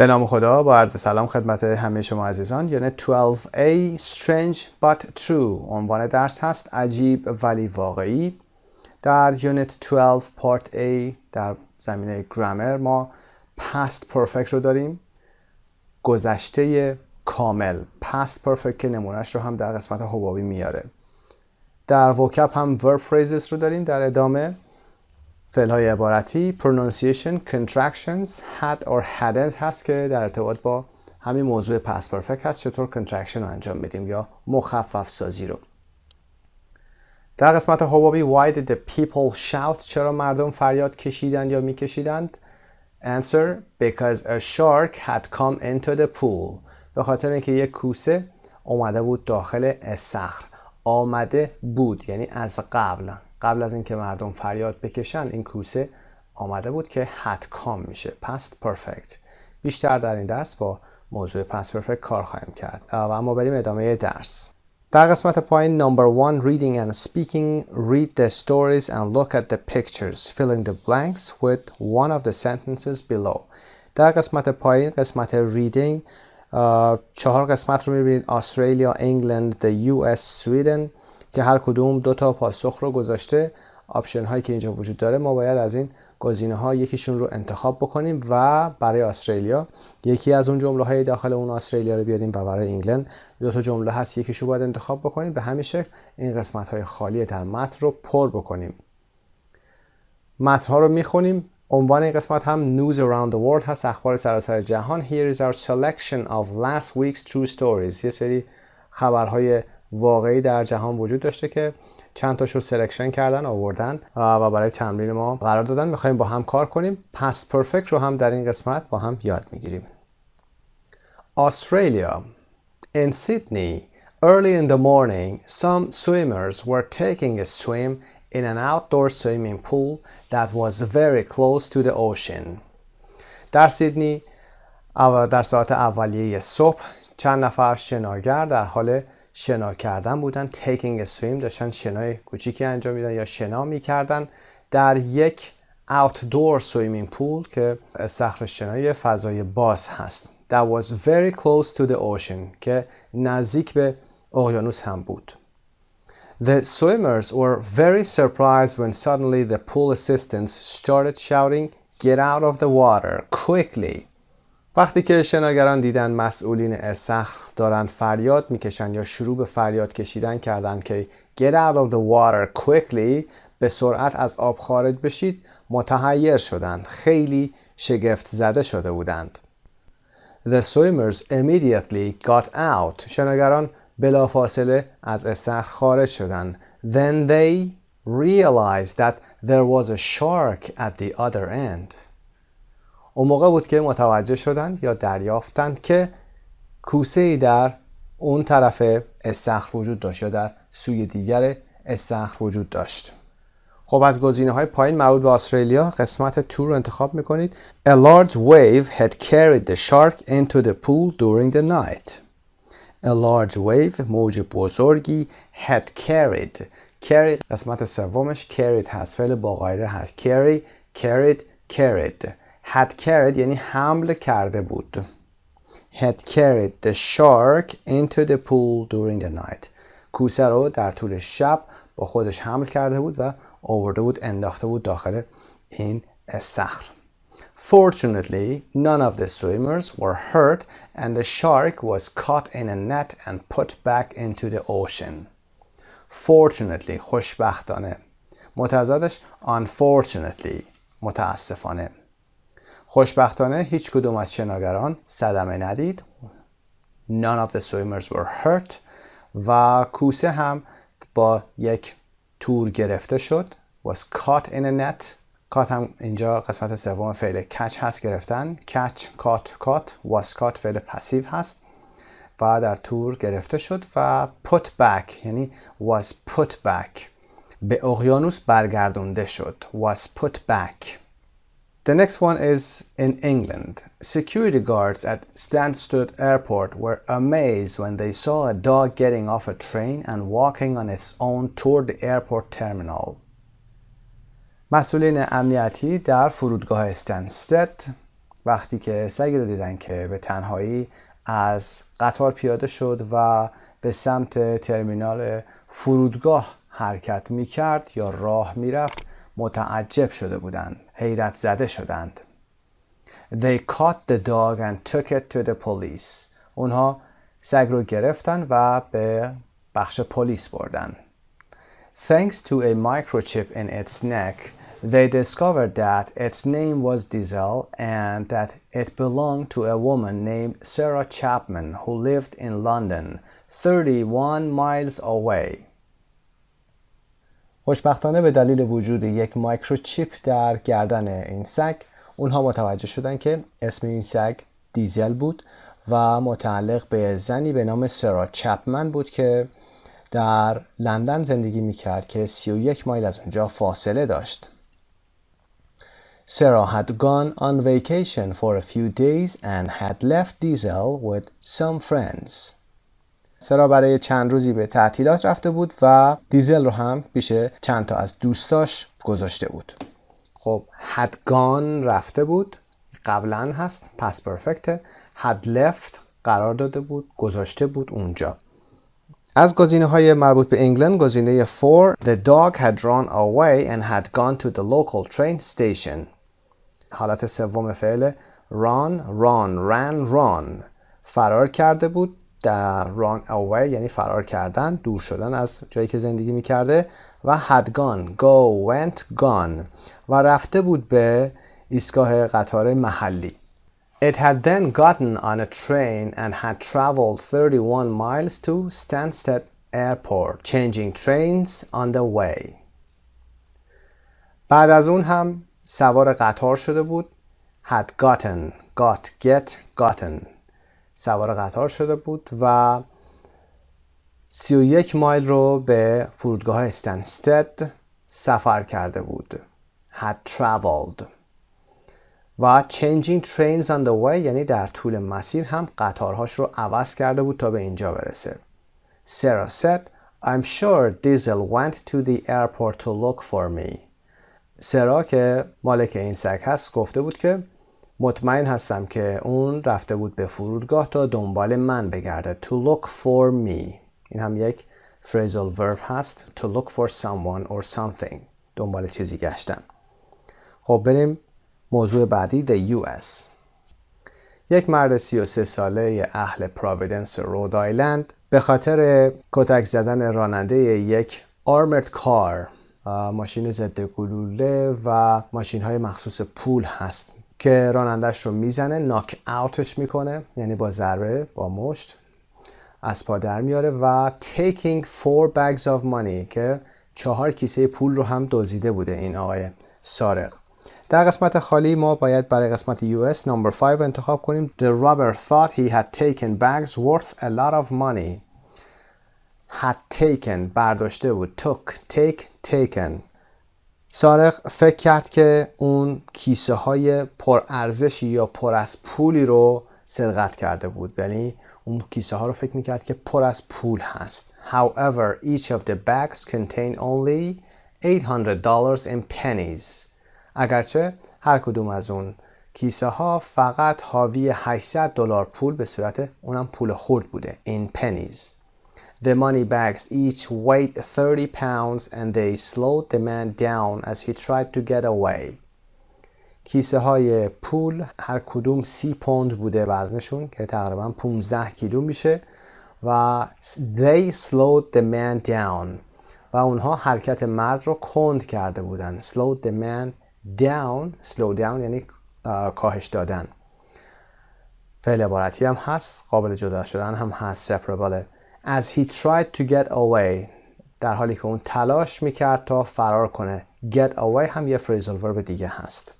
به نام خدا، با عرض سلام خدمت همه شما عزیزان. یونت 12A Strange but True عنوان درس هست، عجیب ولی واقعی. در یونت 12 پارت A در زمینه گرامر ما past perfect رو داریم، گذشته کامل. past perfect که نمونهش رو هم در قسمت حبابی میاره. در وکب هم verb phrases رو داریم در ادامه، فعل‌های عبارتی، pronunciation, contractions, had or hadn't هست که در ارتباط با همین موضوع past perfect هست، چطور contraction رو انجام میدیم یا مخفف سازی رو. در قسمت حبابی why did the people shout، چرا مردم فریاد کشیدند یا میکشیدند. answer because a shark had come into the pool، به خاطر اینکه یک کوسه اومده بود داخل استخر. آمده بود یعنی از قبل از اینکه مردم فریاد بکشن این کوسه آمده بود که had come میشه past perfect. بیشتر در این درس با موضوع past perfect کار خواهیم کرد و اما بریم ادامه درس. در قسمت پایین number 1 reading and speaking، read the stories and look at the pictures, fill in the blanks with one of the sentences below. در قسمت پایین قسمت reading 4 قسمت رو میبینید، استرالیا، انگلند، the US، سویدن، که هر کدوم 2 تا پاسخ رو گذاشته. آپشن هایی که اینجا وجود داره ما باید از این گزینه ها یکیشون رو انتخاب بکنیم و برای استرالیا یکی از اون جمله های داخل اون استرالیا رو بیاریم و برای انگلند 2 تا جمله هست یکیشو باید انتخاب بکنیم. به همین شکل این قسمت های خالی در متن رو پر بکنیم. متن ها رو میخونیم. عنوان این قسمت هم News Around the World هست، اخبار سراسر جهان. Here is our selection of last week's true stories. یه سری خبرهای واقعی در جهان وجود داشته که چند تاشو سلکشن کردن آوردن و برای تمرین ما قرار دادن. میخوایم با هم کار کنیم. past perfect رو هم در این قسمت با هم یاد میگیریم. Australia. In Sydney, early in the morning, some swimmers were taking a swim in an outdoor swimming pool that was very close to the ocean. در سیدنی در ساعت اولیه صبح چند نفر شناگر در حال شنا کردن بودن. taking a swim داشتن شنای کوچیکی انجام میدن یا شنا میکردن در یک outdoor swimming pool که استخر شنای فضای باز هست. that was very close to the ocean که نزدیک به اقیانوس هم بود. The swimmers were very surprised when suddenly the pool assistants started shouting, "Get out of the water, quickly!" وقتی که شناگران دیدن مسئولین استخر دارن فریاد میکشن یا شروع به فریاد کشیدن کردن که "Get out of the water, quickly!" به سرعت از آب خارج بشید، متحیر شدند. خیلی شگفت زده شده بودند. The swimmers immediately got out. شناگران بلافاصله از استخر خارج شدند. Then they realized that there was a shark at the other end. اون موقع بود که متوجه شدند یا دریافتند که کوسه‌ای در اون طرف استخر وجود داشت یا در سوی دیگر استخر وجود داشت. خب از گزینه‌های پایین مربوط به استرالیا قسمت 2 رو انتخاب می‌کنید. A large wave had carried the shark into the pool during the night. A large wave موج بزرگی had carried. carry قسمت سومش carried هست، فعل با قاعده هست. carried. had carried یعنی حمل کرده بود. had carried the shark into the pool during the night. کوسه رو در طول شب با خودش حمل کرده بود و آورده بود انداخته بود داخل این استخر. Fortunately, none of the swimmers were hurt and the shark was caught in a net and put back into the ocean. Fortunately, خوشبختانه. متضادش unfortunately، متاسفانه. خوشبختانه هیچ کدوم از شناگران صدمه ندید. None of the swimmers were hurt و کوسه هم با یک تور گرفته شد. was caught in a net. caught هم اینجا قسمت سوم فعل catch هست، گرفتن. catch, caught was caught فعل پسیو هست و در تور گرفته شد. و put back یعنی was put back، به اقیانوس برگردونده شد. was put back. The next one is in England. Security guards at Stansted Airport were amazed when they saw a dog getting off a train and walking on its own toward the airport terminal. مسئولین امنیتی در فرودگاه استنستد وقتی که سگی رو دیدن که به تنهایی از قطار پیاده شد و به سمت ترمینال فرودگاه حرکت می کرد یا راه می رفت، متعجب شده بودند، حیرت زده شدند. They caught the dog and took it to the police. اونها سگ رو گرفتن و به بخش پلیس بردن. Thanks to a microchip in its neck, they discovered that its name was Diesel and that it belonged to a woman named Sarah Chapman who lived in London, 31 miles away. خوشبختانه به دلیل وجود یک مایکروچیپ در گردن این سگ، اونها متوجه شدن که اسم این سگ دیزل بود و متعلق به زنی به نام سارا چپمن بود که در لندن زندگی میکرد که 31 مایل از اونجا فاصله داشت. Sarah had gone on vacation for a few days and had left Diesel with some friends. سارا برای چند روزی به تعطیلات رفته بود و دیزل رو هم پیش چند تا از دوستاش گذاشته بود. خب had gone رفته بود، قبلا هست، past perfect. had left قرار داده بود، گذاشته بود اونجا. از گزینه‌های مربوط به انگلند، گزینه for the dog had run away and had gone to the local train station. حالت سوم فعل run فرار کرده بود. در run away یعنی فرار کردن، دور شدن از جایی که زندگی می‌کرده. و had gone went gone و رفته بود به ایستگاه قطار محلی. It had then gotten on a train and had traveled 31 miles to Stansted Airport, changing trains on the way. بعد از اون هم سوار قطار شده بود. had gotten gotten سوار قطار شده بود و 31 مایل رو به فرودگاه استنستد سفر کرده بود. had traveled. و changing trains on the way یعنی در طول مسیر هم قطارهاش رو عوض کرده بود تا به اینجا برسه. Sarah said, I'm sure Diesel went to the airport to look for me. سرا که مالک این سگ هست گفته بود که مطمئن هستم که اون رفته بود به فرودگاه تا دنبال من بگرده. To look for me. این هم یک phrasal verb هست. To look for someone or something. دنبال چیزی گشتن. خب بریم موضوع بعدی the US. یک مرد 33 ساله اهل پراویدنس رود آیلند به خاطر کتک زدن راننده یک armored car، ماشین ضد گلوله و ماشین های مخصوص پول هست که رانندش رو میزنه، ناک اوتش میکنه، یعنی با ضربه با مشت از پا در میاره و taking 4 bags of money که 4 کیسه پول رو هم دزدیده بوده این آقای سارق. در قسمت خالی ما باید برای قسمت US number 5 انتخاب کنیم. The robber thought he had taken bags worth a lot of money. had taken برداشته بود. took taken. سارق فکر کرد که اون کیسه های پر ارزشی یا پر از پولی رو سرقت کرده بود، یعنی اون کیسه ها رو فکر میکرد که پر از پول هست. However, each of the bags contain only $800 in pennies. اگرچه هر کدوم از اون کیسه ها فقط حاوی $800 پول به صورت اونم پول خرد بوده. in pennies. The money bags each weighed 30 pounds and they slowed the man down as he tried to get away. کیسه های پول هر کدوم 30 پوند بوده وزنشون که تقریبا 15 کیلو میشه و they slowed the man down و اونها حرکت مرد رو کند کرده بودن. slowed the man down. slow down یعنی کاهش دادن. فعل عبارتی هم هست، قابل جدا شدن هم هست، separable. As he tried to get away در حالی که اون تلاش میکرد تا فرار کنه. get away هم یه phrasal verb دیگه هست.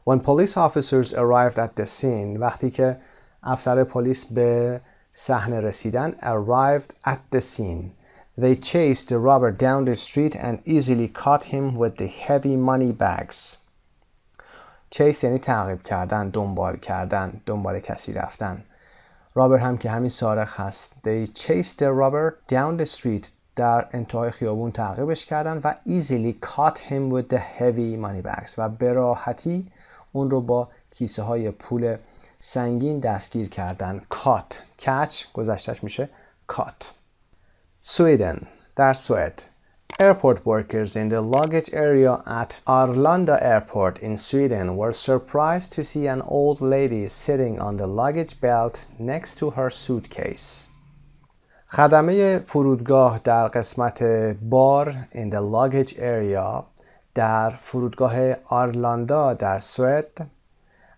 When police officers arrived at the scene وقتی که افسر پلیس به صحنه رسیدن arrived at the scene they chased the robber down the street and easily caught him with the heavy money bags. chase یعنی تعقیب کردن، دنبال کسی رفتن. رابر هم که همین سارق هست. They chased the robber down the street در انتهای خیابون تعقیبش کردن و easily caught him with the heavy money bags و به راحتی اون رو با کیسه های پول سنگین دستگیر کردن. caught catch گذشتش میشه caught. Sweden در سوئد. Airport workers in the luggage area at Arlanda Airport in Sweden were surprised to see an old lady sitting on the luggage belt next to her suitcase. خدمه فرودگاه در قسمت بار in the luggage area در فرودگاه آرلاندا در سوئد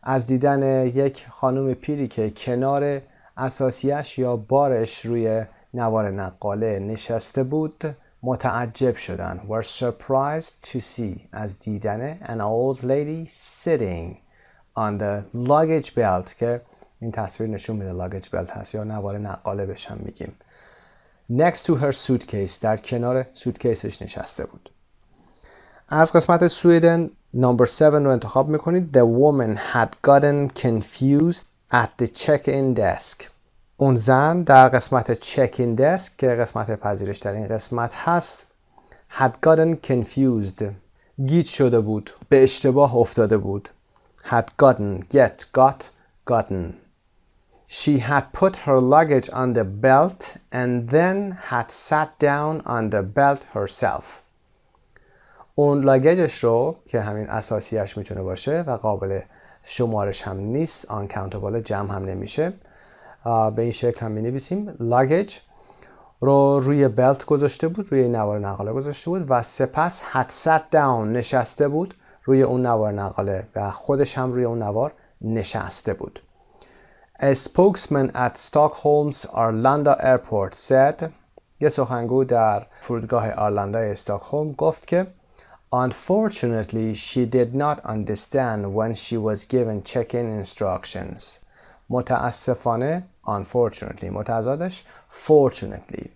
از دیدن یک خانم پیری که کنار اساسیش یا بارش روی نوار نقاله نشسته بود متعجب شدن. were surprised to see از دیدن an old lady sitting on the luggage belt که این تصویر نشون میده luggage belt هست یا نوار نقاله بهش هم میگیم. next to her suitcase در کنار سوتکیسش نشسته بود. از قسمت سویدن نمبر 7 رو انتخاب میکنید. The woman had gotten confused at the check-in desk. اون زن در قسمت check-in desk که قسمت پذیرش در این قسمت هست had gotten confused گیج شده بود، به اشتباه افتاده بود. had gotten got gotten. She had put her luggage on the belt and then had sat down on the belt herself. اون لاگیجش رو که همین اساسیش میتونه باشه و قابل شمارش هم نیست uncountable جمع هم نمیشه به این شکل هم مینویسیم لاگیج رو روی بلت گذاشته بود روی نوار نقاله گذاشته بود و سپس had sat down نشسته بود روی اون نوار نقاله و خودش هم روی اون نوار نشسته بود. A spokesman at Stockholm's Arlanda Airport said یه سخنگو در فرودگاه آرلاندا استکهلم گفت که Unfortunately, she did not understand when she was given check-in instructions. متاسفانه unfortunately متضادش fortunately.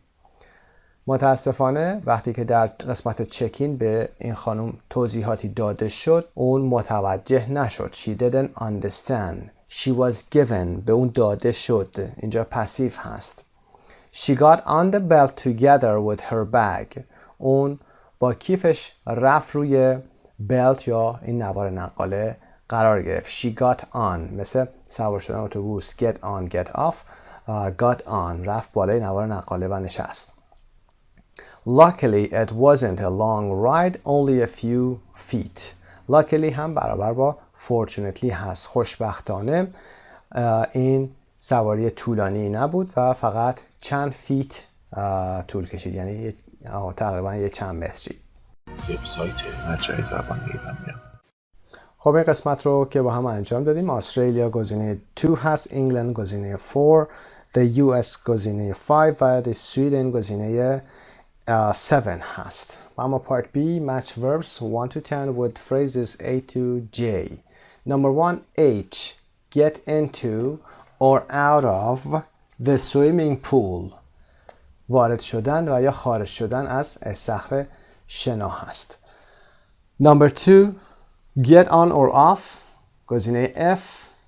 متاسفانه وقتی که در قسمت چکین به این خانم توضیحاتی داده شد اون متوجه نشد. She didn't understand. She was given به اون داده شد. اینجا پسیو هست. She got on the belt together with her bag. اون با کیفش رفت روی بلت یا این نوار نقاله قرار گرفت. She got on مثل سوار شدن اتوبوس get on get off got on رفت بالای نوار نقاله و نشست. Luckily it wasn't a long ride only a few feet. Luckily هم برابر با fortunately هست. خوشبختانه این سواری طولانی نبود و فقط چند فیت طول کشید یعنی تقریبا یه چند متری. وبسایت مجموعه زبان ایرانی. خب این قسمت رو که با هم انجام دادیم. استرالیا گزینه 2 هست، انگلند گزینه 4، the US گزینه 5 و the Sweden گزینه 7 هست. و اما part B match verbs 1 to 10 with phrases A to J. Number 1 H get into or out of the swimming pool. وارد شدن و یا خارج شدن از استخر شنا هست. Number 2 get on or off گزینه F.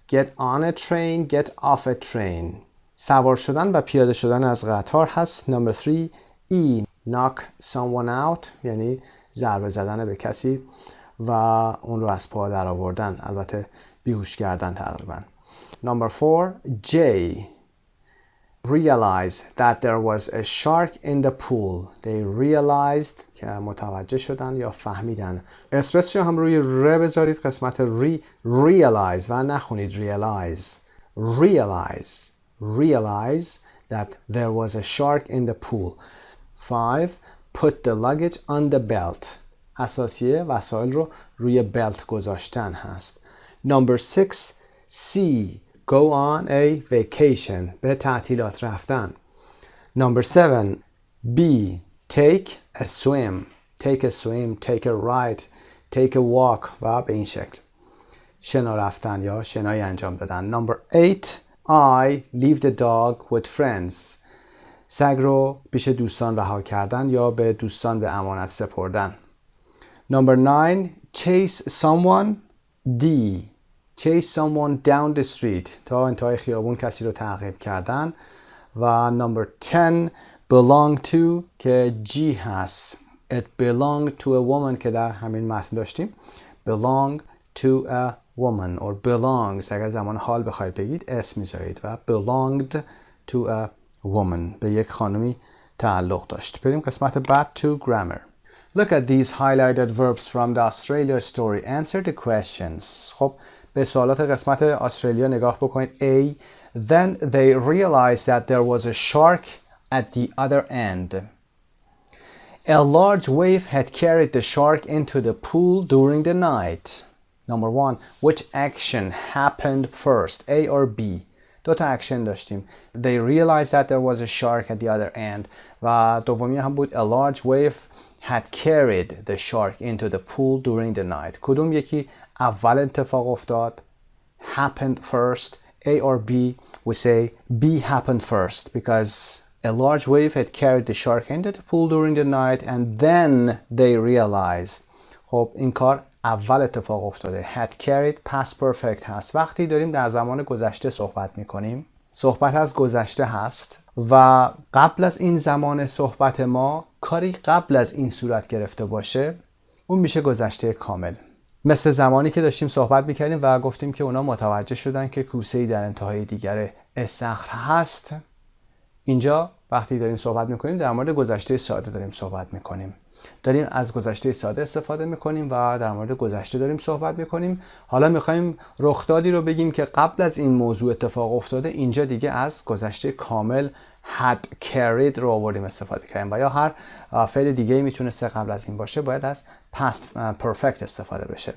get on a train get off a train. سوار شدن و پیاده شدن از قطار هست. Number 3 E knock someone out یعنی ضربه زدن به کسی و اون رو از پا در آوردن، البته بیهوش کردن تقریبا. Number 4 J realize that there was a shark in the pool. They realized که متوجه شدن یا فهمیدن. استرس رو هم روی ر بذارید قسمت ری realize و نخونید realize. Realize that there was a shark in the pool. 5 put the luggage on the belt. اساسیه وسایل رو روی بلت گذاشتن هست. Number 6 C go on a vacation. به تعطیلات رفتن. Number 7 B take a swim. Take a swim, take a ride, take a walk و به این شکل. شنا رفتن یا شنای انجام دادن. Number 8 I leave the dog with friends. سگ رو پیش دوستان رها کردن یا به دوستان به امانت سپردن. Number 9 chase someone D chase someone down the street. تا انتهای خیابون کسی رو تعقیب کردن. و number 10 belong to که G هست. It belonged to a woman که در همین متن داشتیم. belong to a woman or belongs. اگر زمان حال بخواید بگید اس میذارید و belonged to a woman. به یک خانمی تعلق داشت. بریم قسمت بعد to grammar. Look at these highlighted verbs from the Australia story. Answer the questions. خب به سوالات قسمت استرالیا نگاه بکنید. A. Then they realized that there was a shark at the other end. A large wave had carried the shark into the pool during the night. Number 1. Which action happened first? A or B? دو تا اکشن داشتیم. They realized that there was a shark at the other end. و دومی هم بود a large wave had carried the shark into the pool during the night. کدوم یکی اول اتفاق افتاد؟ Happened first. A or B? We say B happened first because a large wave had carried the shark into the pool during the night and then they realized. خب این کار اول اتفاق افتاده. Had carried past perfect هست. وقتی داریم در زمان گذشته صحبت میکنیم صحبت از گذشته هست و قبل از این زمان صحبت ما کاری قبل از این صورت گرفته باشه اون میشه گذشته کامل. مثل زمانی که داشتیم صحبت میکردیم و گفتیم که اونا متوجه شدن که کوسه‌ای در انتهای دیگر استخر هست. اینجا وقتی داریم صحبت میکنیم در مورد گذشته ساده داریم صحبت میکنیم. داریم از گذشته ساده استفاده میکنیم و در مورد گذشته داریم صحبت میکنیم. حالا میخوایم رخدادی رو بگیم که قبل از این موضوع اتفاق افتاده. اینجا دیگه از گذشته کامل had carried رو آوردیم استفاده کردیم و یا هر فعل دیگه میتونسته قبل از این باشه باید از past perfect استفاده بشه.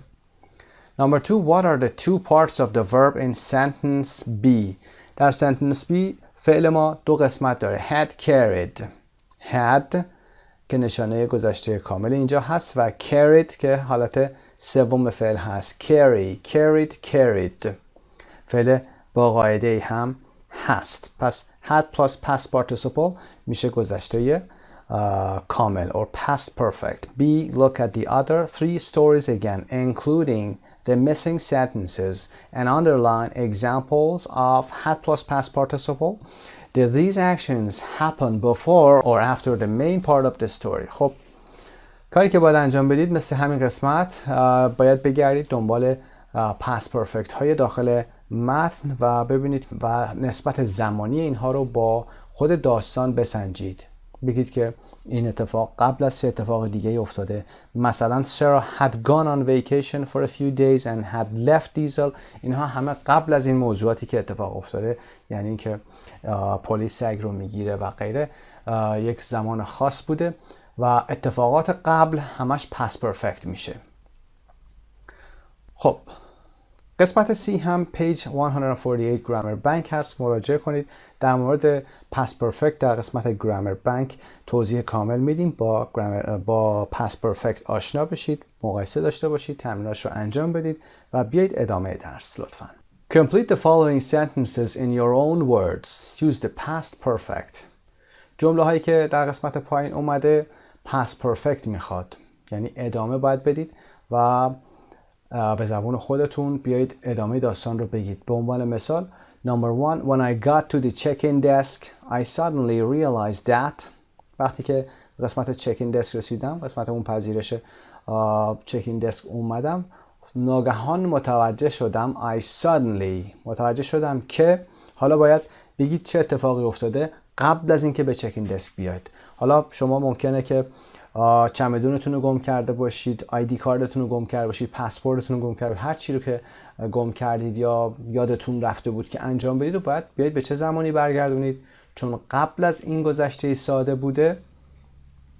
Number 2. What are the two parts of the verb in sentence B? در sentence B فعل ما دو قسمت داره. had carried. had که نشانه گذشته کامل اینجا هست و carried که حالت سوم فعل هست. carry, carried, carried. فعل با قاعده هم هست. پس had plus past participle میشه گذشته کامل or past perfect. B. Look at the other three stories again including the missing sentences and underline examples of had plus past participle. Did these actions happen before or after the main part of the story? خب کاری که باید انجام بدید مثل همین قسمت باید بگردید دنبال past perfect های داخل متن و ببینید و نسبت زمانی اینها رو با خود داستان بسنجید. بگید که این اتفاق قبل از چه اتفاق دیگه افتاده. مثلا Sarah had gone on vacation for a few days and had left Diesel. اینها همه قبل از این موضوعاتی که اتفاق افتاده، یعنی اینکه پلیس سگ رو میگیره و غیره، یک زمان خاص بوده و اتفاقات قبل همش past perfect میشه. خب قسمت C هم page 148 grammar bank هست. مراجعه کنید. در مورد past perfect در قسمت grammar bank توضیح کامل میدیم. با past perfect آشنا بشید، مقایسه داشته باشید، تمریناش رو انجام بدید و بیایید ادامه درس لطفاً. Complete the following sentences in your own words. Use the past perfect. جمله هایی که در قسمت پایین اومده past perfect میخواد، یعنی ادامه باید بدید و به زبان خودتون بیایید ادامه داستان رو بگید. به عنوان مثال Number 1. When I got to the check-in desk, I suddenly realized that. وقتی که قسمت check-in desk رسیدم، قسمت اون پذیرش check-in desk اومدم، ناگهان متوجه شدم متوجه شدم که حالا باید بگید چه اتفاقی افتاده قبل از اینکه به check-in desk بیاید. حالا شما ممکنه که چمدونتون رو گم کرده باشید، آیدی کارتون رو گم کرده باشید، پاسپورتتون رو گم کرده باشید، هر چی رو که گم کردید یا یادتون رفته بود که انجام بدید و باید بیاید به چه زمانی برگردونید. چون قبل از این گذشته ساده بوده،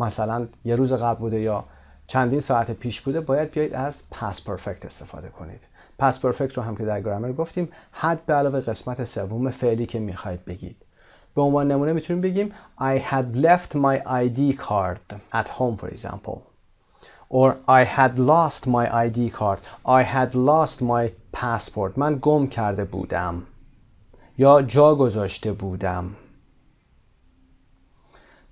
مثلا یه روز قبل بوده یا چندین ساعت پیش بوده، باید بیاید از past perfect استفاده کنید. past perfect رو هم که در گرامر گفتیم had به علاوه قسمت سوم فعلی که میخواید بگید. به عنوان نمونه میتونیم بگیم I had left my ID card at home for example. Or I had lost my ID card. I had lost my passport. من گم کرده بودم یا جا گذاشته بودم.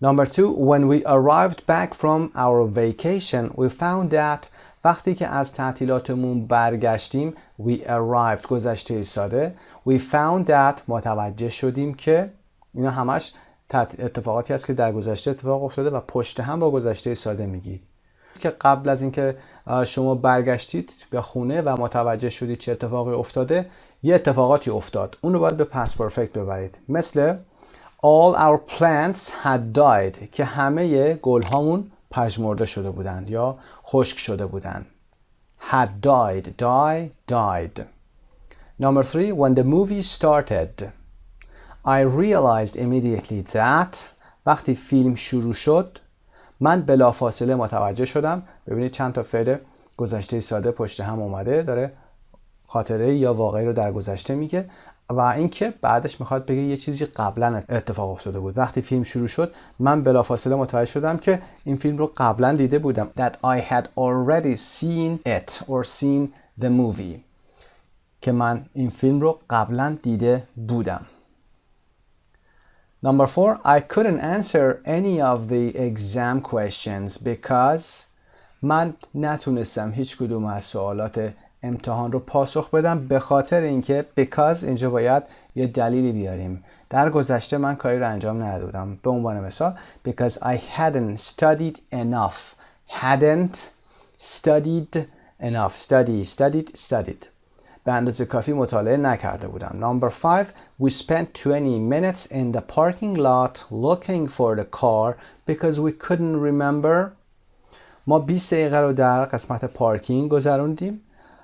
Number 2. When we arrived back from our vacation, we found that وقتی که از تعطیلاتمون برگشتیم we arrived گذشته ساده we found that متوجه شدیم که اینا همش اتفاقاتی هست که در گذشته اتفاق افتاده و پشت هم با گذشته ساده میگید. که قبل از اینکه شما برگشتید به خونه و متوجه شدید چه اتفاقی افتاده، یه اتفاقاتی افتاد. اون رو باید به پست پرفکت ببرید. مثل all our plants had died که همه گلهامون پژمرده شده بودند یا خشک شده بودند. had died, died. Number 3, when the movie started, I realized immediately that وقتی فیلم شروع شد من بلافاصله متوجه شدم. ببینید چند تا فعل گذشته ساده پشت هم اومده، داره خاطره یا واقعی رو در گذشته میگه و اینکه بعدش میخواد بگه یه چیزی قبلا اتفاق افتاده بود. وقتی فیلم شروع شد من بلافاصله متوجه شدم که این فیلم رو قبلا دیده بودم. That I had already seen it or seen the movie. که من این فیلم رو قبلا دیده بودم. Number 4, I couldn't answer any of the exam questions because من نتونستم هیچ کدوم از سوالات امتحان رو پاسخ بدم به خاطر اینکه because اینجا باید یه دلیلی بیاریم. در گذشته من کاری رو انجام ندادم. به عنوان مثال because I hadn't studied enough. hadn't studied enough. studied. به اندازه کافی مطالعه نکرده بودم. Number 5, we spent 20 minutes in the parking lot looking for the car because we couldn't remember. ما 20 دقیقه رو در قسمت پارکینگ گذروندیم.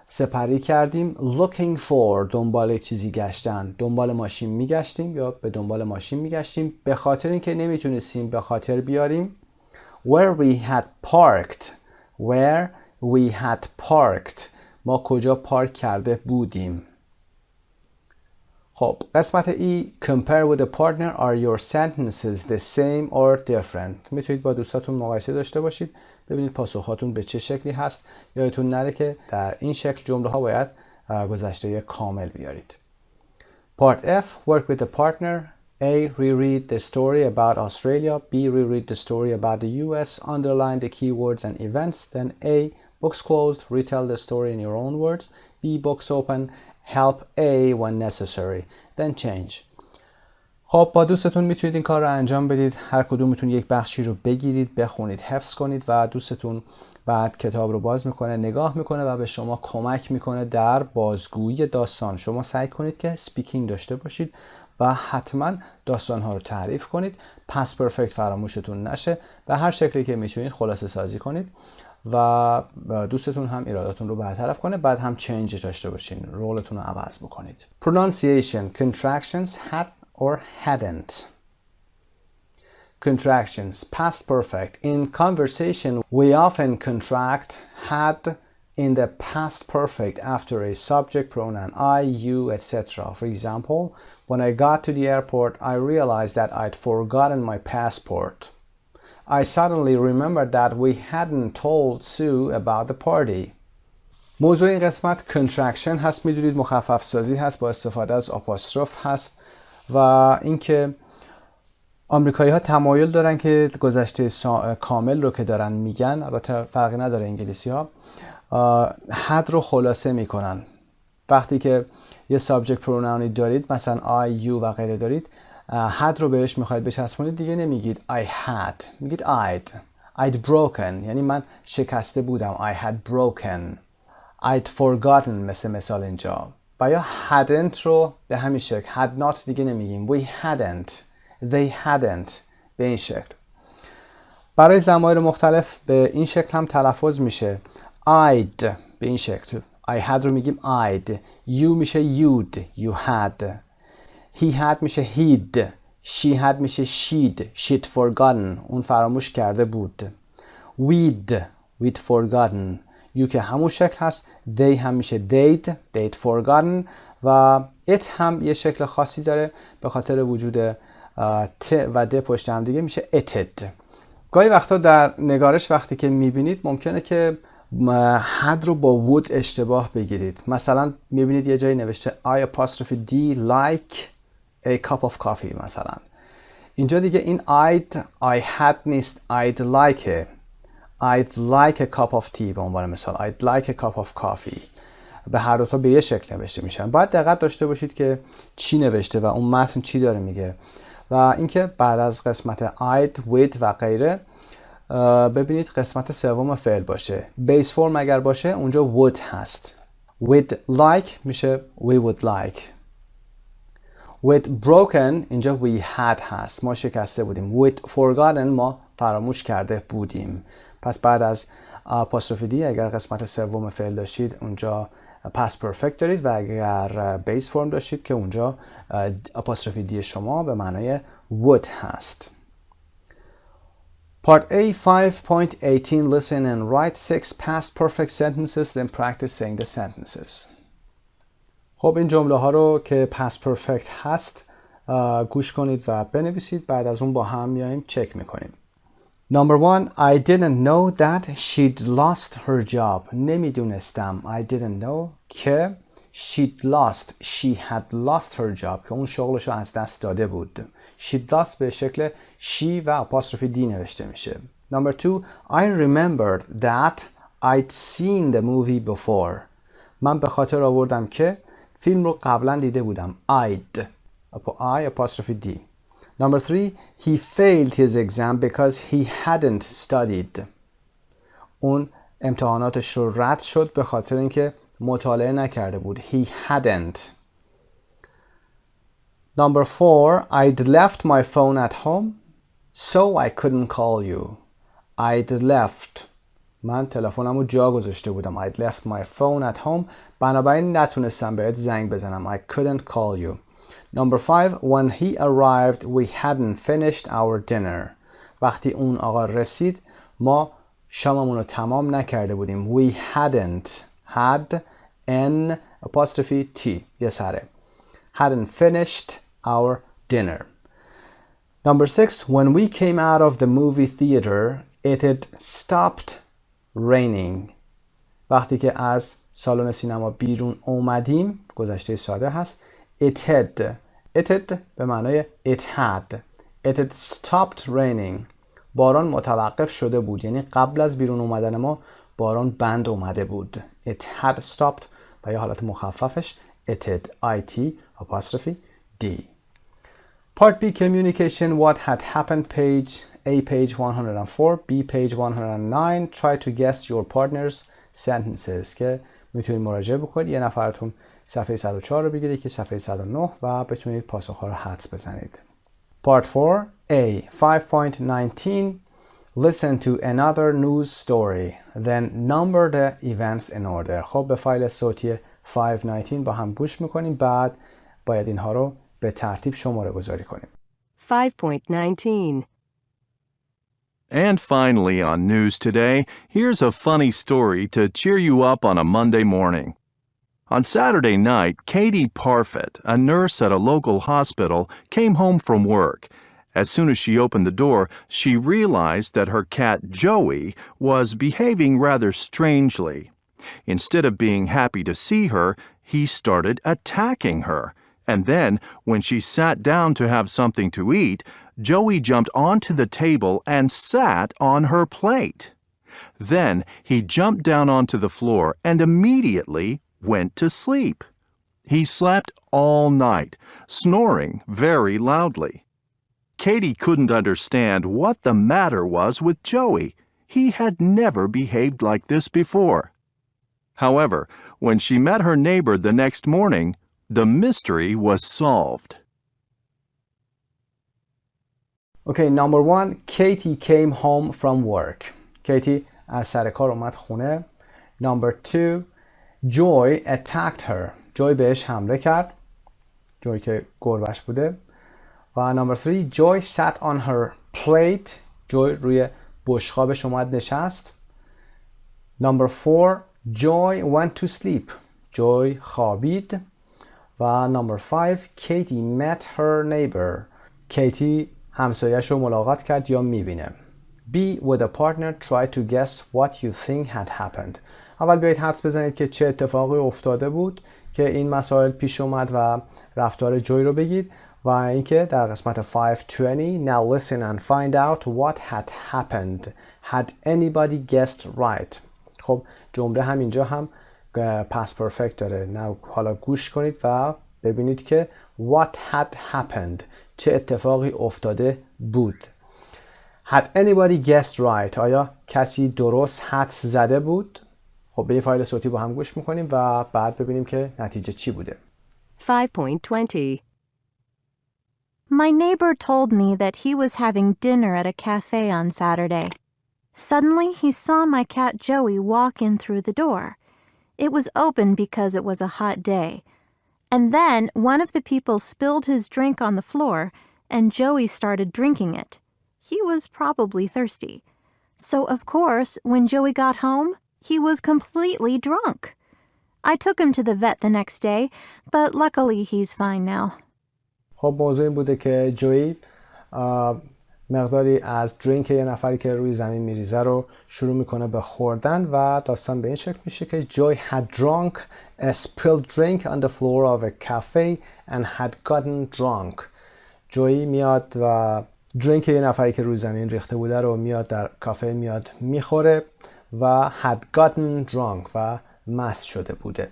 سپری کردیم. Looking for دنبال چیزی گشتن. دنبال ماشین میگشتیم یا به دنبال ماشین میگشتیم به خاطر اینکه نمیتونستیم به خاطر بیاریم where we had parked. ما کجا پارک کرده بودیم. خب قسمت ای compare with a partner. Are your sentences the same or different؟ میتونید با دوستاتون مقایسه داشته باشید ببینید پاسخاتون به چه شکلی هست. یادتون نره که در این شکل جمله ها باید گذشته کامل بیارید. Part F, work with a partner. A, reread the story about Australia. B, reread the story about the US. Underline the keywords and events. Then A, books closed, retell the story in your own words. B, books open, help A when necessary. Then change. خب با دوستتون میتونید این کار رو انجام بدید. هر کدومتون یک بخشی رو بگیرید، بخونید، حفظ کنید و دوستتون بعد کتاب رو باز میکنه، نگاه میکنه و به شما کمک میکنه در بازگویی داستان. شما سعی کنید که سپیکینگ داشته باشید و حتما داستان ها رو تعریف کنید. پس پرفکت فراموشتون نشه. به هر شکلی که میتونید خلاصه سازی کنید و دوستتون هم ایراداتون رو برطرف کنه. بعد هم چنج داشته باشین، رولتون رو عوض بکنید. Pronunciation, contractions, had or hadn't. Contractions, past perfect. In conversation, we often contract had in the past perfect after a subject pronoun I, you, etc. For example, when I got to the airport, I realized that I'd forgotten my passport. I suddenly remembered that we hadn't told Sue about the party. موضوع این قسمت contraction هست. میدونید مخفف سازی هست با استفاده از آپاستروف هست و اینکه آمریکایی ها تمایل دارن که گذشته کامل رو که دارن میگن، البته فرقی نداره انگلیسی ها، had رو خلاصه میکنن. وقتی که یه سابجکت پروناونی دارید مثلا I, you و غیره دارید، had رو بهش میخواید بچسبونید دیگه نمیگید I had، میگید I'd broken، یعنی من شکسته بودم. I had broken. I'd forgotten مثال اینجا. و یا hadn't رو به همین شکل had not دیگه نمیگیم. We hadn't. They hadn't. به این شکل. برای ضمایر مختلف به این شکل هم تلفظ میشه. I'd به این شکل. I had رو میگیم I'd. You میشه you'd. You had. He had میشه he'd. She had میشه she'd forgotten. اون فراموش کرده بود. We'd forgotten. You که همون شکل هست. They هم میشه they'd forgotten. و it هم یه شکل خاصی داره به خاطر وجود ت و د پشت هم دیگه میشه etted. گاهی وقتا در نگارش وقتی که میبینید ممکنه که had رو با would اشتباه بگیرید. مثلا میبینید یه جایی نوشته I apostrophe D like a cup of coffee مثلا. اینجا دیگه این I had نیست. I'd like a cup of tea به عنوان مثال. I'd like a cup of coffee. به هر دوتا به یه شکل نوشته میشن. باید دقت داشته باشید که چی نوشته و اون متن چی داره میگه و اینکه بعد از قسمت I'd, with و غیره ببینید قسمت سوم فعل باشه. بیس فرم اگر باشه اونجا would هست. With like میشه we would like. With broken اینجا we had هست، ما شکسته بودیم. With forgotten ما فراموش کرده بودیم. پس بعد از apostrophe D اگر قسمت سوم فعل داشتید اونجا past perfect دارید و اگر بیس فرم داشتید که اونجا apostrophe D شما به معنای would هست. Part A 5.18 Listen and write 6 past perfect sentences then practice saying the sentences. خب این جمله ها رو که past perfect هست گوش کنید و بنویسید، بعد از اون با هم میایم چک میکنیم. Number 1 I didn't know that she'd lost her job. نمیدونستم I didn't know که she'd lost she had lost her job که اون شغلش رو از دست داده بود. she'd lost به شکل she و apostrophe D نوشته میشه. Number 2 I remembered that I'd seen the movie before. من به خاطر آوردم که فیلم رو قبلا دیده بودم. I apostrophe D. Number 3 he failed his exam because he hadn't studied. اون امتحاناتش رو رد شد به خاطر اینکه مطالعه نکرده بود. He hadn't. Number 4 I'd left my phone at home so I couldn't call you. I'd left من تلفنم رو جا گذاشته بودم. I'd left my phone at home بنابراین نتونستم بهت زنگ بزنم. I couldn't call you. Number 5 when he arrived we hadn't finished our dinner. وقتی اون آقا رسید ما شاممون رو تمام نکرده بودیم. We hadn't had an apostrophe T yes hadn't finished our dinner. Number 6 when we came out of the movie theater it had stopped raining. وقتی که از سالن سینما بیرون اومدیم گذشته ساده هست. It had به معنای it had stopped raining. باران متوقف شده بود، یعنی قبل از بیرون اومدن ما باران بند اومده بود. It had stopped و یا حالت مخففش it had it apostrophe D. Part B communication what had happened page A page 104 B page 109 try to guess your partner's sentences که میتونید مراجعه بکنید. یه نفرتون صفحه 104 رو بگیرید که صفحه 109 و بتونید پاسخ‌ها رو حدس بزنید. Part 4 A 5.19 Listen to another news story then number the events in order. خب به فایل صوتی 5.19 با هم گوش میکنیم، بعد باید اینها رو به ترتیب شماره گذاری کنیم. 5.19 And finally on news today, here's a funny story to cheer you up on a Monday morning. On Saturday night, Katie Parfit, a nurse at a local hospital, came home from work. As soon as she opened the door, she realized that her cat Joey was behaving rather strangely. Instead of being happy to see her, he started attacking her. And then, when she sat down to have something to eat, Joey jumped onto the table and sat on her plate. Then he jumped down onto the floor and immediately went to sleep. He slept all night, snoring very loudly. Katie couldn't understand what the matter was with Joey. He had never behaved like this before. However, when she met her neighbor the next morning, the mystery was solved. Okay, number 1 Katie came home from work. Katie از سر کار اومد خونه. Number 2 Joy attacked her. Joy بهش حمله کرد. Joy که گربش بوده. و number 3 Joy sat on her plate. Joy روی بشقابش اومد نشست. Number 4 Joy went to sleep. Joy خوابید. و number 5 Katie met her neighbor. Katie همسایه‌اش رو ملاقات کرد یا میبینه. B with a partner try to guess what you think had happened. اول بیایید حدس بزنید که چه اتفاقی افتاده بود که این مسائل پیش اومد و رفتار جوی رو بگید و اینکه در قسمت 5:20 now listen and find out what had happened. Had anybody guessed right? خب جمله همینجا هم past perfect داره. نه حالا گوش کنید و ببینید که what had happened چه اتفاقی افتاده بود. Had anybody guessed right? آیا کسی درست حدس زده بود؟ خب به این فایل صوتی با هم گوش میکنیم و بعد ببینیم که نتیجه چی بوده. 5.20 My neighbor told me that he was having dinner at a cafe on Saturday. Suddenly, he saw my cat Joey walk in through the door. It was open because it was a hot day. And then one of the people spilled his drink on the floor, and Joey started drinking it. He was probably thirsty. So, of course, when Joey got home, he was completely drunk. I took him to the vet the next day, but luckily he's fine now. خب موضوع این بوده که جویی مقداری از درینک یه نفری که روی زمین میریزه رو شروع میکنه به خوردن و داستان به این شکل میشه که Joey had drunk a spilled drink on the floor of a cafe and had gotten drunk. جویی میاد و درینک یه نفری که روی زمین ریخته بوده رو میاد در کافه میاد میخوره و had gotten drunk و مست شده بوده.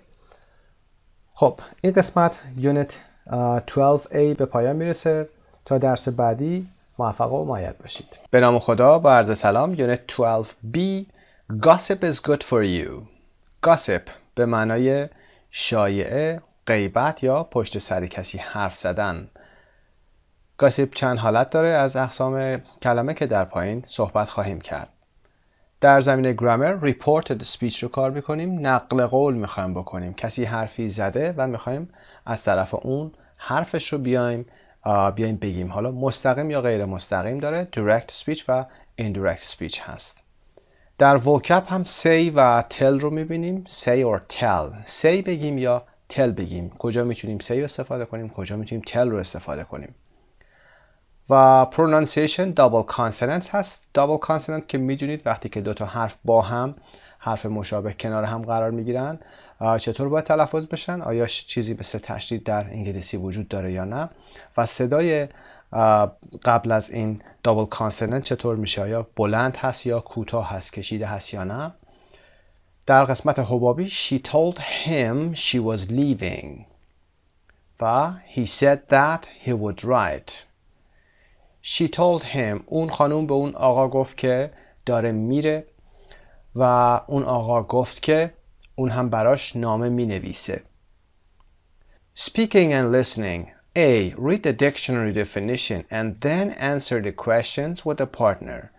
خب این قسمت یونت 12A به پایان میرسه. تا درس بعدی موفق و مؤید باشید. به نام خدا، با عرض سلام. یونت 12B Gossip is good for you. Gossip به معنای شایعه، غیبت یا پشت سر کسی حرف زدن. Gossip چند حالت داره از اقسام کلمه که در پایین صحبت خواهیم کرد. در زمینه گرامر reported speech رو کار میکنیم. نقل قول میخوایم بکنیم. کسی حرفی زده و میخوایم از طرف اون حرفش رو بیایم بگیم. حالا مستقیم یا غیر مستقیم داره. direct speech و indirect speech هست. در vocab هم say و tell رو میبینیم. say or tell. say بگیم یا tell بگیم. کجا میتونیم say رو استفاده کنیم، کجا میتونیم tell رو استفاده کنیم. و pronunciation double consonants هست. double consonant که میدونید وقتی که دوتا حرف با هم، حرف مشابه کنار هم قرار میگیرن چطور باید تلفظ بشن؟ آیا چیزی مثل تشدید در انگلیسی وجود داره یا نه؟ و صدای قبل از این double consonant چطور میشه؟ آیا بلند هست یا کوتاه هست، کشیده هست یا نه؟ در قسمت حبابی she told him she was leaving و he said that he would write. She told him اون خانوم به اون آقا گفت که داره میره و اون آقا گفت که اون هم براش نامه می نویسه. Speaking and listening. A. Read the dictionary definition and then answer the questions with a partner.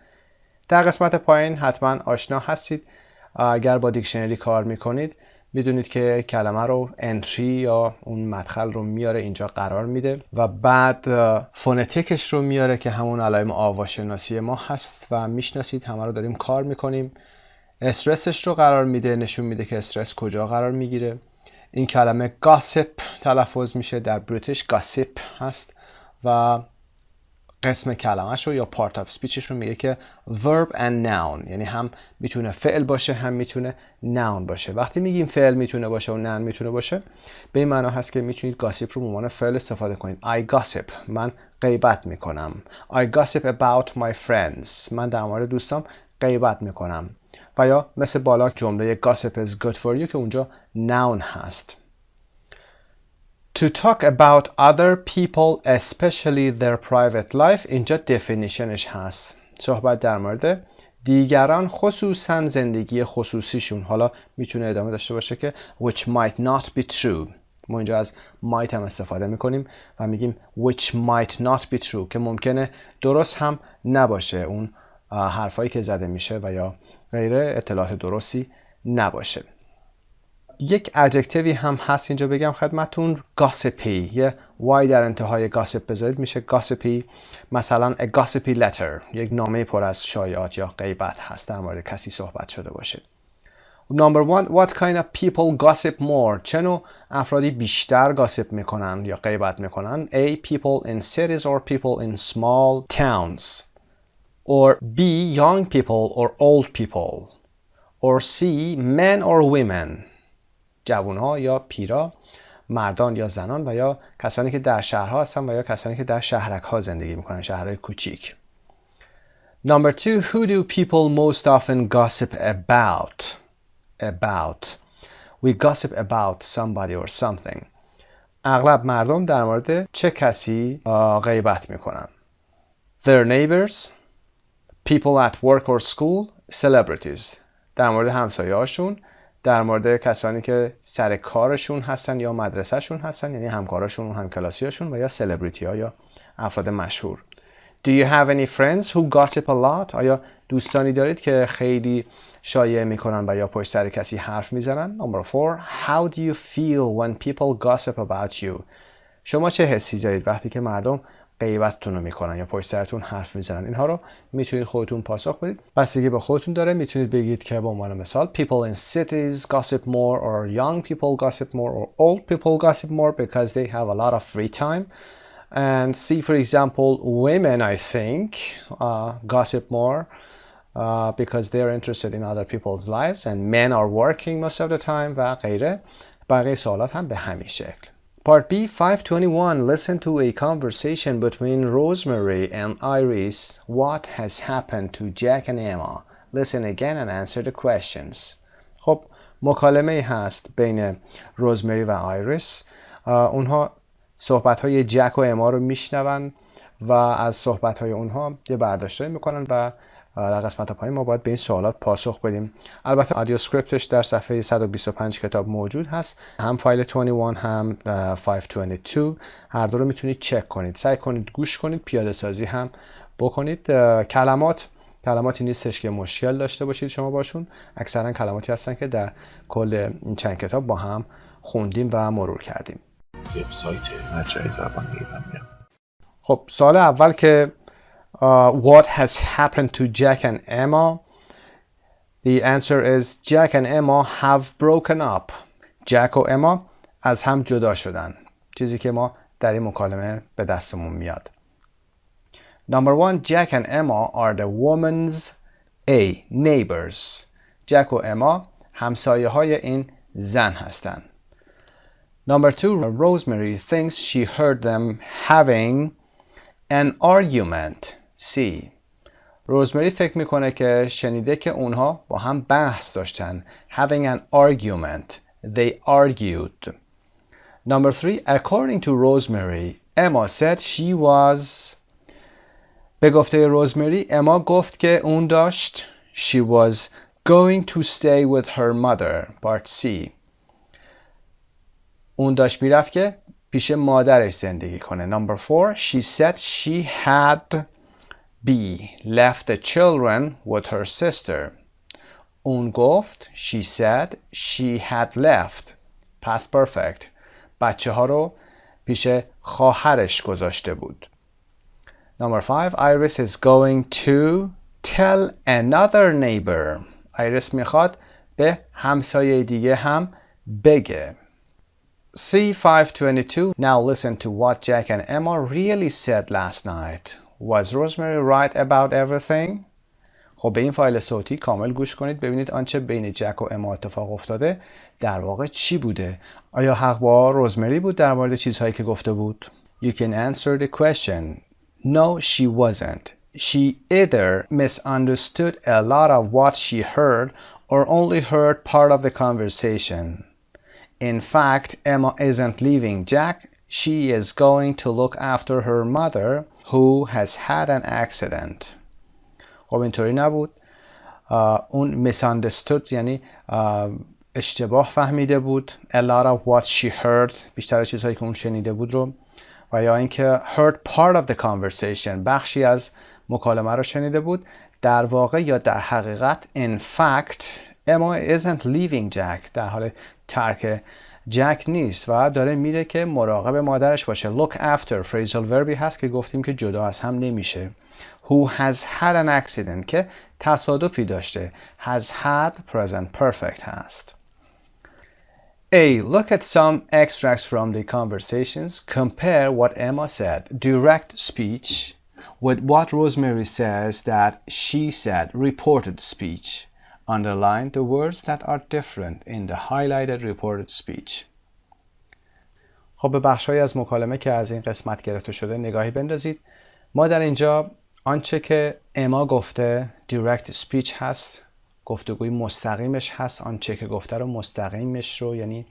در قسمت پایین حتما آشنا هستید. اگر با دیکشنری کار میکنید میدونید که کلمه رو entry یا اون مدخل رو میاره اینجا قرار میده و بعد فونتیکش رو میاره که همون علائم آواشناسی ما هست و میشناسید، همه رو داریم کار میکنیم. استرسش رو قرار میده، نشون میده که استرس کجا قرار میگیره. این کلمه gossip تلفظ میشه، در بریتیش gossip هست و قسم کلمهش رو یا part of speechش رو میگه که verb and noun، یعنی هم میتونه فعل باشه هم میتونه noun باشه. وقتی میگیم فعل میتونه باشه و noun میتونه باشه به این معنا هست که میتونید gossip رو به عنوان فعل استفاده کنید. I gossip، من غیبت میکنم. I gossip about my friends، من در مورد دوستام غیبت میکنم. و یا مثل بالا جمله gossip is good for you که اونجا noun هست. To talk about other people especially their private life اینجا definitionش هست. صحبت در مورد دیگران خصوصا زندگی خصوصیشون. حالا میتونه ادامه داشته باشه که which might not be true. ما اینجا از might هم استفاده میکنیم و میگیم which might not be true که ممکنه درست هم نباشه، اون حرفایی که زده میشه و یا غیره اطلاعات درستی نباشه. یک ادجکتیوی هم هست اینجا بگم خدمتون، gossipy. یه y در انتهای gossip بذارید میشه gossipy. مثلا a gossipy letter، یک نامه پر از شایعات یا غیبت هست، در مورد کسی صحبت شده باشه. Number one, what kind of people gossip more؟ چه نوع افرادی بیشتر gossip میکنن یا غیبت میکنن؟ A. People in cities or people in small towns. Or B. Young people or old people. Or C. Men or women. جوانها یا پیرا، مردان یا زنان و یا کسانی که در شهرها هستن و یا کسانی که در شهرک‌ها زندگی میکنن، شهرهای کوچیک. Number two, who do people most often gossip about? We gossip about somebody or something. اغلب مردم در مورد چه کسی غیبت میکنن؟ Their neighbors, people at work or school, celebrities. در مورد همسایه هاشون، در مورد کسانی که سر کارشون هستن یا مدرسهشون هستن، یعنی همکاراشون و همکلاسیاشون، و یا سلبریتی ها یا افراد مشهور. Do you have any friends who gossip a lot? آیا دوستانی دارید که خیلی شایعه میکنن و یا پشت سر کسی حرف میزنن؟ Number 4. How do you feel when people gossip about you? شما چه حسی دارید وقتی که مردم غیبتتون رو میکنن یا پشت سرتون حرف میزنن؟ اینها رو میتونید خودتون پاسخ بدید. بستگی به خودتون داره. میتونید بگید که به عنوان مثال people in cities gossip more, or young people gossip more, or old people gossip more because they have a lot of free time. And see, for example, women, I think, gossip more because they're interested in other people's lives, and men are working most of the time و غیره. بقیه سوالات هم به همین شکل. Part B, 521. Listen to a conversation between Rosemary and Iris. What has happened to Jack and Emma? Listen again and answer the questions. خب مکالمه هست بین روزمری و آیریس. اونها صحبت‌های جک و اما رو میشنون و از صحبت‌های اونها یه برداشتایی میکنن و در قسمت پایین ما باید به این سوالات پاسخ بدیم. البته آدیو اسکریپتش در صفحه 125 کتاب موجود هست. هم فایل 21 هم 522 هر دو رو میتونید چک کنید. سعی کنید گوش کنید، پیاده سازی هم بکنید. کلماتی نیستش که مشکل داشته باشید شما باشون. اکثرا کلماتی هستن که در کل این چند کتاب با هم خوندیم و مرور کردیم. وبسایت مجموعه زبان ایرانی. خب سوال اول که what has happened to Jack and Emma? The answer is Jack and Emma have broken up. جک و اما از هم جدا شدن. چیزی که ما در این مکالمه به دستمون میاد. Number 1. Jack and Emma are the woman's A. neighbors. جک و اما همسایه های این زن هستند. Number 2. Rosemary thinks she heard them having an argument. C. روزمری فکر میکنه که شنیده که اونها با هم بحث داشتن. Having an argument. They argued. Number 3. According to Rosemary, Emma said she was. به گفته روزمری اما گفت که اون داشت she was going to stay with her mother. Part C. اون داشت میرفت که پیش مادرش زندگی کنه. Number 4. She said she had B. left the children with her sister. اون گفت she said she had left. Past perfect. بچه ها رو پیش خواهرش گذاشته بود. Number 5. Iris is going to tell another neighbor. Iris میخواد به همسایه دیگه هم بگه. C522. Now listen to what Jack and Emma really said last night. Was Rosemary right about everything? خب به این فایل صوتی کامل گوش کنید ببینید آنچه بین جک و اما اتفاق افتاده در واقع چی بوده. آیا حق با روزمری بود در مورد چیزهایی که گفته بود؟ You can answer the question. No, she wasn't. She either misunderstood a lot of what she heard or only heard part of the conversation. In fact, Emma isn't leaving Jack. She is going to look after her mother who has had an accident. خب اینطوری نبود. اون misunderstood یعنی اشتباه فهمیده بود. A lot of what she heard بیشتر چیزهایی که اون شنیده بود رو و یا اینکه heard part of the conversation بخشی از مکالمه رو شنیده بود. در واقع یا در حقیقت in fact Emma isn't leaving Jack در حال ترک جک نیست و داره میره که مراقب مادرش باشه. look after phrasal verbی هست که گفتیم که جدا از هم نمیشه. who has had an accident که تصادفی داشته. has had present perfect هست. A. Look at some extracts from the conversations. Compare what Emma said, direct speech, with what Rosemary says that she said, reported speech. Underline the words that are different in the highlighted reported speech. خب به بخش‌هایی از مکالمه که از این قسمت گرفته شده نگاهی بندازید. ما در اینجا آنچه که اما گفته direct speech هست، گفتگوی مستقیمش هست. آنچه که گفته رو مستقیمش رو یعنی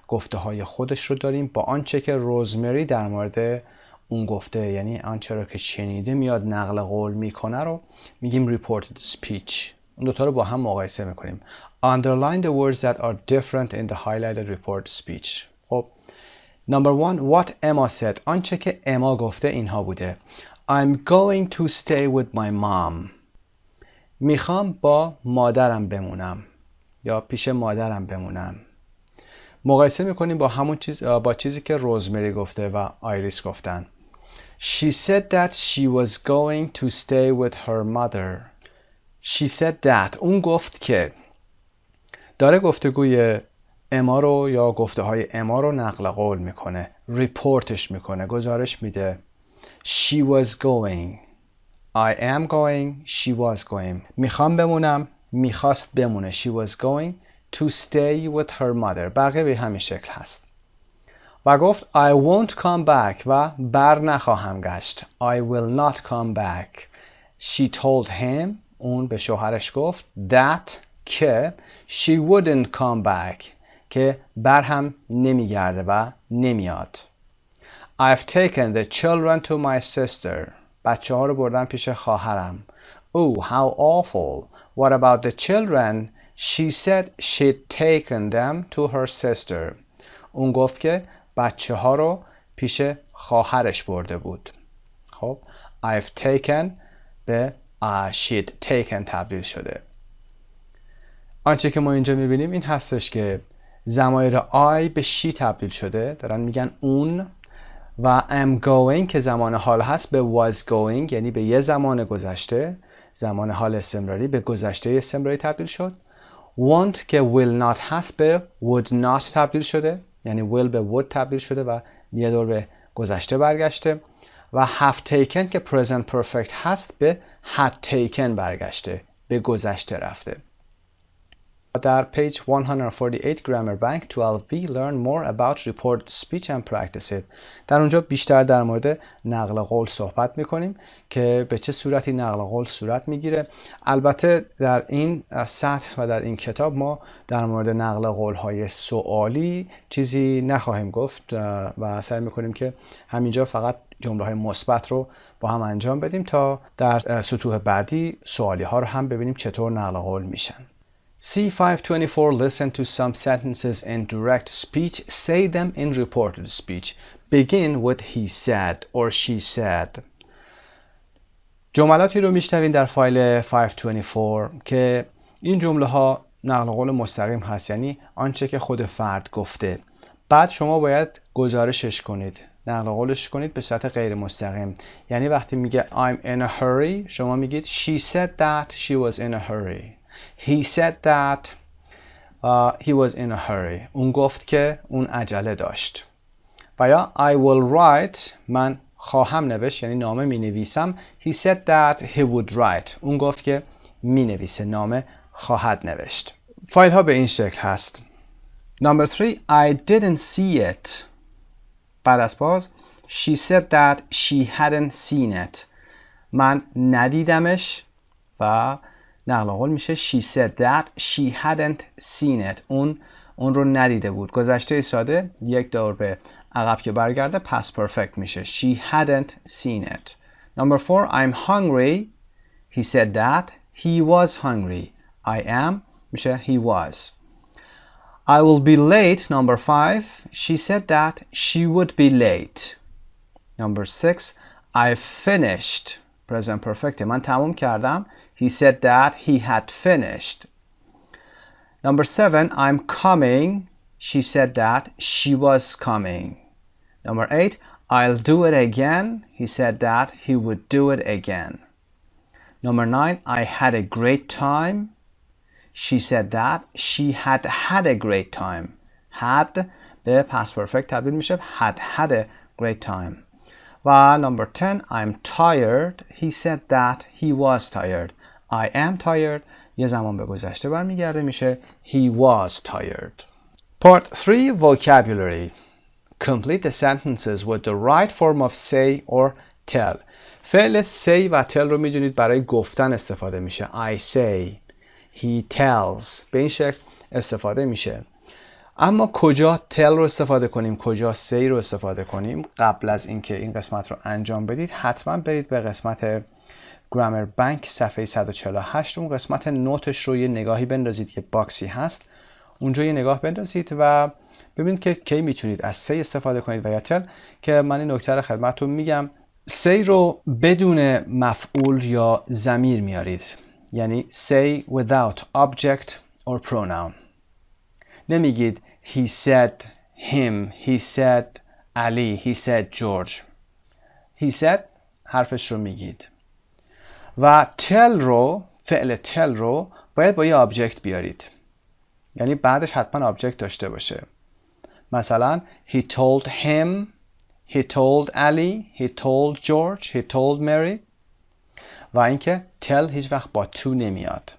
گفته های خودش رو داریم با آنچه که روزمری در مورد اون گفته، یعنی آنچه را که شنیده میاد نقل قول میکنه رو میگیم reported speech. اون دوتا رو با هم مقایسه میکنیم. Underline the words that are different in the highlighted reported speech. خب Number 1 what Emma said. آنچه که اما گفته اینها بوده. I'm going to stay with my mom. میخوام با مادرم بمونم یا پیش مادرم بمونم. مقایسه میکنیم با همون چیزی که روزمری گفته و آیریس گفتن. She said that she was going to stay with her mother. She said that. اون گفت که داره گفتگوی اما رو یا گفته های اما رو نقل قول میکنه، ریپورتش میکنه، گزارش میده. She was going. I am going. She was going. میخوام بمونم، میخواست بمونه. She was going to stay with her mother. بقیه به همین شکل هست. و گفت I won't come back و بر نخواهم گشت. I will not come back. She told him. اون به شوهرش گفت that که she wouldn't come back که بر هم نمیگرده و نمیاد. I've taken the children to my sister. بچه ها رو بردم پیش خواهرم. Oh, how awful. What about the children? She said she'd taken them to her sister. اون گفت که بچه ها رو پیش خواهرش برده بود. خب I've taken به she'd taken تبدیل شده. آنچه که ما اینجا میبینیم این هستش که ضمایر I به she تبدیل شده، دارن میگن اون، و am going که زمان حال هست به was going یعنی به یه زمان گذشته، زمان حال استمراری به گذشته استمراری تبدیل شد. want که will not هست به would not تبدیل شده، یعنی will به would تبدیل شده و یه دور به گذشته برگشته. و have taken که present perfect هست به had taken برگشته، به گذشته رفته. در page 148 grammar bank 12b learn more about reported speech and practice it. در اونجا بیشتر در مورد نقل قول صحبت میکنیم که به چه صورتی نقل قول صورت میگیره. البته در این سطح و در این کتاب ما در مورد نقل قول های سوالی چیزی نخواهیم گفت و سعی میکنیم که همینجا فقط جمله های مثبت رو با هم انجام بدیم تا در سطوح بعدی سوالی ها رو هم ببینیم چطور نقل قول میشن. C524 listen to some sentences in direct speech. Say them in reported speech. Begin with he said or she said. جملاتی رو میشنوین در فایل 524 که این جمله ها نقل قول مستقیم هست، یعنی آنچه که خود فرد گفته. بعد شما باید گزارشش کنید، نقل قولش کنید به صورت غیر مستقیم. یعنی وقتی میگه I'm in a hurry شما میگید she said that she was in a hurry. He said that he was in a hurry. اون گفت که اون عجله داشت. و یا I will write من خواهم نوشت یعنی نامه می نویسم. He said that he would write. اون گفت که می نویسه، نامه خواهد نوشت. فایل ها به این شکل هست. Number 3 I didn't see it. بعد از باز She said that she hadn't seen it. من ندیدمش و نقل قول میشه she said that she hadn't seen it. اون رو ندیده بود. گذشته ساده یک دور به عقب که برگرده past perfect میشه. She hadn't seen it. Number 4 I'm hungry. He said that he was hungry. I am میشه he was. I will be late. Number 5 she said that she would be late. Number 6 I've finished. Present perfect. من تموم کردم. He said that he had finished. Number 7 I'm coming. She said that she was coming. Number 8 I'll do it again. He said that he would do it again. Number 9 I had a great time. She said that she had had a great time. Had به past perfect تبدیل میشه. Had had a great time. و number 10 I'm tired. He said that he was tired. I am tired یه زمان به گذشته برمیگرده میشه he was tired. Part 3 Vocabulary. Complete the sentences with the right form of say or tell. فعل say و tell رو میدونید برای گفتن استفاده میشه. I say. He tells. به این شکل استفاده میشه. اما کجا تل رو استفاده کنیم، کجا سی رو استفاده کنیم، قبل از اینکه این قسمت رو انجام بدید حتما برید به قسمت گرامر بانک صفحه 148. اون قسمت نوتش رو یه نگاهی بندازید که باکسی هست، اونجا یه نگاه بندازید و ببینید که کی میتونید از سی استفاده کنید و یا تل. که من این نکته رو خدمتتون میگم، سی رو بدون مفعول یا ضمیر میارید، یعنی say without object or pronoun. نمیگید he said him, he said Ali, he said George. he said حرفش رو میگید. و tell رو، فعل tell رو باید با یه آبجکت بیارید، یعنی بعدش حتما آبجکت داشته باشه. مثلا he told him, he told Ali, he told George, he told Mary. و اینکه tell هیچ وقت با to نمیاد.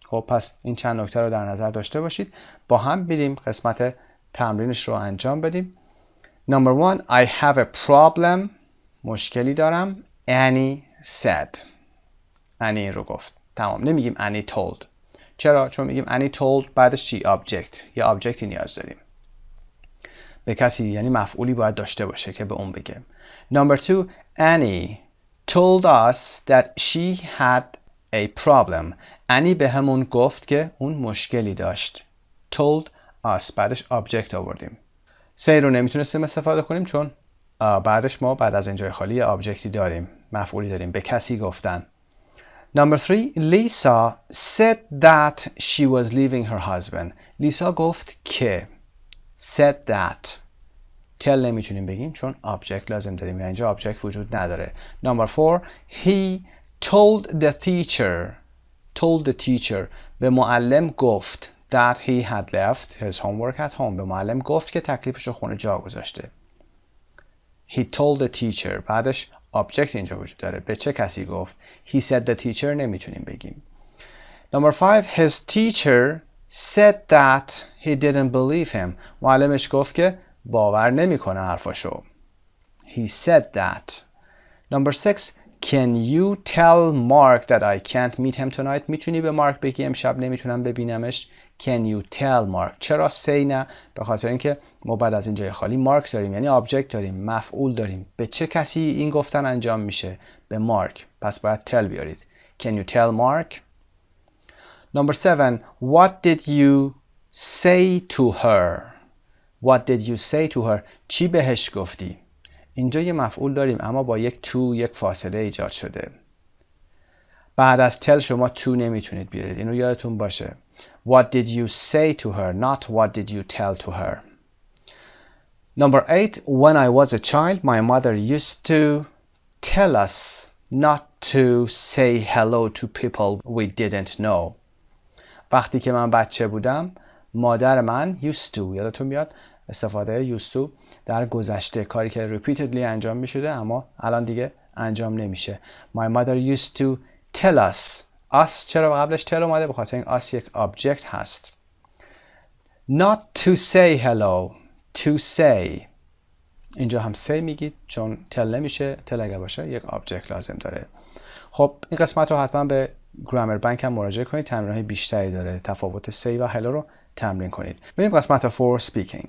خب پس این چند نکته رو در نظر داشته باشید. با هم بریم قسمت تمرینش رو انجام بدیم. Number one, I have a problem. مشکلی دارم. Annie said. Annie رو گفت. تمام. نمیگیم Annie told. چرا؟ چون میگیم Annie told بعدش چی؟ Object. یه objectی نیاز داریم. به کسی، یعنی مفعولی باید داشته باشه که به اون بگه. Number two, Annie told us that she had a problem. Annie به همون گفت که اون مشکلی داشت. Told us بعدش object آوردیم. say رو نمیتونستیم استفاده کنیم چون بعدش ما بعد از این جای خالی objectی داریم، مفعولی داریم، به کسی گفتن. Number three, Lisa said that she was leaving her husband. لیسا گفت که. said that. tell نمیتونیم بگیم چون object لازم داریم، یعنی اینجا object وجود نداره. Number four, he told the teacher. told the teacher. به معلم گفت that he had left his homework at home. به معلم گفت که تکلیفش رو خونه جا گذاشته. He told the teacher. بعدش object اینجا وجود داره. به چه کسی گفت؟ He said the teacher نمیتونیم بگیم. Number five, his teacher said that he didn't believe him. معلمش گفت که باور نمیکنه حرفاشو. He said that. Number six, can you tell Mark that I can't meet him tonight? میتونی به مارک بگی امشب نمیتونم ببینمش. Can you tell Mark? چرا say نه؟ به خاطر اینکه ما بعد از این جای خالی مارک داریم، یعنی آبجکت داریم، مفعول داریم. به چه کسی این گفتن انجام میشه؟ به مارک. پس باید tell بیارید. Can you tell Mark? Number seven, what did you say to her? What did you say to her? چی بهش گفتی؟ اینجا یه مفعول داریم اما با یک تو یک فاصله ایجاد شده. بعد از tell شما تو نمیتونید بیارید. اینو یادتون باشه. What did you say to her? Not what did you tell to her? Number eight, when I was a child, my mother used to tell us not to say hello to people we didn't know. وقتی که من بچه بودم مادر من used to، یادتون میاد استفاده used to در گذشته، کاری که repeatedly انجام میشده اما الان دیگه انجام نمیشه. My mother used to tell us. us چرا قبلش tell اومده؟ به خاطر این us یک object هست. Not to say hello. To say. اینجا هم say میگید چون tell نمیشه. tell اگر باشه یک object لازم داره. خب این قسمت رو حتما به گرامر بانک هم مراجعه کنید. تمرین‌های بیشتری داره. تفاوت say و hello رو تمرین کنید. بریم قسمت 4 speaking.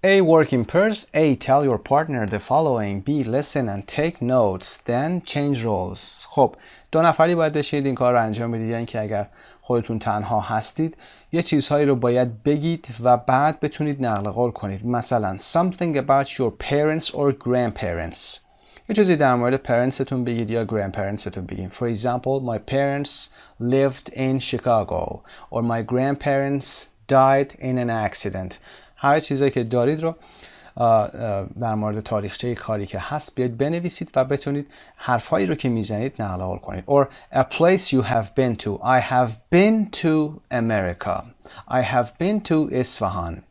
A. Work in pairs. A. Tell your partner the following. B. Listen and take notes. Then change roles. خب دو نفری باید بشید این کار رو انجام بدید، یعنی که اگر خودتون تنها هستید یه چیزهایی رو باید بگید و بعد بتونید نقل قول کنید. مثلا something about your parents or grandparents. یه چیزی در مورد پرنتستون بگید یا grandparentstون بگید. For example, my parents lived in Chicago or my grandparents died in an accident. هر چیزی که دارید رو در مورد تاریخچه کاری که هست بیاید بنویسید و بتونید حرفایی رو که میزنید نقل قول کنید. Or a place you have been to. I have been to America. I have been to Isfahan.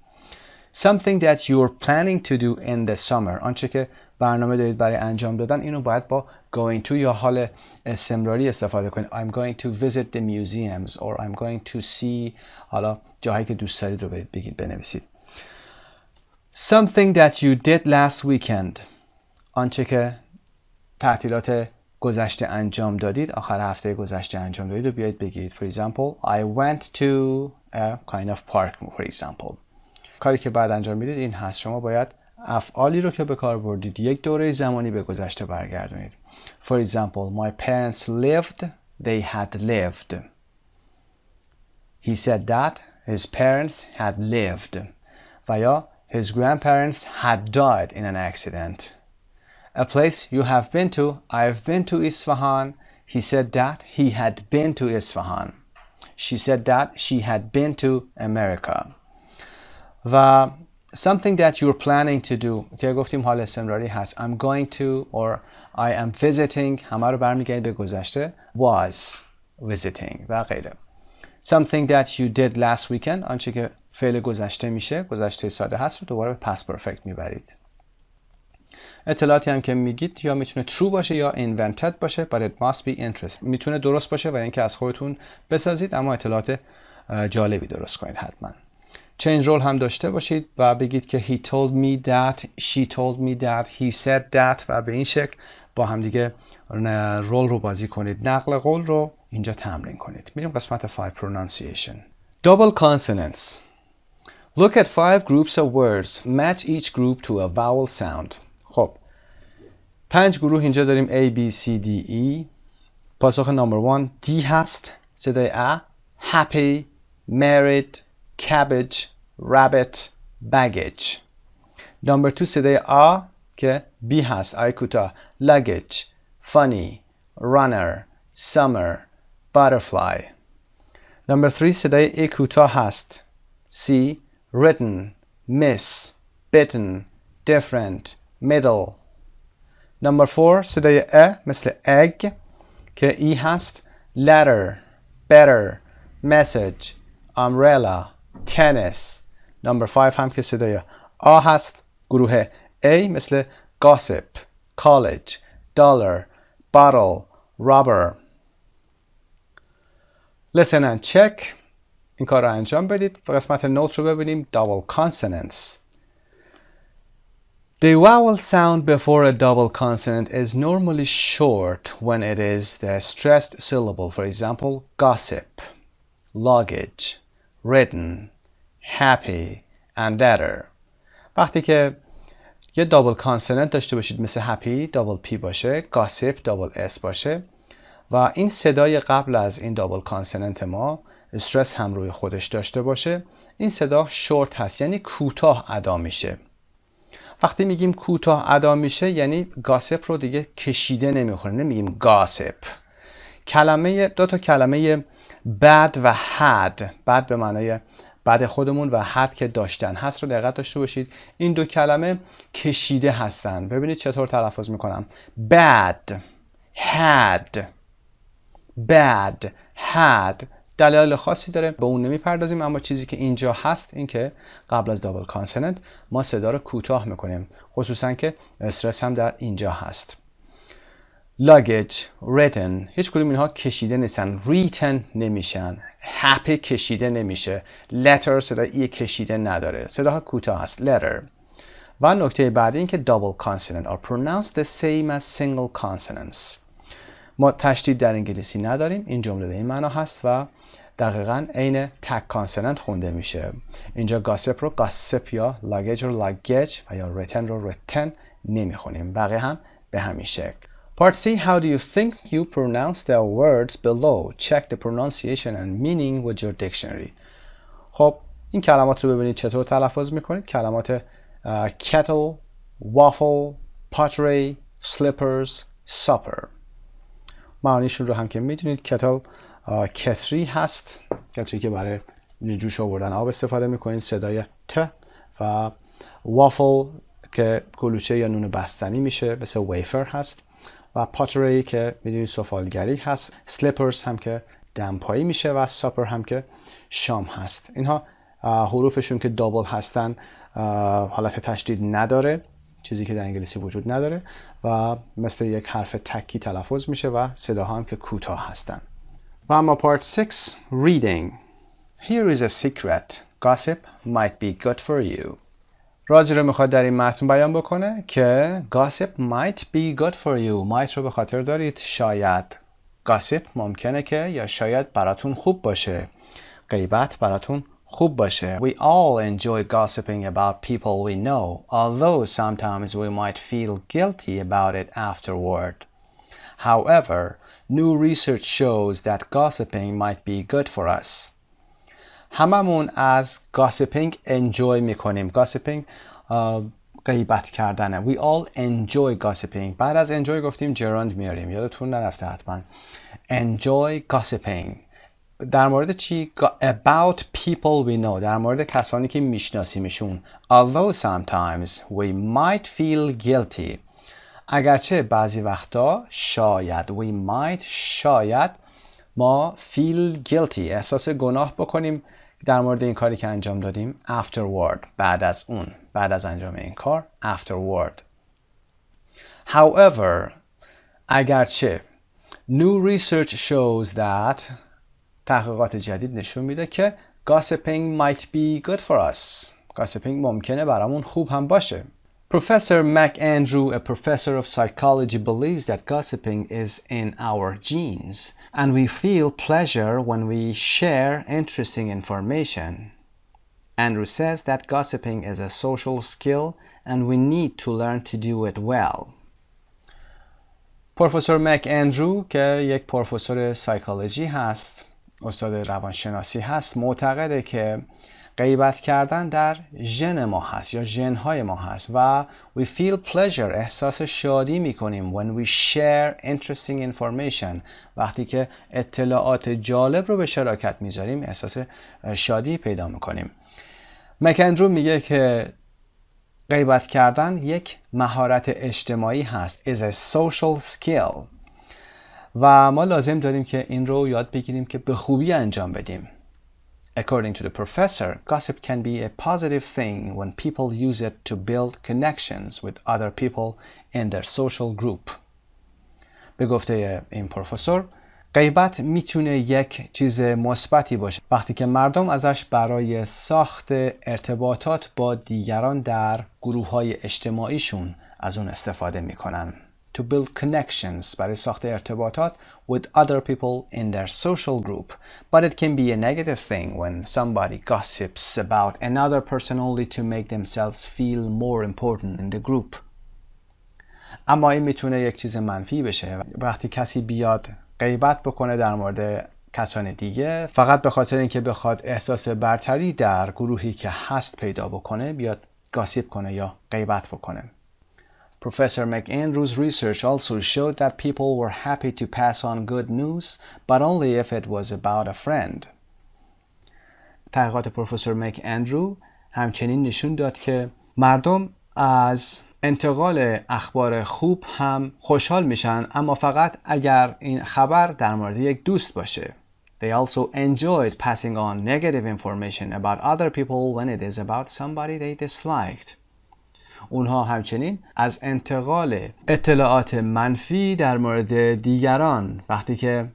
Something that you're planning to do in the summer. آنچه که برنامه دارید برای انجام دادن، اینو باید با going to یا حال استمراری استفاده کنید. I'm going to visit the museums or I'm going to see، حالا جاهایی که دوست دارید رو بگید بنویسید. Something that you did last weekend. آنچه که تعطیلات گذشته انجام دادید، آخر هفته گذشته انجام دادید رو بیاید بگید. For example, I went to a kind of park, for example. کاری که بعد انجام میدید این هست. شما باید افعالی رو که به کار بردید یک دوره زمانی به گذشته برگردونید. For example, my parents lived, they had lived. He said that his parents had lived. و یا his grandparents had died in an accident. A place you have been to, I've been to Isfahan. He said that he had been to Isfahan. She said that she had been to America. و something that you're planning to do که گفتیم حال استمراری هست. I'm going to or I am visiting همه رو برمیگردید به گذشته. Was visiting و غیره. Something that you did last weekend آنچه که فعل گذشته میشه، گذشته ساده هست رو دوباره به past perfect میبرید. اطلاعاتی هم که میگید یا میتونه true باشه یا invented باشه but it must be interesting. میتونه درست باشه و اینکه از خودتون بسازید اما اطلاعات جالبی درست کنید حتما. change role هم داشته باشید و بگید که he told me that, she told me that, he said that و به این شکل با هم دیگه رول رو بازی کنید. نقل قول رو اینجا تمرین کنید. میریم قسمت 5 pronunciation. Double consonants. Look at 5 groups of words. Match each group to a vowel sound. خب 5 گروه اینجا داریم A, B, C, D, E. پاسخ نمبر 1 D هست. صدای A. Happy, married, cabbage, rabbit, baggage. نمبر 2 صدای A که B هست. آی کوتاه. Luggage, funny, runner, summer, butterfly. نمبر 3 صدای A کوتاه هست. C. Written, miss, bitten, different, middle. نمبر 4 صدای ا مثل egg که ای هست. letter, better, message, umbrella, tennis. نمبر 5 هم که صدای آ هست. گروه A مثل gossip, college, dollar, bottle, rubber. Listen and check. این کار رو انجام بدید. و قسمت نوت رو ببینیم. double consonants. The vowel sound before a double consonant is normally short when it is the stressed syllable. For example, gossip, luggage, written, happy, and letter. وقتی که یه دابل کانسوننت داشته باشید مثل happy دابل p باشه، gossip دابل s باشه و این صدای قبل از این دابل کانسوننت ما استرس هم روی خودش داشته باشه، این صدا شورت هست، یعنی کوتاه ادا میشه. وقتی میگیم کوتاه ادا میشه یعنی گاسپ رو دیگه کشیده نمیخوریم، نمیگیم گاسپ. کلمه دو تا کلمه bad و had، bad به معنای بد خودمون و had که داشتن هست رو دقت داشته باشید. این دو کلمه کشیده هستن. ببینید چطور تلفظ میکنم. bad had، bad had دلایل خاصی داره، به اون نمیپردازیم، اما چیزی که اینجا هست این که قبل از دابل کانسوننت ما صدا رو کوتاه میکنیم، خصوصا که استرس هم در اینجا هست. luggage، written، هیچ کدوم اینها کشیده نیستن، written نمیشن. happy کشیده نمیشه. letter صدا ای کشیده نداره، صداها کوتاه هست. letter. و نکته بعدی این که double consonant are pronounced the same as single consonants. ما تشدید در انگلیسی نداریم، این جمله به این معنا هست و دقیقاً عین تک کانسوننت خونده میشه. اینجا گاسپ رو گاسپ یا لاگیج رو لاگیج و یا ریتن رو ریتن نمیخونیم. بقیه هم به همین شکل. Part C. How do you think you pronounce the words below? Check the pronunciation and meaning with your dictionary. خب این کلمات رو ببینید چطور تلفظ میکنید. کلمات kettle, waffle, pottery, slippers, supper. معانیشون رو هم که میدونید. کتل کتری هست، کتری که برای جوش آوردن آب استفاده میکنید، صدای ت. و وافل که کلوچه یا نون بستنی میشه، مثل ویفر هست. و پاتری که میدونید سفالگری هست. سلیپرز هم که دمپایی میشه و ساپر هم که شام هست. اینها حروفشون که دابل هستن حالت تشدید نداره، چیزی که در انگلیسی وجود نداره و مثل یک حرف تکی تلفظ میشه و صداها هم که کوتاه هستن. و اما part 6 reading. Here is a secret. Gossip might be good for you. رازی رو میخواد در این متن بیان بکنه که gossip might be good for you. might رو به خاطر دارید، شاید. gossip ممکنه که یا شاید براتون خوب باشه. غیبت براتون خوب باشه. We all enjoy gossiping about people we know, although sometimes we might feel guilty about it afterward. However, new research shows that gossiping might be good for us. هممون از gossiping enjoy میکنیم. Gossiping غیبت کردنه. We all enjoy gossiping. بعد از enjoy گفتیم gerund میاریم. یادتون نرفته حتما. Enjoy gossiping. در مورد چی؟ About people we know. در مورد کسانی که میشناسیمشون. Although sometimes we might feel guilty. اگرچه بعضی وقتا شاید شاید ما feel guilty احساس گناه بکنیم در مورد این کاری که انجام دادیم afterward بعد از انجام این کار afterward. However, اگرچه new research shows that تحقیقات جدید نشون میده که gossiping might be good for us. gossiping ممکنه برامون خوب هم باشه. Professor McAndrew, a professor of psychology, believes that gossiping is in our genes, and we feel pleasure when we share interesting information. Andrew says that gossiping is a social skill, and we need to learn to do it well. پروفسور مک اندرو که یک پروفسور سایکولوژی هست، استاد روانشناسی هست، معتقده که غیبت کردن در ژن ما هست یا ژن‌های ما هست و we feel pleasure احساس شادی میکنیم when we share interesting information وقتی که اطلاعات جالب رو به شراکت میذاریم احساس شادی پیدا میکنیم. مکندرو میگه که غیبت کردن یک مهارت اجتماعی هست is a social skill و ما لازم داریم که این رو یاد بگیریم که به خوبی انجام بدیم. According to the professor, gossip can be a positive thing when people use it to build connections with other people in their social group. به گفته این پروفسور، غیبت میتونه یک چیز مثبتی باشه وقتی که مردم ازش برای ساخت ارتباطات با دیگران در گروه‌های اجتماعیشون از اون استفاده میکنن. To build connections برای ساخت ارتباطات with other people in their social group. But it can be a negative thing when somebody gossips about another person only to make themselves feel more important in the group. اما این میتونه یک چیز منفی بشه وقتی کسی بیاد غیبت بکنه در مورد کسان دیگه فقط به خاطر اینکه بخواد احساس برتری در گروهی که هست پیدا بکنه بیاد گاسیپ کنه یا غیبت بکنه. Professor McAndrew's research also showed that people were happy to pass on good news, but only if it was about a friend. تحقیقات پروفسور مکاندرو همچنین نشون داد که مردم از انتقال اخبار خوب هم خوشحال میشن اما فقط اگر این خبر در مورد یک دوست باشه. They also enjoyed passing on negative information about other people when it is about somebody they disliked. اونها همچنین از انتقال اطلاعات منفی در مورد دیگران وقتی که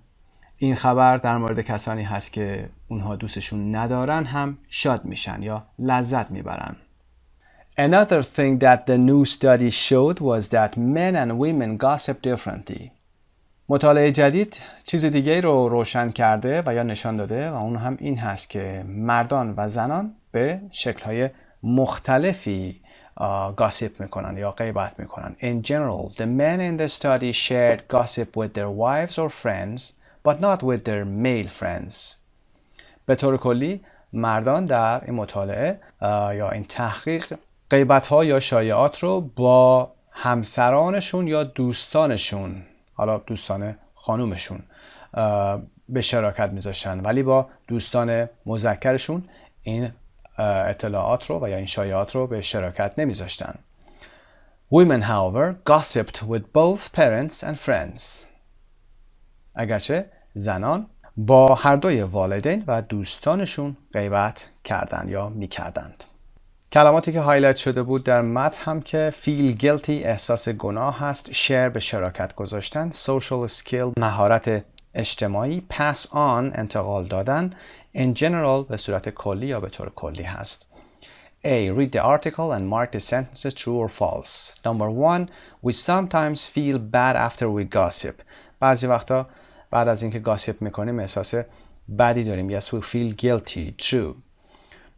این خبر در مورد کسانی هست که اونها دوستشون ندارن هم شاد میشن یا لذت میبرن. Another thing that the new study showed was that men and women gossip differently. مطالعه جدید چیز دیگه رو روشن کرده و یا نشان داده و اون هم این هست که مردان و زنان به شکل‌های مختلفی gossip میکنن یا غیبت میکنن. In general, the men in the study shared gossip with their wives or friends, but not with their male friends. به طور کلی مردان در این مطالعه یا این تحقیق غیبت‌ها یا شایعات رو با همسرانشون یا دوستانشون، حالا دوستان خانومشون، به شراکت میذاشتن ولی با دوستان مذکرشون این اطلاعات رو و یا این شایعات رو به شراکت نمیذاشتن. Women, however, gossiped with both parents and friends. اگرچه زنان با هر دوی والدین و دوستانشون غیبت کردند یا میکردند. کلماتی که هایلایت شده بود در متن هم که feel guilty احساس گناه هست، share به شراکت گذاشتن، social skill مهارت اجتماعی، pass on انتقال دادن، in general به صورت کلی یا به طور کلی هست. A. Read the article and mark the sentences true or false. Number 1. We sometimes feel bad after we gossip. بعضی وقتا بعد از اینکه گاسیپ میکنیم احساس بدی داریم. Yes, we feel guilty. True.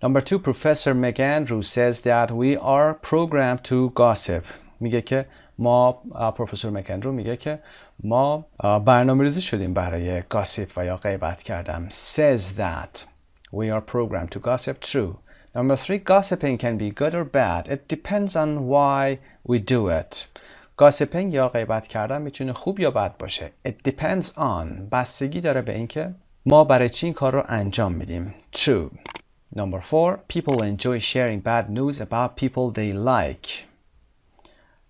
Number 2, Professor McAndrew says that we are programmed to gossip. میگه که ما پروفسور مکندرو میگه که ما برنامه‌ریزی شدیم برای گاسیپ و یا غیبت کردن. Says that we are programmed to gossip. True. Number 3, gossiping can be good or bad. It depends on why we do it. gossiping یا غیبت کردن میتونه خوب یا بد باشه. It depends on. بستگی داره به اینکه ما برای چی این کار رو انجام میدیم. True. Number 4, people enjoy sharing bad news about people they like.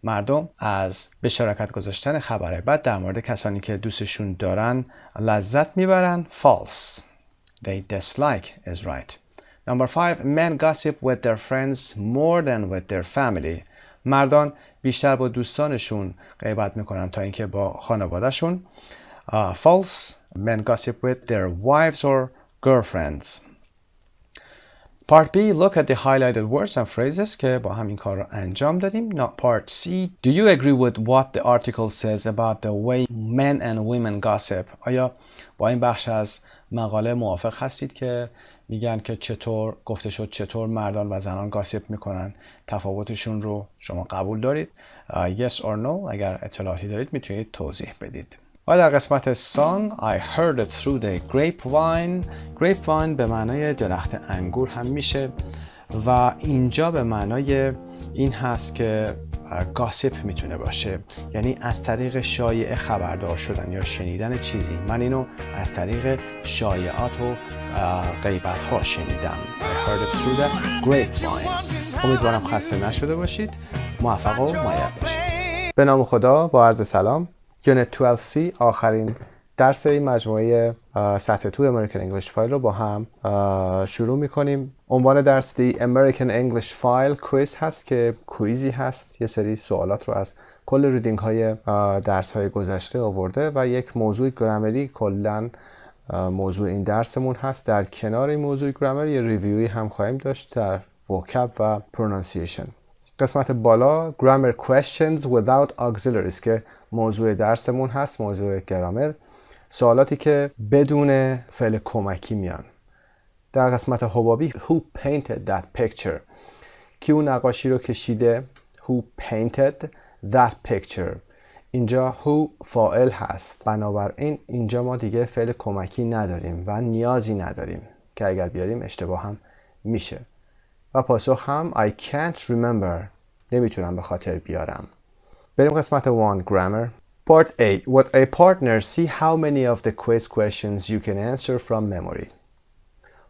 مردم از به شراکت گذاشتن خبرهای بد در مورد کسانی که دوستشون دارن لذت میبرن. False. They dislike is right. Number 5, men gossip with their friends more than with their family. مردان بیشتر با دوستانشون غیبت میکنن تا اینکه با خانوادهشون. False. Men gossip with their wives or girlfriends. Part B, look at the highlighted words and phrases که با همین کار رو انجام دادیم. Part C, do you agree with what the article says about the way men and women gossip? آیا با این بخش از مقاله موافق هستید که میگن که چطور گفته شد چطور مردان و زنان گاسیپ میکنن؟ تفاوتشون رو شما قبول دارید؟ Yes or no. اگر اطلاعاتی دارید میتونید توضیح بدید. و در قسمت song I heard it through the grapevine. grapevine به معنای درخت انگور هم میشه و اینجا به معنای این هست که گاسیپ میتونه باشه، یعنی از طریق شایعه خبردار شدن یا شنیدن چیزی. من اینو از طریق شایعات و غیبت ها شنیدم. I heard it through the grapevine. امیدوارم خسته نشده باشید. موفق و مایل باشید. به نام خدا، با عرض سلام. یونت 12C آخرین درس این مجموعه سطح 2 امریکن انگلیش فایل رو با هم شروع میکنیم. عنوان درس دی امریکن انگلیش فایل کویز هست که کویزی هست، یه سری سوالات رو از کل ریدینگ های درس های گذشته آورده و یک موضوع گرامری کلن موضوع این درسمون هست. در کنار این موضوع گرامر یه ریویوی هم خواهیم داشت در وکب و پرونانسیشن. قسمت بالا grammar questions without auxiliaries که موضوع درسمون هست، موضوع گرامر، سوالاتی که بدون فعل کمکی میان. در قسمت حبابی who painted that picture، کی اون نقاشی رو کشیده؟ who painted that picture. اینجا who فاعل هست، بنابراین اینجا ما دیگه فعل کمکی نداریم و نیازی نداریم که اگر بیاریم اشتباه هم میشه. و پاسخ هم I can't remember، نمیتونم به خاطر بیارم. بریم قسمت 1 grammar. Part A, with a partner see how many of the quiz questions you can answer from memory.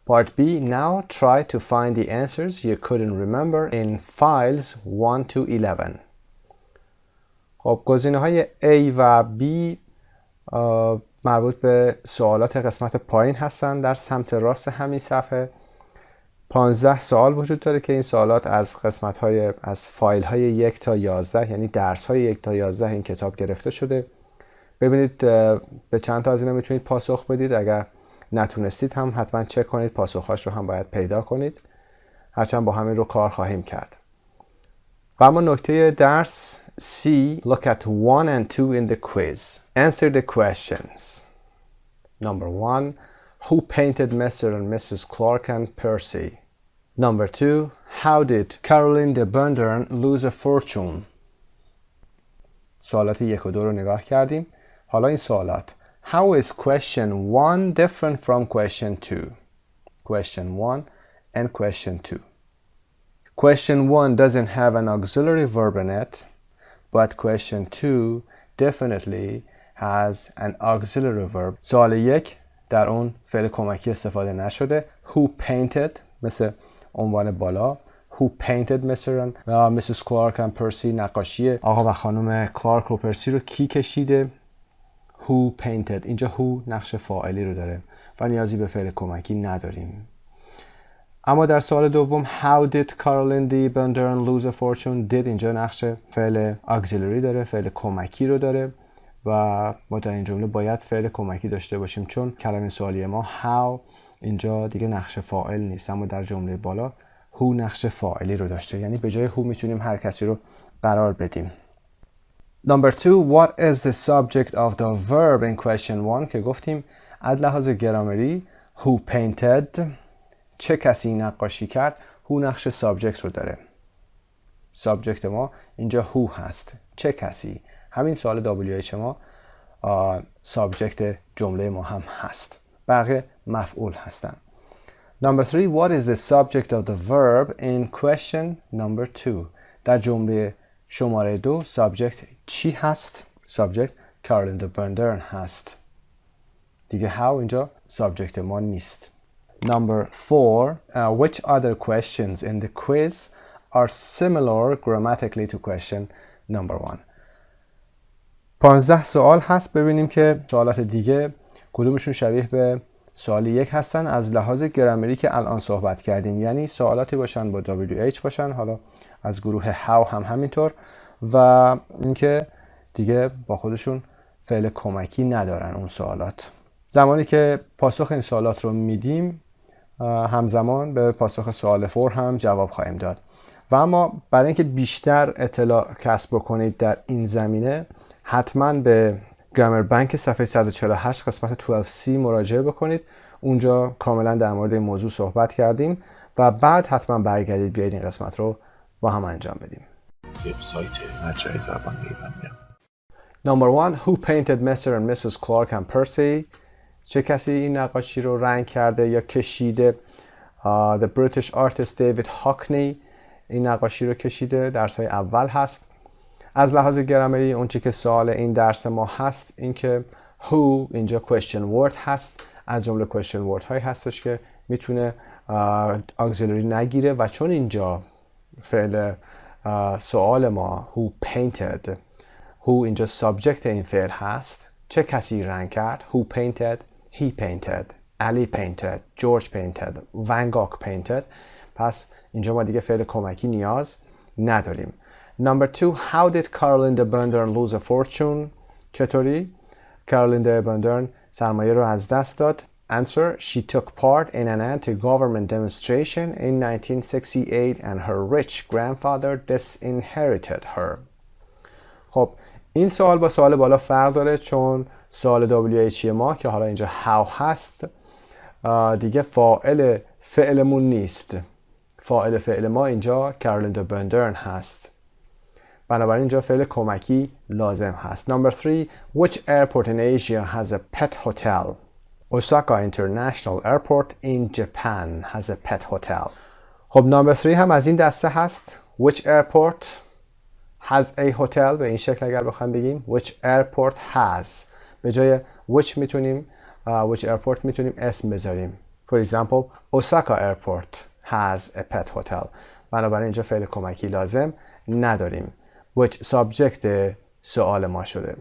Part B, now try to find the answers you couldn't remember in files 1 to 11. خب گزینه های A و B مربوط به سوالات قسمت پایین هستن. در سمت راست همین صفحه 15 سوال وجود داره که این سوالات از قسمت‌های از فایل‌های 1 تا 11 یعنی درس‌های 1 تا 11 این کتاب گرفته شده. ببینید به چند تا از اینا میتونید پاسخ بدید. اگر نتونستید هم حتما چک کنید، پاسخ‌هاش رو هم باید پیدا کنید. هرچند با همین رو کار خواهیم کرد. و اما نکته درس C, look at 1 and 2 in the quiz. Answer the questions. Number 1, who painted Mr. and Mrs. Clark and Percy? Number 2, how did Caroline de Bundern lose a fortune? سوالات 1 و 2 رو نگاه کردیم. حالا این سوالات. How is question 1 different from question 2? Question 1 and question 2. Question 1 doesn't have an auxiliary verb in it, but question 2 definitely has an auxiliary verb. سوال 1 در اون فعل کمکی استفاده نشده. Who painted مثل عنوان بالا. Who painted Mr. and Mrs. Clark and Percy، نقاشی آقا و خانم کلارک و پرسی رو کی کشیده؟ Who painted. اینجا who نقش فاعلی رو داره و نیازی به فعل کمکی نداریم. اما در سوال دوم How did Caroline de Bundern lose a fortune؟ did اینجا نقش فعل auxiliary داره، فعل کمکی رو داره و ما در این جمله باید فعل کمکی داشته باشیم چون کلمه سوالی ما how اینجا دیگه نقش فاعل نیست، اما در جمله بالا who نقش فاعلی رو داشته، یعنی به جای who میتونیم هر کسی رو قرار بدیم. Number 2, what is the subject of the verb in question 1 که گفتیم از لحاظ گرامری who painted چه کسی نقاشی کرد، who نقش سابجکت رو داره. سابجکت ما اینجا who هست. چه کسی. همین سوال WH ما سابجکت جمله ما هم هست. بقیه مفعول هستن. Number 3. What is the subject of the verb in question number 2? در جمله شماره 2 subject چی هست؟ subject کارلین د بندرن هست. دیگه how اینجا subject ما نیست. Number 4. Which other questions in the quiz are similar grammatically to question number 1? 15 سوال هست. ببینیم که سوالات دیگه کدومشون شبیه به سوال 1 هستن از لحاظ گرامری که الان صحبت کردیم. یعنی سوالاتی باشن با WH باشن، حالا از گروه how هم همینطور، و اینکه دیگه با خودشون فعل کمکی ندارن اون سوالات. زمانی که پاسخ این سوالات رو میدیم همزمان به پاسخ سوال 4 هم جواب خواهیم داد. و اما برای اینکه بیشتر اطلاع کسب بکنید در این زمینه، حتما به گرامر بانک صفحه 148 قسمت 12C مراجعه بکنید. اونجا کاملا در مورد این موضوع صحبت کردیم و بعد حتما برگردید بیایید این قسمت رو با هم انجام بدیم. وبسایت مجموعه زبان ایرانیان. Number 1. Who painted Mr. and Mrs. Clark and Percy? چه کسی این نقاشی رو رنگ کرده یا کشیده؟ The British artist David Hockney این نقاشی رو کشیده. درس های اول هست. از لحاظ گرامری اون چی که سوال این درس ما هست این که who اینجا question word هست. از جمله question word هایی هستش که میتونه auxiliary نگیره و چون اینجا فعل سوال ما who painted، who اینجا subject این فعل هست. چه کسی رنگ کرد؟ Who painted? He painted. Ali painted. George painted. Van Gogh painted. پس اینجا ما دیگه فعل کمکی نیاز نداریم. Number 2. How did Caroline de Bundern lose a fortune? چطوری کارولین د بندرن سرمایه رو از دست داد؟ Answer. She took part in an anti-government demonstration in 1968 and her rich grandfather disinherited her. خب این سوال با سوال بالا فرق داره چون سوال WH ما که حالا اینجا how هست دیگه فاعل فعلمون نیست. فاعل فعل ما اینجا کارولین د بندرن هست. بنابراین اینجا فعل کمکی لازم هست. Number 3. Which airport in Asia has a pet hotel? Osaka International Airport in Japan has a pet hotel. خب number 3 هم از این دسته هست. Which airport has a hotel؟ به این شکل اگر بخوام بگیم which airport has، به جای which میتونیم which airport میتونیم اسم بذاریم. For example Osaka Airport has a pet hotel. بنابراین اینجا فعل کمکی لازم نداریم. which subject سوال ما شده.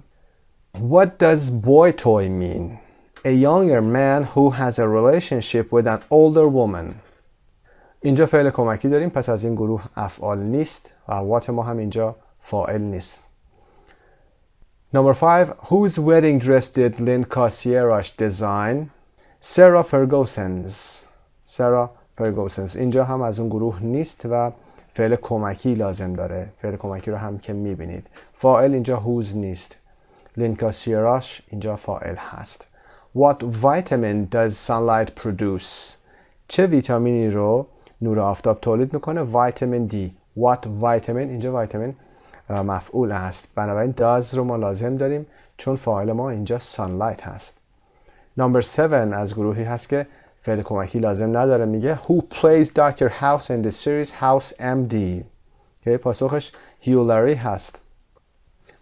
What does boy toy mean? A younger man who has a relationship with an older woman. اینجا فعل کمکی داریم پس از این گروه افعال نیست و what ما هم اینجا فاعل نیست. Number 5. Whose wedding dress did Lynn Cassieras design? Sarah Ferguson's. Sarah Ferguson's. اینجا هم از اون گروه نیست و فعل کمکی لازم داره. فعل کمکی رو هم که میبینید. فاعل اینجا whose نیست. لین کاسیراش اینجا فاعل هست. What vitamin does sunlight produce? چه ویتامینی رو نور آفتاب تولید میکنه؟ ویتامین D. What vitamin؟ اینجا ویتامین مفعول هست. بنابراین does رو ما لازم داریم چون فاعل ما اینجا sunlight هست. Number 7 از گروهی هست که فعل کمکی لازم نداره. میگه Who plays Dr. House in the series House MD؟ که پاسخش هیولاری هست.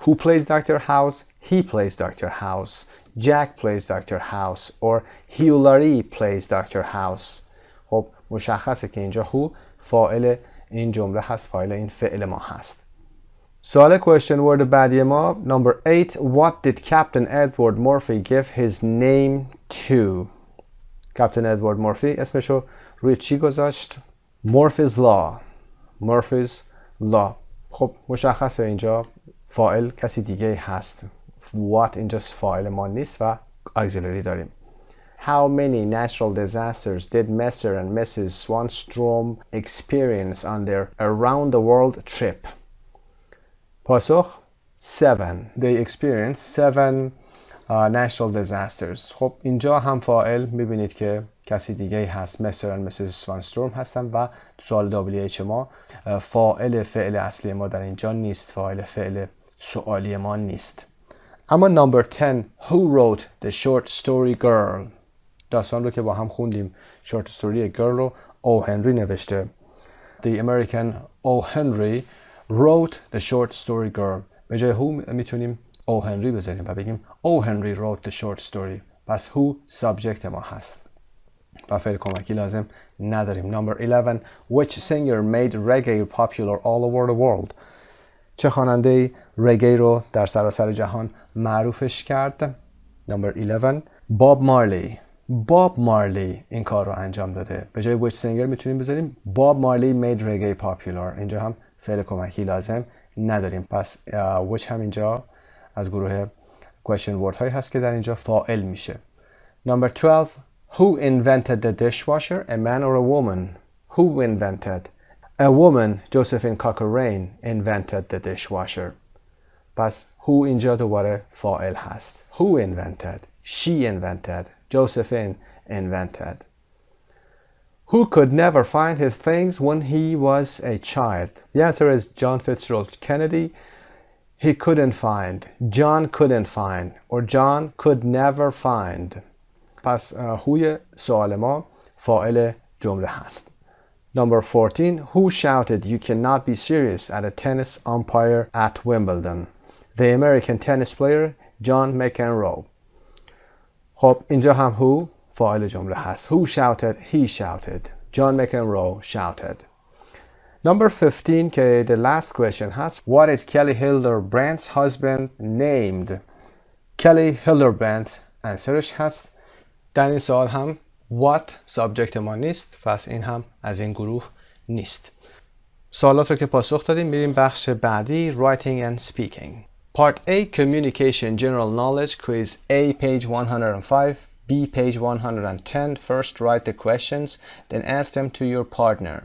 Who plays Dr. House? He plays Dr. House. Jack plays Dr. House. Or Hillary plays Dr. House. خب مشخصه که اینجا who فاعل این جمله هست. فاعل این فعل ما هست. سوال question word بعدی ما Number 8. What did Captain Edward Murphy give his name to? کاپتن ادوارد مورفی اسمشو روی چی گذاشت؟ Murphy's Law. Murphy's Law. خب مشخصه اینجا فاعل کسی دیگه هست. What اینجا فاعل ما نیست و auxiliary داریم. How many natural disasters did Mr. and Mrs. Swanstrom experience on their around the world trip? پاسخ 7. They experienced 7 natural disasters. خب اینجا هم فاعل میبینید که کسی دیگه هست، مستر و مسیس سوانستورم هستن و سوال WH ما فاعل فعل اصلی ما در اینجا نیست، فاعل فعل سوالی ما نیست. اما نمبر 10 Who wrote the short story girl؟ داستان رو که با هم خوندیم، short story girl رو او هنری نوشته. The American O. Henry wrote the short story girl. به جای who میتونیم او هنری بذاریم و بگیم O. Henry wrote the short story. پس who سابجکت ما هست و فعل کمکی لازم نداریم. Number 11 Which singer made reggae popular all over the world؟ چه خواننده رگی رو در سراسر جهان معروفش کرد؟ Number 11 باب مارلی. باب مارلی این کار رو انجام داده. به جای which singer میتونیم بذاریم باب مارلی made reggae popular. اینجا هم فعل کمکی لازم نداریم. پس which هم اینجا از گروه question word هایی هست که در اینجا فاعل میشه. Number 12 Who invented the dishwasher? A man or a woman? Who invented? A woman, Josephine Cochrane, invented the dishwasher. پس who اینجا دوباره فاعل هست. Who invented? She invented. Josephine invented. Who could never find his things when he was a child? The answer is John Fitzgerald Kennedy. He couldn't find. John couldn't find. Or John could never find. پس whoی سوال ما فاعل جمله هست. Number 14 Who shouted you cannot be serious at a tennis umpire at Wimbledon? The American tennis player John McEnroe. خب اینجا هم who فاعل جمله هست. Who shouted? He shouted. John McEnroe shouted. Number 15 که the last question هست. What is Kelly Hilderbrandt's husband named? Kelly Hilderbrand answerش هست. در این سوال هم what سابجکت ما نیست، پس این هم از این گروه نیست. سوالات رو که پاسخ دادیم میریم بخش بعدی writing and speaking. Part A Communication General Knowledge Quiz A page 105 B page 110 First write the questions then ask them to your partner.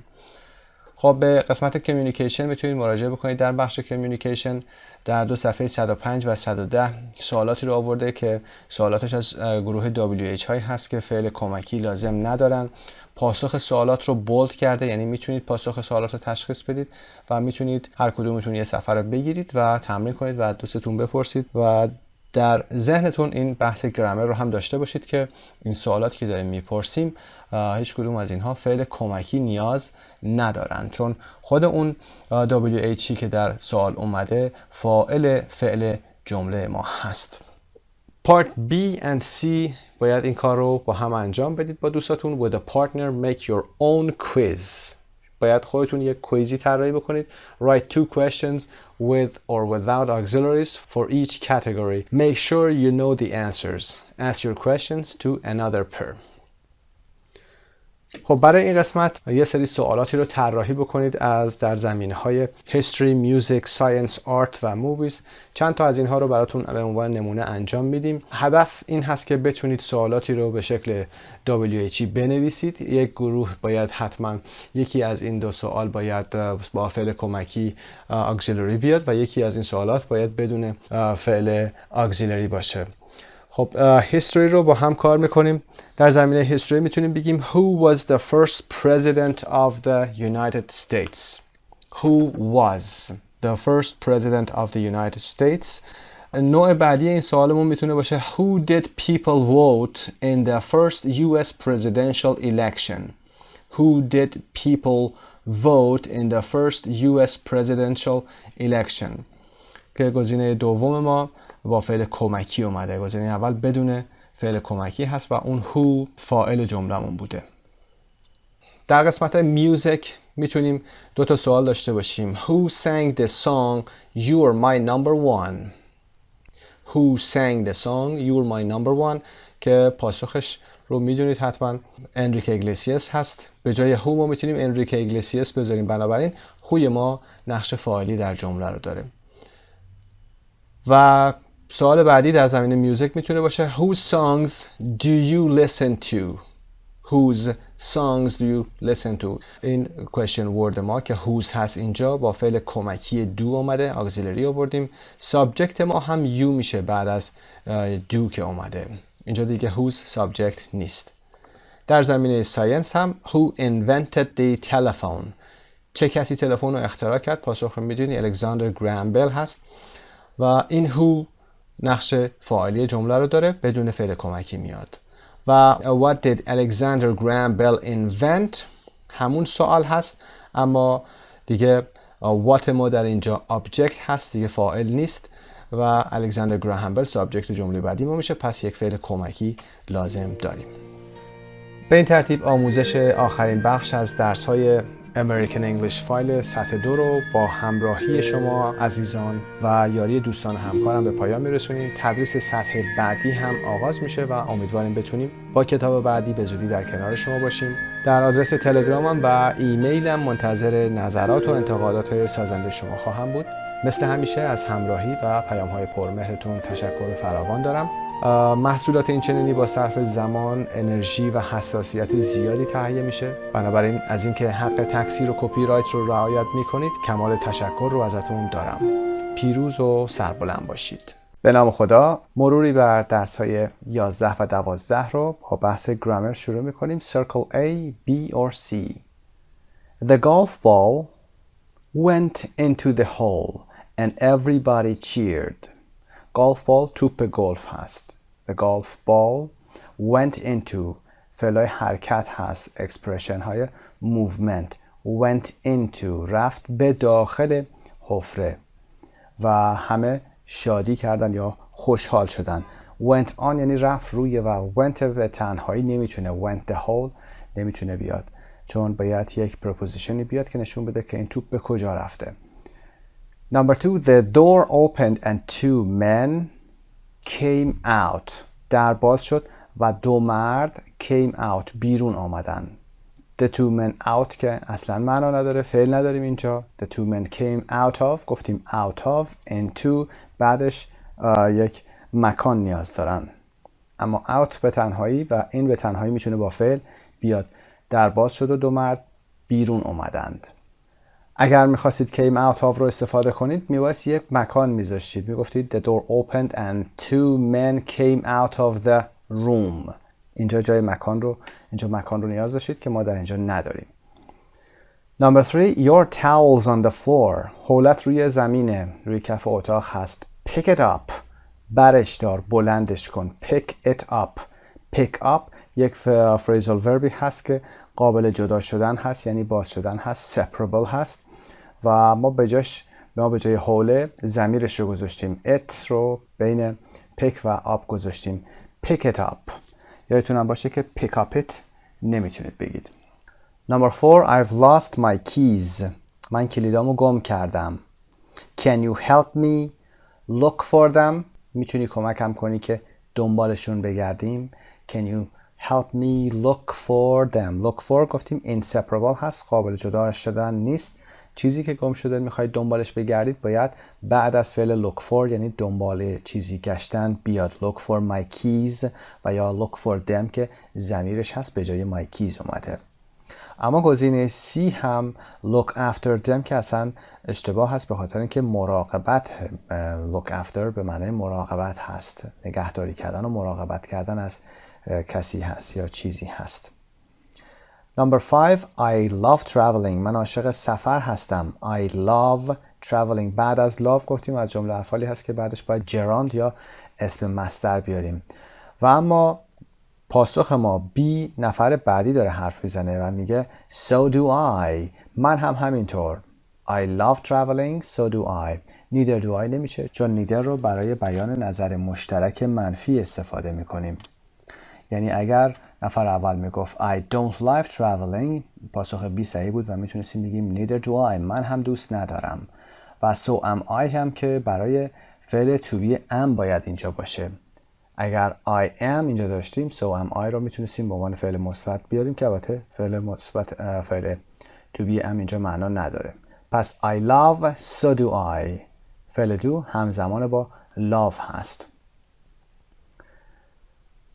خب به قسمت کمیونیکیشن میتونید مراجعه بکنید. در بخش کمیونیکیشن در دو صفحه 105 و 110 سوالاتی رو آورده که سوالاتش از گروه WH هایی هست که فعل کمکی لازم ندارن. پاسخ سوالات رو بولد کرده، یعنی میتونید پاسخ سوالات رو تشخیص بدید و میتونید هر کدومتون یه صفحه رو بگیرید و تمرین کنید و دوستتون بپرسید و در ذهنتون این بحث گرامر رو هم داشته باشید که این سوالاتی که داریم میپرسیم هیچ کدوم از اینها فعل کمکی نیاز ندارن، چون خود اون WH که در سوال اومده فاعل فعل جمله ما هست. Part B and C باید این کار رو با هم انجام بدید با دوستاتون. With a partner make your own quiz. باید خودتون یک کویزی طراحی بکنید. Write 2 questions with or without auxiliaries for each category. Make sure you know the answers. Ask your questions to another pair. خب برای این قسمت یه سری سوالاتی رو طراحی بکنید از در زمینه‌های history, music, science, art و movies. چند تا از اینها رو براتون به عنوان نمونه انجام میدیم. هدف این هست که بتونید سوالاتی رو به شکل WH بنویسید. یک گروه باید حتما یکی از این دو سوال باید با فعل کمکی auxiliary بیاد و یکی از این سوالات باید بدون فعل auxiliary باشه. خب history رو با هم کار میکنیم. در زمینه history میتونیم بگیم Who was the first president of the United States? Who was the first president of the United States? نوع بعدی این سوالمون میتونه باشه Who did people vote in the first US presidential election? Who did people vote in the first US presidential election? که گزینه دوم ما با فعل کمکی اومده. گزینه اول بدون فعل کمکی هست و اون who فاعل جمله‌مون بوده. در قسمت میوزیک میتونیم دو تا سوال داشته باشیم. Who sang the song You're my number one? Who sang the song You're my number one? که پاسخش رو میدونید حتما انریک ایگلیسیاس هست. به جای who ما میتونیم انریک ایگلیسیاس بذاریم، بنابراین whoی ما نقش فاعلی در جمله رو داره. و سوال بعدی در زمینه میوزیک میتونه باشه Whose songs do you listen to? Whose songs do you listen to? این question word ما که whose هست اینجا با فعل کمکی do اومده، auxiliary آوردیم. subject ما هم you میشه بعد از do که اومده. اینجا دیگه whose subject نیست. در زمینه ساینس هم who invented the telephone. چه کسی تلفن رو اختراع کرد؟ پاسخ رو میدونی الکساندر گرام بل هست و این who نقش فاعلی جمله رو داره، بدون فعل کمکی میاد. و what did Alexander Graham Bell invent همون سوال هست، اما دیگه what ما در اینجا object هست، دیگه فاعل نیست و الکساندر گراهام بل سابجکت جمله بعدی ما میشه، پس یک فعل کمکی لازم داریم. به این ترتیب آموزش آخرین بخش از درس‌های امریکن انگلیش فایل سطح 2 رو با همراهی شما عزیزان و یاری دوستان همکارم به پایان میرسونیم. تدریس سطح بعدی هم آغاز میشه و امیدواریم بتونیم با کتاب بعدی به زودی در کنار شما باشیم. در آدرس تلگرامم و ایمیلم منتظر نظرات و انتقادات سازنده شما خواهم بود. مثل همیشه از همراهی و پیام‌های پرمهرتون تشکر فراوان دارم. محصولات این چنینی با صرف زمان، انرژی و حساسیت زیادی تهیه میشه، بنابراین از اینکه حق تکثیر و کپی رایت رو رعایت میکنید کمال تشکر رو ازتون دارم. پیروز و سربلند باشید. به نام خدا. مروری بر درس‌های 11 و 12 رو با بحث گرامر شروع میکنیم. Circle A, B or C. The golf ball went into the hole and everybody cheered. گالف بال توپ گلف هست. The golf ball went into فعلای حرکت هست. اکسپرشن های movement. went into رفت به داخل حفره و همه شادی کردن یا خوشحال شدن. went on یعنی رفت روی و went به تنهایی نمیتونه. went the hole نمیتونه بیاد چون باید یک prepositionی بیاد که نشون بده که این توپ به کجا رفته. Number 2, the door opened and 2 men came out. در باز شد و 2 مرد came out بیرون آمدن. The 2 men out که اصلا معنا نداره، فعل نداریم اینجا. The 2 men came out of گفتیم out of into بعدش یک مکان نیاز دارن. اما out به تنهایی و این به تنهایی میتونه با فعل بیاد. در باز شد و 2 مرد بیرون اومدند. اگر میخواستید came out of رو استفاده کنید میبایست یک مکان میذاشتید. میگفتید the door opened and 2 men came out of the room. اینجا جای مکان رو نیاز داشتید که ما در اینجا نداریم. Number 3, your towels on the floor. حولت روی زمینه، روی کف اتاق هست. Pick it up. برش دار، بلندش کن. Pick it up. Pick up یک phrasal verb هست که قابل جدا شدن هست، یعنی باز شدن هست. Separable هست و ما به جای حوله ضمیرش رو گذاشتیم. it رو بین pick و up گذاشتیم. Pick it up. یادتون هم باشه که pick up it نمیتونید بگید. Number 4, I've lost my keys. من کلیدامو گم کردم. Can you help me look for them? میتونی کمکم کنی که دنبالشون بگردیم. Can you help me look for them? Look for گفتیم inseparable هست، قابل جدا شدن نیست. چیزی که گم شده میخواید دنبالش بگردید باید بعد از فعل look for یعنی دنبال چیزی گشتن بیاد. Look for my keys و یا look for them که ضمیرش هست به جای my keys اومده. اما گزینه C هم look after them که اصلا اشتباه هست به خاطر اینکه مراقبت look after به معنای مراقبت هست. نگهداری کردن و مراقبت کردن از کسی هست یا چیزی هست. Number 5, I love traveling. من عاشق سفر هستم. I love traveling. بعد از love گفتیم از جمله افعالی هست که بعدش باید gerund یا اسم مصدر بیاریم. و اما پاسخ ما B نفر بعدی داره حرف میزنه و میگه So do I. من هم همینطور. I love traveling, so do I. Neither do I نمیشه چون neither رو برای بیان نظر مشترک منفی استفاده میکنیم. یعنی اگر نفر اول میگفت I don't like traveling پاسخ B صحیح بود و میتونستیم بگیم neither do I. من هم دوست ندارم. و so am I هم که برای فعل to be am باید اینجا باشه. اگر I am اینجا داشتیم so am I رو میتونستیم به عنوان فعل مثبت بیاریم که البته فعل to be am اینجا معنا نداره. پس I love so do I. فعل do همزمان با love هست.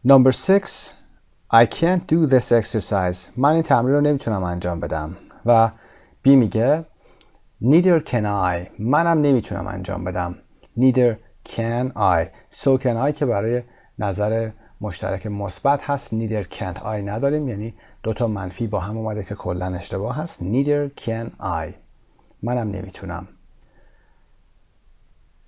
Number 6, I can't do this exercise. من این تمرین رو نمیتونم انجام بدم. و B میگه Neither can I. منم نمیتونم انجام بدم. Neither can I. So can I که برای نظر مشترک مثبت هست. neither can't I نداریم، یعنی دوتا منفی با هم اومده که کلا اشتباه هست. neither can I. منم نمیتونم.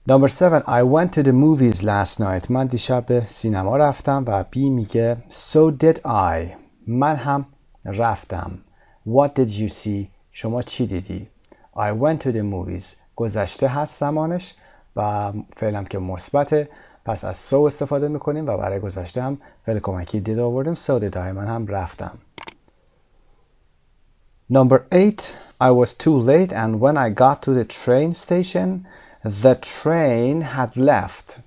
Number 7. I went to the movies last night. من دیشب به سینما رفتم. و B میگه so did I. من هم رفتم. What did you see? شما چی دیدی؟ I went to the movies. گذشته هست زمانش و فعلم که مثبته، پس از so استفاده میکنیم و برای گذشته هم فعل کمکی did آوردیم. so did I. من هم رفتم. Number 8. I was too late and when I got to the train station the train had left.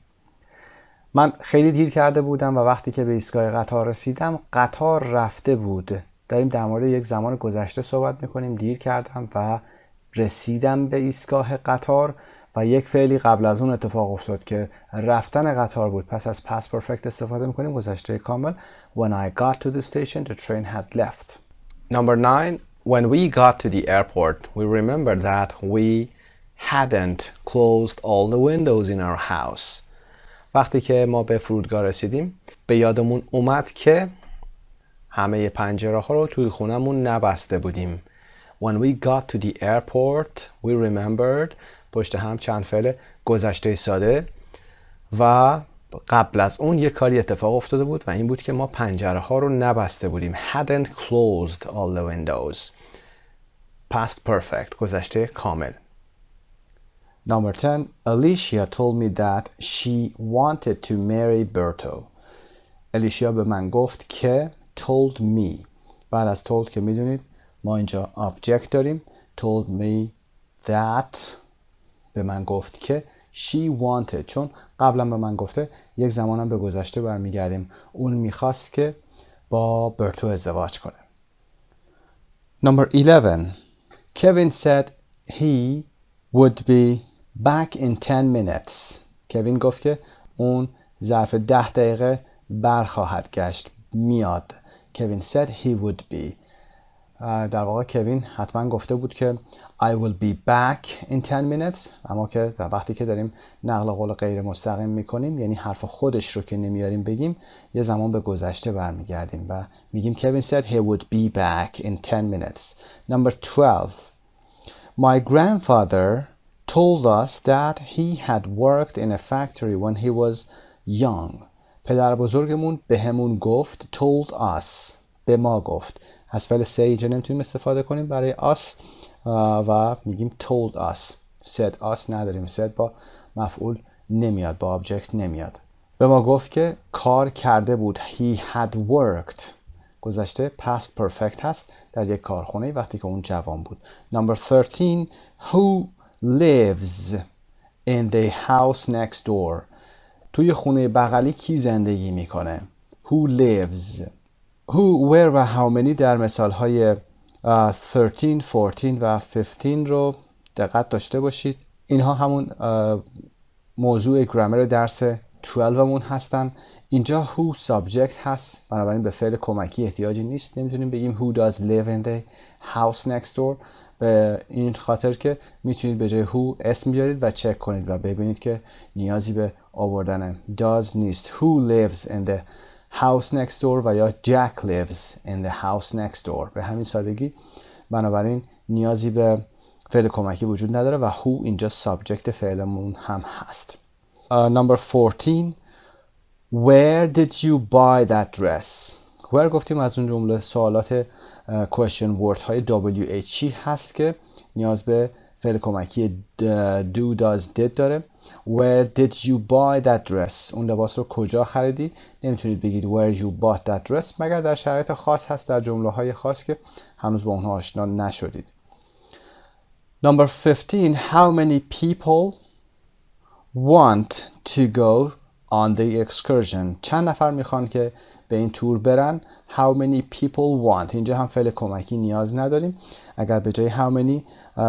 من خیلی دیر کرده بودم و وقتی که به ایستگاه قطار رسیدم قطار رفته بود. داریم در مورد یک زمان گذشته صحبت میکنیم. دیر کردم و رسیدم به ایستگاه قطار و یک فعلی قبل از اون اتفاق افتاد که رفتن قطار بود. پس از past perfect استفاده میکنیم، گذشته کامل. When I got to the station the train had left. Number 9. When we got to the airport we remembered that we hadn't closed all the windows in our house. وقتی که ما به فرودگاه رسیدیم به یادمون اومد که همه پنجره ها رو توی خونمون نبسته بودیم. When we got to the airport we remembered پشت هم چند فعل گذشته ساده و قبل از اون یک کاری اتفاق افتاده بود و این بود که ما پنجره ها رو نبسته بودیم. hadn't closed all the windows. past perfect گذشته کامل. Number 10. Alicia told me that she wanted to marry Berto. الیشیا به من گفت که told me. بعد از told که میدونید ما اینجا object داریم. told me that به من گفت که she wanted، چون قبلا به من گفته یک زمانم به گذشته برمیگردیم. اون میخواست که با برتو ازدواج کنه. Number 11. Kevin said he would be back in 10 minutes. کوین گفت که اون ظرف 10 دقیقه برخواهد گشت، میاد. Kevin said he would be. در واقع کوین حتما گفته بود که I will be back in 10 minutes، اما که در وقتی که داریم نقل قول غیر مستقیم میکنیم، یعنی حرف خودش رو که نمیاریم بگیم، یه زمان به گذشته برمیگردیم و میگیم Kevin said he would be back in 10 minutes. Number 12. My grandfather told us that he had worked in a factory when he was young. پدر بزرگمون به همون گفت told us، به ما گفت. از فعل say اینجا نمیتونیم استفاده کنیم برای us و میگیم told us. said us نداریم. said با مفعول نمیاد، با object نمیاد. به ما گفت که کار کرده بود. he had worked گذشته past perfect هست در یک کارخونه وقتی که اون جوان بود. Number 13. Who lives in the house next door. توی خونه بغلی کی زندگی میکنه؟ Who lives. Who, where و how many در مثال های 13, 14 و 15 رو دقت داشته باشید. اینها همون موضوع گرامر درس 12 مون هستن. اینجا who subject هست، بنابراین به فعل کمکی احتیاجی نیست. نمیتونیم بگیم who does live in the house next door، به این خاطر که میتونید به جای who اسم بیارید و چک کنید و ببینید که نیازی به آوردن does نیست. Who lives in the house next door و یا Jack lives in the house next door. به همین سادگی بنابراین نیازی به فعل کمکی وجود نداره و who اینجا سابجکت فعلمون هم هست. Number 14. Where did you buy that dress? Where گفتیم از اون جمله سوالات question word های WH هست که نیاز به فعل کمکی do does did داره. Where did you buy that dress? اون لباس رو کجا خریدی؟ نمیتونید بگید where you bought that dress مگر در شرایط خاص هست، در جمله های خاص که هنوز با اونها آشنا نشدید. Number 15. How many people want to go on the excursion? چند نفر میخوان که به این تور برن؟ How many people want. اینجا هم فعل کمکی نیاز نداریم. اگر به جای how many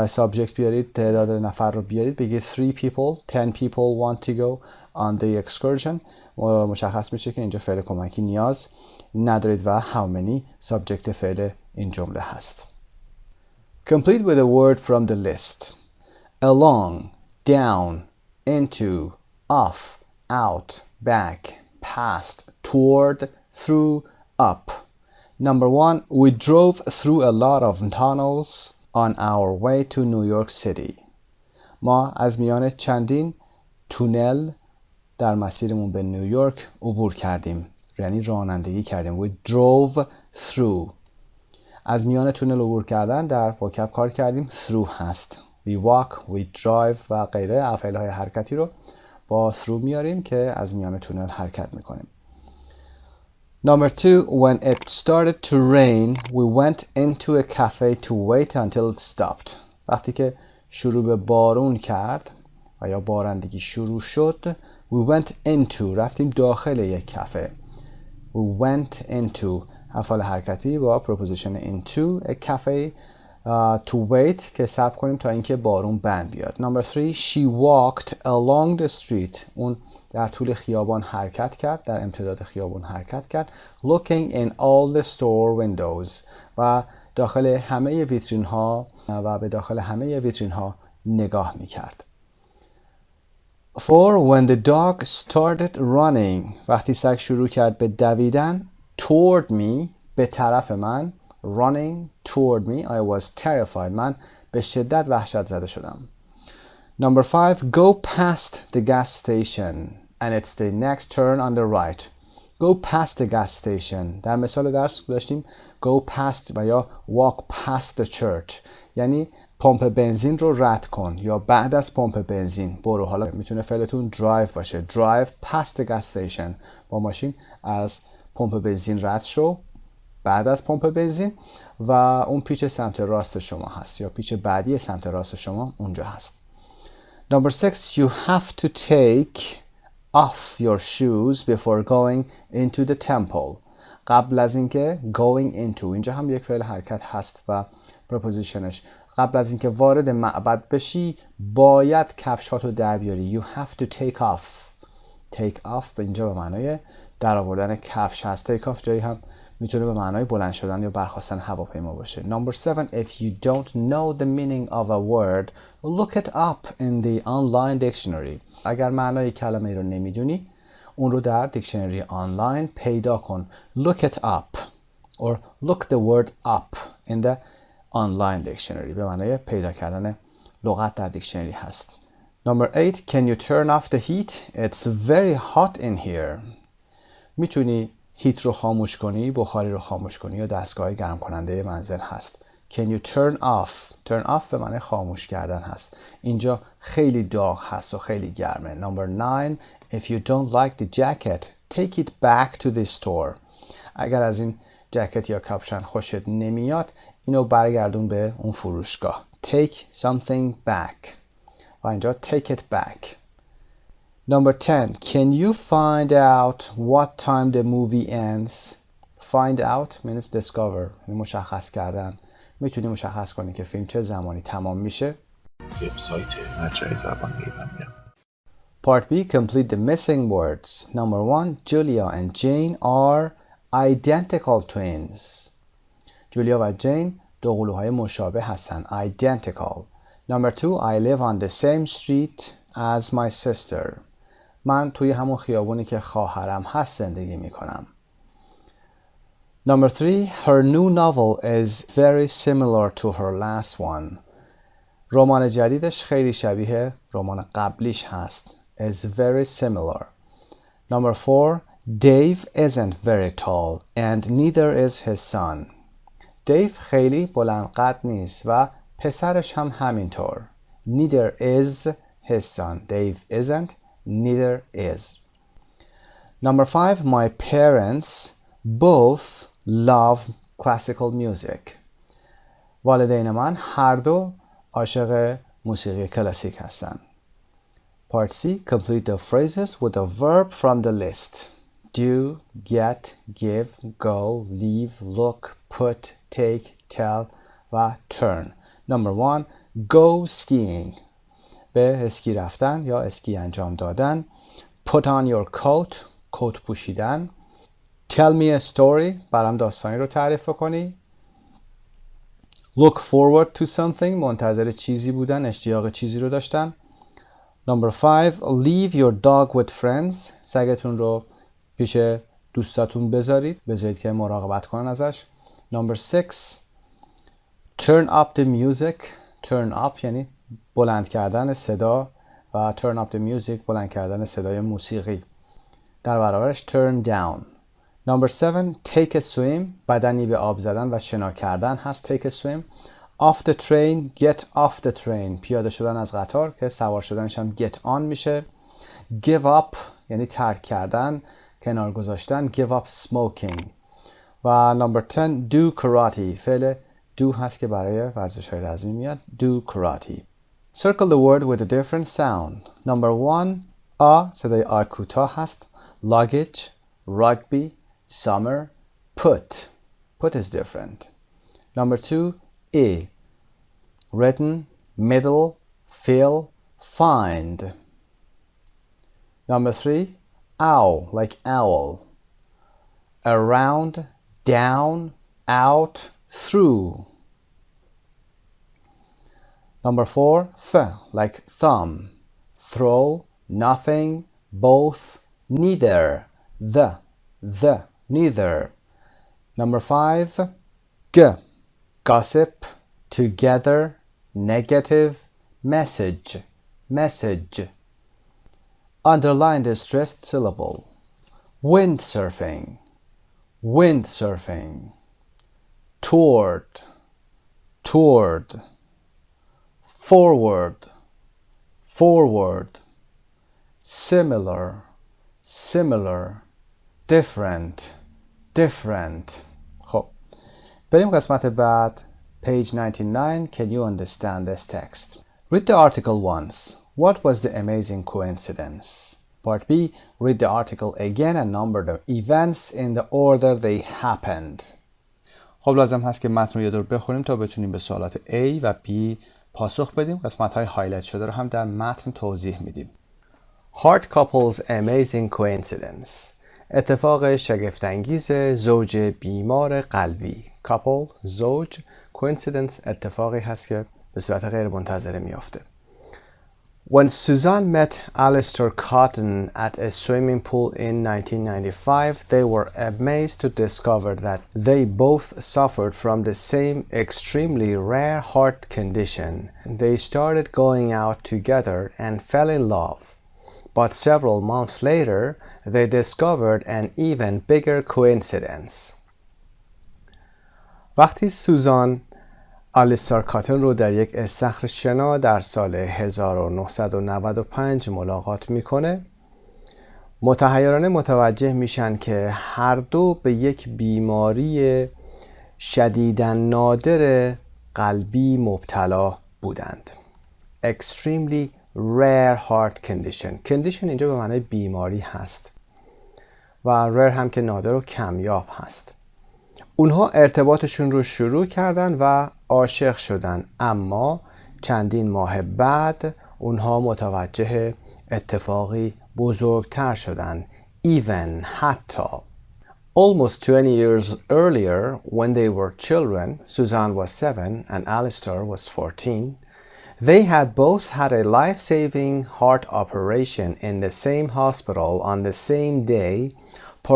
subject بیارید، تعداد نفر رو بیارید، بگید 3 people 10 people want to go on the excursion، مشخص میشه که اینجا فعل کمکی نیاز ندارید و how many subject فعل این جمله هست. Complete with a word from the list. Along, down, into, off, out, back, past, toward, through, up. Number 1, we drove through a lot of tunnels on our way to New York City. ما از میان چندین تونل در مسیرمون به نیویورک عبور کردیم، یعنی رانندگی کردیم. We drove through. از میان تونل عبور کردن در وکب کار کردیم through هست. We walk, we drive و غیره افعال های حرکتی رو با through میاریم که از میان تونل حرکت میکنیم. Number 2, when it started to rain, we went into a cafe to wait until it stopped. وقتی که شروع به بارون کرد و یا بارندگی شروع شد، we went into، رفتیم داخل یک کافه. We went into افعال حرکتی با preposition into a cafe to wait که صبر کنیم تا اینکه بارون بند بیاد. Number 3, she walked along the street. اون در طول خیابان حرکت کرد، در امتداد خیابان حرکت کرد. Looking in all the store windows. و داخل همه ویترین ها و به داخل همه ویترین ها نگاه می کرد. 4, when the dog started running. وقتی سگ شروع کرد به دویدن. Toward me، به طرف من. Running toward me, I was terrified. من به شدت وحشت زده شدم. Number 5, go past the gas station and it's the next turn on the right. Go past the gas station. در مثال درس داشتیم go past و یا walk past the church. یعنی پمپ بنزین رو رد کن یا بعد از پمپ بنزین برو. حالا میتونه فعلتون drive باشه. Drive past the gas station. با ماشین از پمپ بنزین رد شو بعد از پمپ بنزین و اون پیچ سمت راست شما هست یا پیچ بعدی سمت راست شما اونجا هست. Number 6, you have to take off your shoes before going into the temple. قبل از اینکه going into، اینجا هم یک فعل حرکت هست و prepositionش قبل از اینکه وارد معبد بشی باید کفشاتو در بیاری. You have to take off. take off به اینجا به معنای در آوردن کفش هست. take off جایی هم میتونه به معنای بلند شدن یا برخاستن هواپیما باشه. Number 7, if you don't know the meaning of a word, look it up in the online dictionary. اگر معنای کلمه رو نمیدونی اون رو در دیکشنری آنلاین پیدا کن. Look it up or look the word up in the online dictionary. به معنای پیدا کردن لغت در دیکشنری هست. Number 8, can you turn off the heat? It's very hot in here. میتونی هیت رو خاموش کنی، بخاری رو خاموش کنی یا دستگاه گرم کننده منزل هست. Can you turn off? Turn off به معنی خاموش کردن هست. اینجا خیلی داغ هست و خیلی گرمه. Number 9, if you don't like the jacket, take it back to the store. اگر از این جکت یا کاپشن خوشت نمیاد اینو برگردون به اون فروشگاه. Take something back. و اینجا take it back. Number 10, can you find out what time the movie ends? Find out means discover. مشخص کردن. میتونی مشخص کنی که فیلم چه زمانی تمام میشه. وبسایت مجموعه زبان ایرانی. Part B, complete the missing words. Number 1, Julia and Jane are identical twins. جولیا و جین دو قلوهای مشابه هستن. Identical. Number 2, I live on the same street as my sister. من توی همون خیابونی که خواهرم هست زندگی میکنم. Number 3, her new novel is very similar to her last one. رمان جدیدش خیلی شبیه رمان قبلیش هست. Is very similar. Number 4, Dave isn't very tall and neither is his son. Dave خیلی بلند قد نیست و پسرش هم همینطور. Neither is his son. Dave isn't, neither is. Number 5, my parents both love classical music. والدین من هر دو عاشق موسیقی کلاسیک هستند. Part C, complete the phrases with a verb from the list. Do, get, give, go, leave, look, put, take, tell و turn. Number 1, go skiing. به اسکی رفتن یا اسکی انجام دادن. Put on your coat. کت پوشیدن. Tell me a story. برام داستانی رو تعریف کنی. Look forward to something. منتظر چیزی بودن. اشتیاق چیزی رو داشتن. Number 5, leave your dog with friends. سگتون رو پیش دوستاتون بذارید که مراقبت کنن ازش. Number 6 turn up the music. turn up یعنی بلند کردن صدا و turn up the music بلند کردن صدای موسیقی. در برابرش turn down. Number 7 take a swim. بدنی به آب زدن و شنا کردن هست take a swim. off the train get off the train. پیاده شدن از قطار که سوار شدنش هم get on میشه. give up یعنی ترک کردن، کنار گذاشتن. give up smoking. و number 10 do karate. فعل do هست که برای ورزش های رزمی میاد. do karate. circle the word with a different sound. number 1 صدای آ کوتاه هست. luggage, rugby, summer, put. put is different. number 2 written, middle, fill, find. number 3 owl like owl. around, down, out, through. number 4 like thumb. throw, nothing, both, neither. the, neither. number 5 gossip, together, negative, message. Underline the stressed syllable. windsurfing, toward, forward, similar, different. خب بریم قسمت بعد. page 99. Can you understand this text? Read the article once. What was the amazing coincidence? Part B. Read the article again and number the events in the order they happened. خب لازم هست که متن رو یه دور بخونیم تا بتونیم به سوالات A و B پاسخ بدیم. قسمت‌های هایلایت شده رو هم در متن توضیح میدیم. Heart couple's amazing coincidence. اتفاق شگفت‌انگیز زوج بیمار قلبی. couple زوج، coincidence اتفاقی هست که به صورت غیر منتظره میافته. When Suzanne met Alistair Cotton at a swimming pool in 1995, they were amazed to discover that they both suffered from the same extremely rare heart condition. They started going out together and fell in love. But several months later, they discovered an even bigger coincidence. وقتی سوزان آلیستر کاتن رو در یک استخر شنا در سال 1995 ملاقات میکنه، متحیرانه متوجه میشن که هر دو به یک بیماری شدیداً نادر قلبی مبتلا بودند. Extremely rare heart condition. condition اینجا به معنای بیماری هست و rare هم که نادر و کمیاب هست. اونها ارتباطشون رو شروع کردن و عاشق شدن، اما چندین ماه بعد اونها متوجه اتفاقی بزرگتر شدن. even حتی. Almost 20 years earlier, when they were children, Suzanne was 7 and Alistair was 14, they had both had a life-saving heart operation in the same hospital on the same day,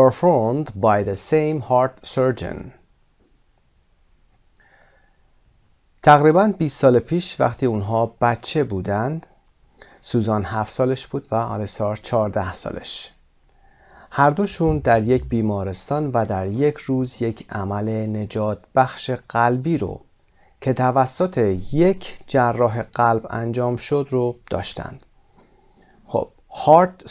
performed by the same heart surgeon. تقریباً 20 سال پیش وقتی اونها بچه بودند، سوزان 7 سالش بود و آلیستار 14 سالش. هر دوشون در یک بیمارستان و در یک روز یک عمل نجات بخش قلبی رو که توسط یک جراح قلب انجام شد رو داشتند. خب heart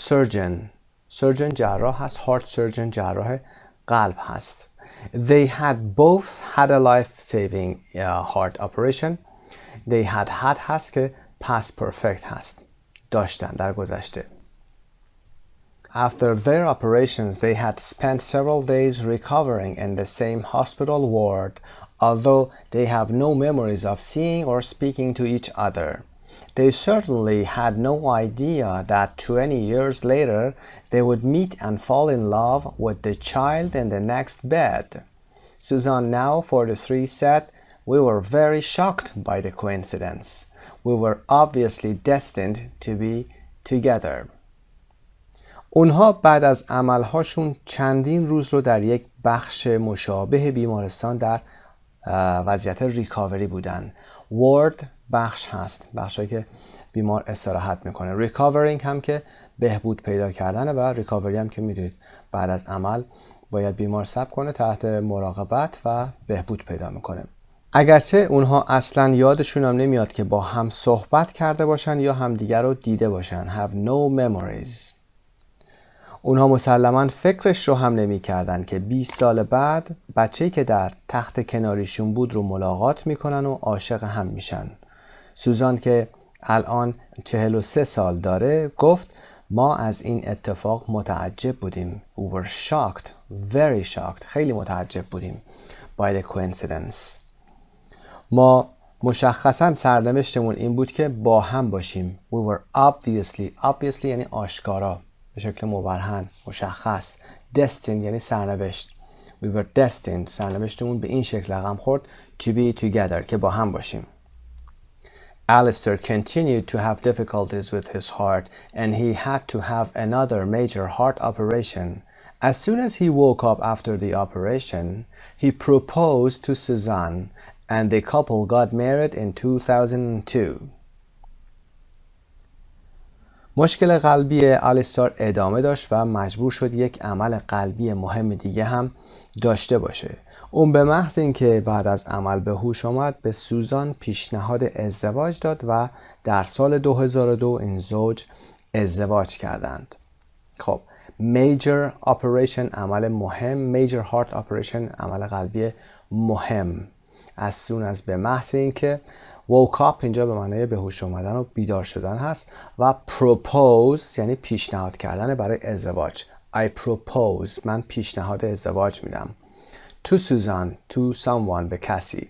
surgeon جراح هست، heart surgeon جراح قلب هست. They had both had a life-saving heart operation. They had هست که past perfect هست، داشتن در گذشته. After their operations, they had spent several days recovering in the same hospital ward, although they have no memories of seeing or speaking to each other. They certainly had no idea that 20 years later they would meet and fall in love with the child in the next bed. Suzanne, now 43, said, "We were very shocked by the coincidence. We were obviously destined to be together." اونها بعد از عملهاشون چندین روز رو در یک بخش مشابه بیمارستان در وضعیت ریکاوری بودن. وارد بخش هست، بخشی که بیمار استراحت میکنه. ریکاورینگ هم که بهبود پیدا کردنه و ریکاوری هم که میدونید بعد از عمل باید بیمار صبر کنه تحت مراقبت و بهبود پیدا میکنه. اگرچه اونها اصلا یادشون هم نمیاد که با هم صحبت کرده باشن یا همدیگر رو دیده باشن. have no memories. اونها مسلماً فکرش رو هم نمی کردن که 20 سال بعد بچه‌ای که در تخت کناریشون بود رو ملاقات میکنن و عاشق هم میشن. سوزان که الان 43 سال داره گفت ما از این اتفاق متعجب بودیم. We were shocked, very shocked. خیلی متعجب بودیم. By the coincidence. ما مشخصاً سرنوشتمون این بود که با هم باشیم. We were obviously یعنی آشکارا، به شکل مبرهن، مشخص. Destined یعنی سرنوشت. We were destined. سرنوشتمون به این شکل رقم خورد. To be together. که با هم باشیم. Alistair continued to have difficulties with his heart and he had to have another major heart operation. As soon as he woke up after the operation, he proposed to Suzanne and the couple got married in 2002. مشکل قلبی آلیستار ادامه داشت و مجبور شد یک عمل قلبی مهم دیگه هم داشته باشه. اون به محض اینکه بعد از عمل به هوش آمد به سوزان پیشنهاد ازدواج داد و در سال 2002 این زوج ازدواج کردند. خب major operation عمل مهم، major heart operation عمل قلبی مهم. as soon as به محض اینکه woke up اینجا به معنی به هوش آمدن و بیدار شدن هست و propose یعنی پیشنهاد کردن برای ازدواج. I propose من پیشنهاد ازدواج میدم. To Suzanne, to someone به کسی.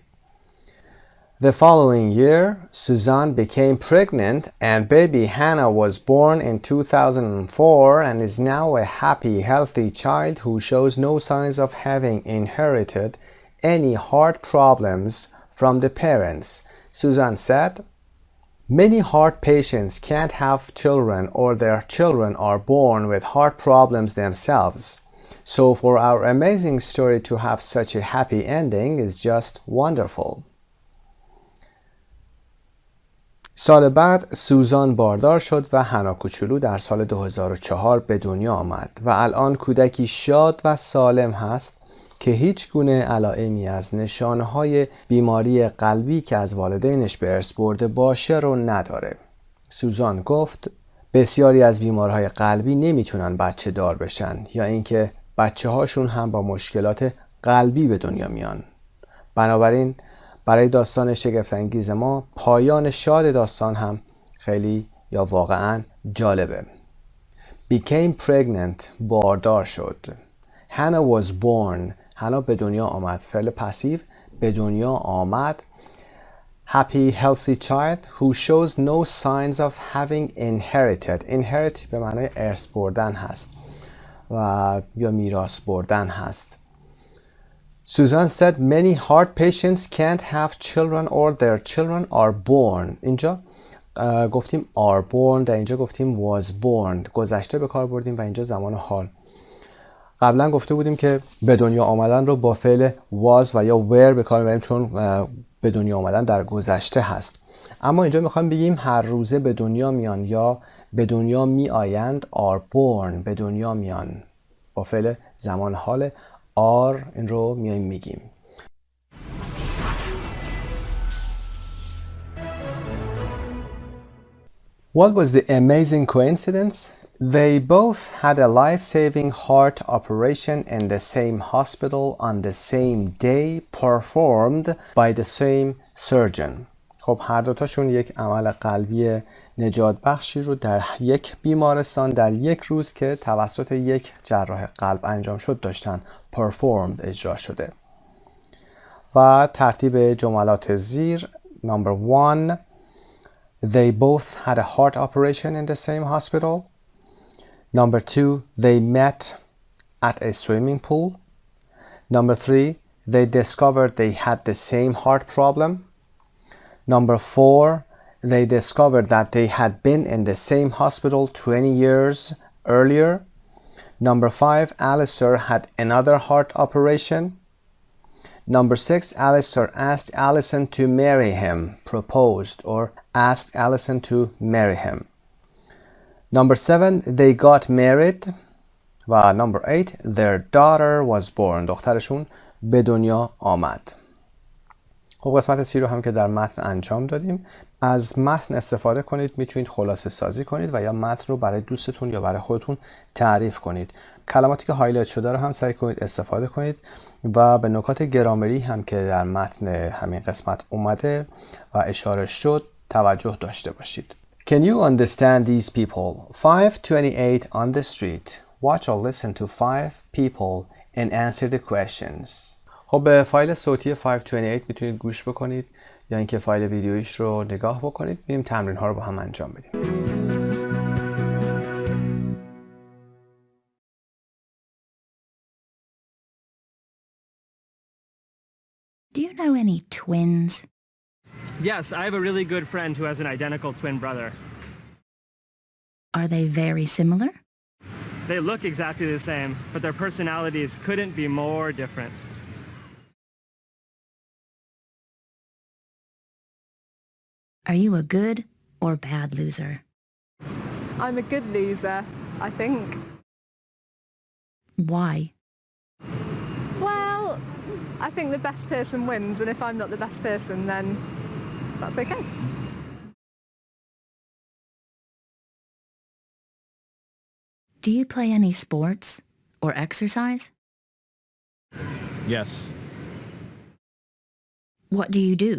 The following year, Suzanne became pregnant and baby Hannah was born in 2004 and is now a happy, healthy child who shows no signs of having inherited any heart problems from the parents. Suzanne said, many heart patients can't have children or their children are born with heart problems themselves. So for our amazing story to have such a happy ending is just wonderful. سال بعد سوزان باردار شد و هنا کوچولو در سال 2004 به دنیا آمد و الان کودکی شاد و سالم هست که هیچ گونه علائمی از نشانه‌های بیماری قلبی که از والدینش به ارث برده باشه رو نداره. سوزان گفت بسیاری از بیمارهای قلبی نمیتونن بچه دار بشن یا اینکه بچه هاشون هم با مشکلات قلبی به دنیا میان. بنابراین برای داستان شگفت‌انگیز ما پایان شاد داستان هم خیلی یا واقعاً جالبه. Became pregnant باردار شد. Hannah was born. هانا به دنیا آمد. فعل پسیو به دنیا آمد. Happy healthy child who shows no signs of having inherited. Inherit به معنای ارث بردن هست و یا میراث بردن هست. Suzanne said many heart patients can't have children or their children are born. اینجا گفتیم are born، در اینجا گفتیم was born. گذشته به کار بردیم و اینجا زمان حال. قبلا گفته بودیم که به دنیا آمدن رو با فعل was و یا were به کار میبریم چون به دنیا آمدن در گذشته هست. اما اینجا میخوایم بگیم هر روزه به دنیا میان یا به دنیا می آیند are born. به دنیا میان با فعل زمان حال are این رو میایم میگیم. What was the amazing coincidence? They both had a life-saving heart operation in the same hospital on the same day performed by the same surgeon. خب هر دوتاشون یک عمل قلبی نجات بخشی رو در یک بیمارستان در یک روز که توسط یک جراح قلب انجام شد داشتن. performed اجرا شده. و ترتیب جملات زیر. Number 1. They both had a heart operation in the same hospital. Number 2. They met at a swimming pool. Number 3. They discovered they had the same heart problem. Number 4. They discovered that they had been in the same hospital 20 years earlier Number 5, Alistair had another heart operation. Number 6, Alistair asked Alison to marry him, proposed or asked Alison to marry him. Number 7, they got married. و number 8, their daughter was born. دخترشون به دنیا آمد. خب قسمت سی رو هم که در متن انجام دادیم. از متن استفاده کنید، میتونید خلاصه سازی کنید و یا متن رو برای دوستتون یا برای خودتون تعریف کنید. کلماتی که هایلایت شده رو هم سعی کنید استفاده کنید و به نکات گرامری هم که در متن همین قسمت اومده و اشاره شد توجه داشته باشید. Can you understand these people? 528 on the street. Watch or listen to 5 people and answer the questions. خب به فایل صوتی 528 میتونید گوش بکنید یا اینکه فایل ویدیویش رو نگاه بکنید. بریم تمرین ها رو با هم انجام بدیم. Do you know any twins? Yes, I have a really good friend who has an identical twin brother. Are they very similar? They look exactly the same, but their personalities couldn't be more different. Are you a good or bad loser? I'm a good loser, I think. Why? Well, I think the best person wins, and if I'm not the best person, then that's okay. Do you play any sports or exercise? Yes. What do you do?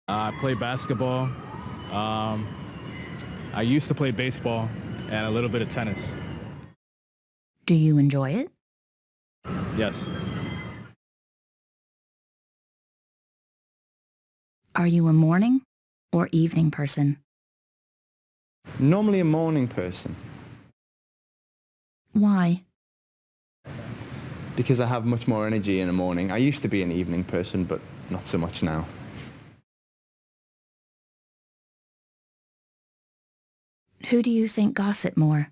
I play basketball. I used to play baseball and a little bit of tennis. Do you enjoy it? Yes. Are you a morning or evening person? Normally a morning person. Why? Because I have much more energy in the morning. I used to be an evening person, but not so much now. Who do you think gossip more,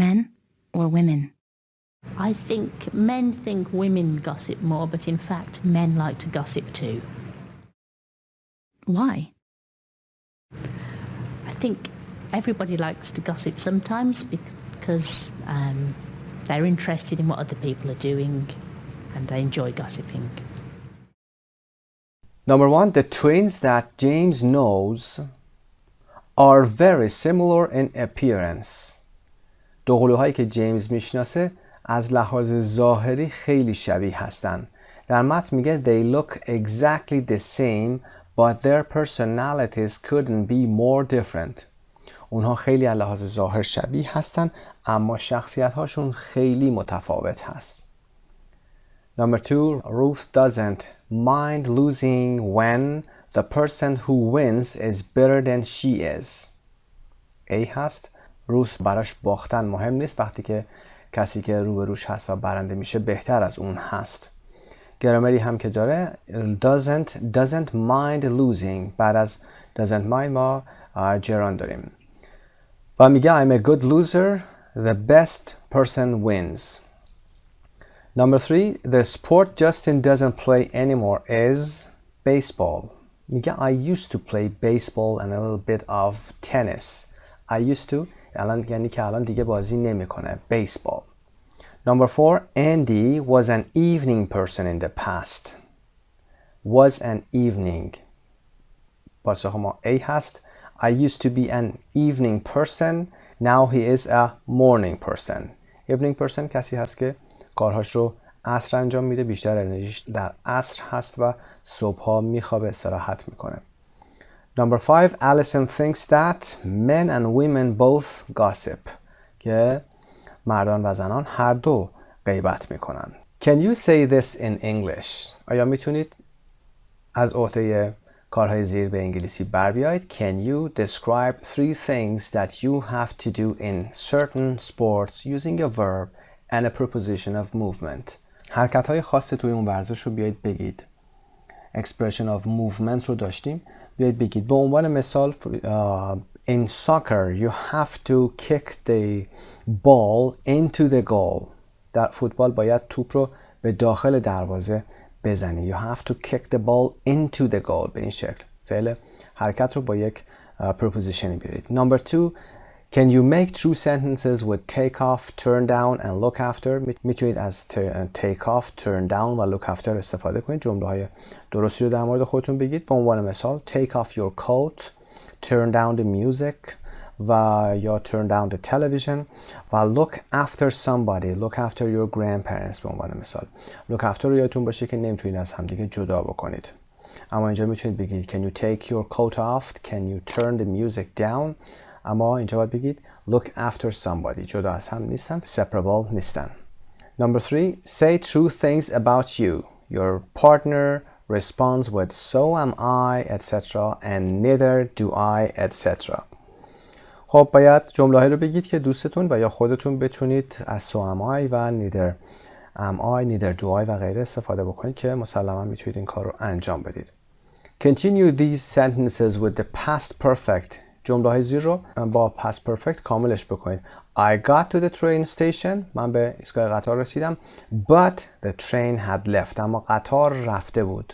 men or women? I think men think women gossip more, but in fact men like to gossip too. Why? I think everybody likes to gossip sometimes because they're interested in what other people are doing and they enjoy gossiping. Number 1, the twins that James knows are very similar in appearance. دو قلوهایی که جیمز میشناسه از لحاظ ظاهری خیلی شبیه هستن. در متن میگه they look exactly the same but their personalities couldn't be more different. اونها خیلی از لحاظ ظاهر شبیه هستن اما شخصیت هاشون خیلی متفاوت هست. Number 2, Ruth doesn't mind losing when the person who wins is better than she is. A هست. روث براش باختن مهم نیست وقتی که کسی که روبروش هست و برنده میشه بهتر از اون هست. گرامری هم که داره doesn't mind losing. بعد از doesn't mind ما جران داریم و میگه I'm a good loser. The best person wins. Number 3, the sport Justin doesn't play anymore is baseball. میگه I used to play baseball and a little bit of tennis. I used to الان یعنی که الان دیگه بازی نمیکنه. Baseball. Number 4, Andy was an evening person in the past. Was an evening. پاسخ ما A هست. I used to be an evening person. Now he is a morning person. Evening person کسی هست که کارهاش رو عصر انجام میده، بیشتر انرژیش در عصر هست و صبحها میخوابه، استراحت میکنه. Number 5, Alison thinks that men and women both gossip. که مردان و زنان هر دو غیبت میکنن. Can you say this in English? آیا میتونید از عهده کارهای زیر به انگلیسی بر بیایید؟ Can you describe 3 things that you have to do in certain sports using a verb and a preposition of movement. حرکت‌های خاص توی اون ورزش رو بیایید بگید. expression of movement رو داشتیم. بیایید بگید. به عنوان مثال In soccer, you have to kick the ball into the goal. در فوتبال باید توپ رو به داخل دروازه بزنی. You have to kick the ball into the goal. به این شکل. فعل حرکت رو با یک preposition بیارید. Number 2, can you make true sentences with take off, turn down and look after? میتونید از take off, turn down و look after استفاده کنید. جمله های درستی رو در مورد خودتون بگید. به عنوان مثال take off your coat, turn down the music و یا turn down the television و look after somebody, look after your grandparents. به عنوان مثال look after رو یادتون باشه که نمیتونید از همدیگه جدا بکنید. اما اینجا میتونید بگید can you take your coat off, can you turn the music down. اما اینجا باید بگید look after somebody. جدا از هم نیستن, separable نیستن. Number 3, say true things about you. Your partner responds with so am I, etc. and neither do I, etc. خب باید جمله رو بگید که دوستتون و یا خودتون بتونید از so am I و neither am I, neither do I و غیره استفاده بکنید که مسلما میتونید این کار رو انجام بدید. Continue these sentences with the past perfect. جمله های زیر رو با past perfect کاملش بکنید. I got to the train station. من به ایستگاه قطار رسیدم. But the train had left. اما قطار رفته بود.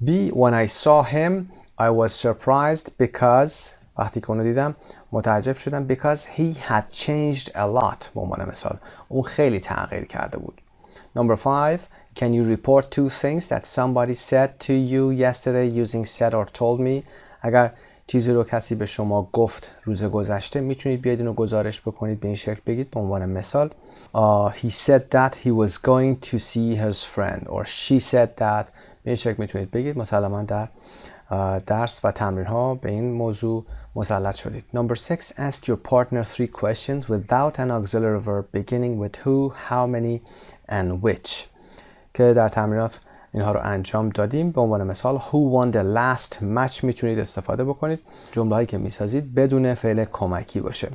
B. When I saw him, I was surprised because وقتی که اونو دیدم متعجب شدم because he had changed a lot. به عنوان مثال اون خیلی تغییر کرده بود. Number 5. Can you report 2 things that somebody said to you yesterday using said or told me? اگر چیزی رو کسی به شما گفت روز گذشته میتونید بیاید اینو گزارش بکنید. به این شکل بگید. به عنوان مثال he said that he was going to see his friend or she said that. به این شکل میتونید بگید. مسلما در درس و تمرین ها به این موضوع مسلط شدید. Number 6. Ask your partner 3 questions without an auxiliary verb beginning with who, how many and which. که در تمرینات اینها رو انجام دادیم. به عنوان مثال who won the last match میتونید استفاده بکنید. جمله هایی که میسازید بدون فعل کمکی باشه.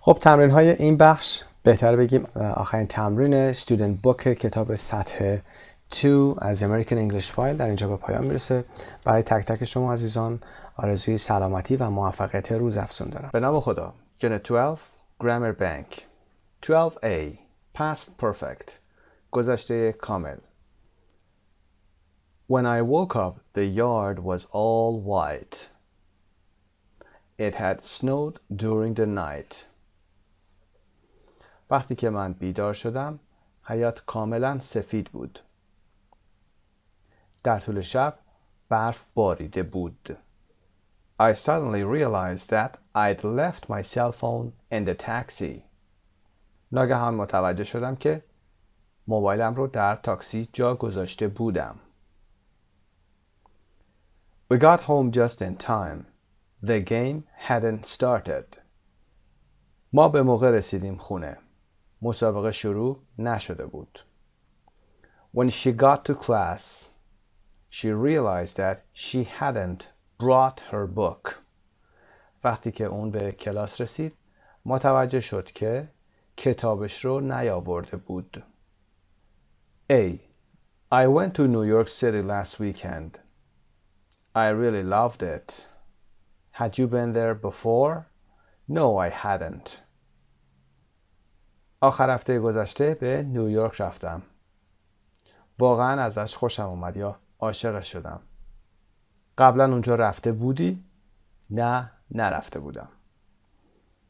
خب تمرین های این بخش بهتر بگیم آخرین تمرین student book کتاب سطح 2 از امریکن انگلیش فایل در اینجا به پایان میرسه. برای تک تک شما عزیزان آرزوی سلامتی و موفقیت روز افزون دارم. به نام خدا. Unit 12 Grammar Bank. 12A Past Perfect. گذشته کامل. When I woke up, the yard was all white. It had snowed during the night. وقتی که من بیدار شدم، حیاط کاملا سفید بود. در طول شب برف باریده بود. I suddenly realized that I'd left my cell phone in the taxi. ناگهان متوجه شدم که موبایلم رو در تاکسی جا گذاشته بودم. We got home just in time. The game hadn't started. ما به موقع رسیدیم خونه. مسابقه شروع نشده بود. When she got to class, she realized that she hadn't brought her book. وقتی که اون به کلاس رسید، متوجه شد که کتابش رو نیاورده بود. A. I went to New York City last weekend. I really loved it. Had you been there before? No, I hadn't. آخر هفته گذشته به نیویورک رفتم. واقعا ازش خوشم اومد یا عاشقش شدم. قبلا اونجا رفته بودی؟ نه، نرفته بودم.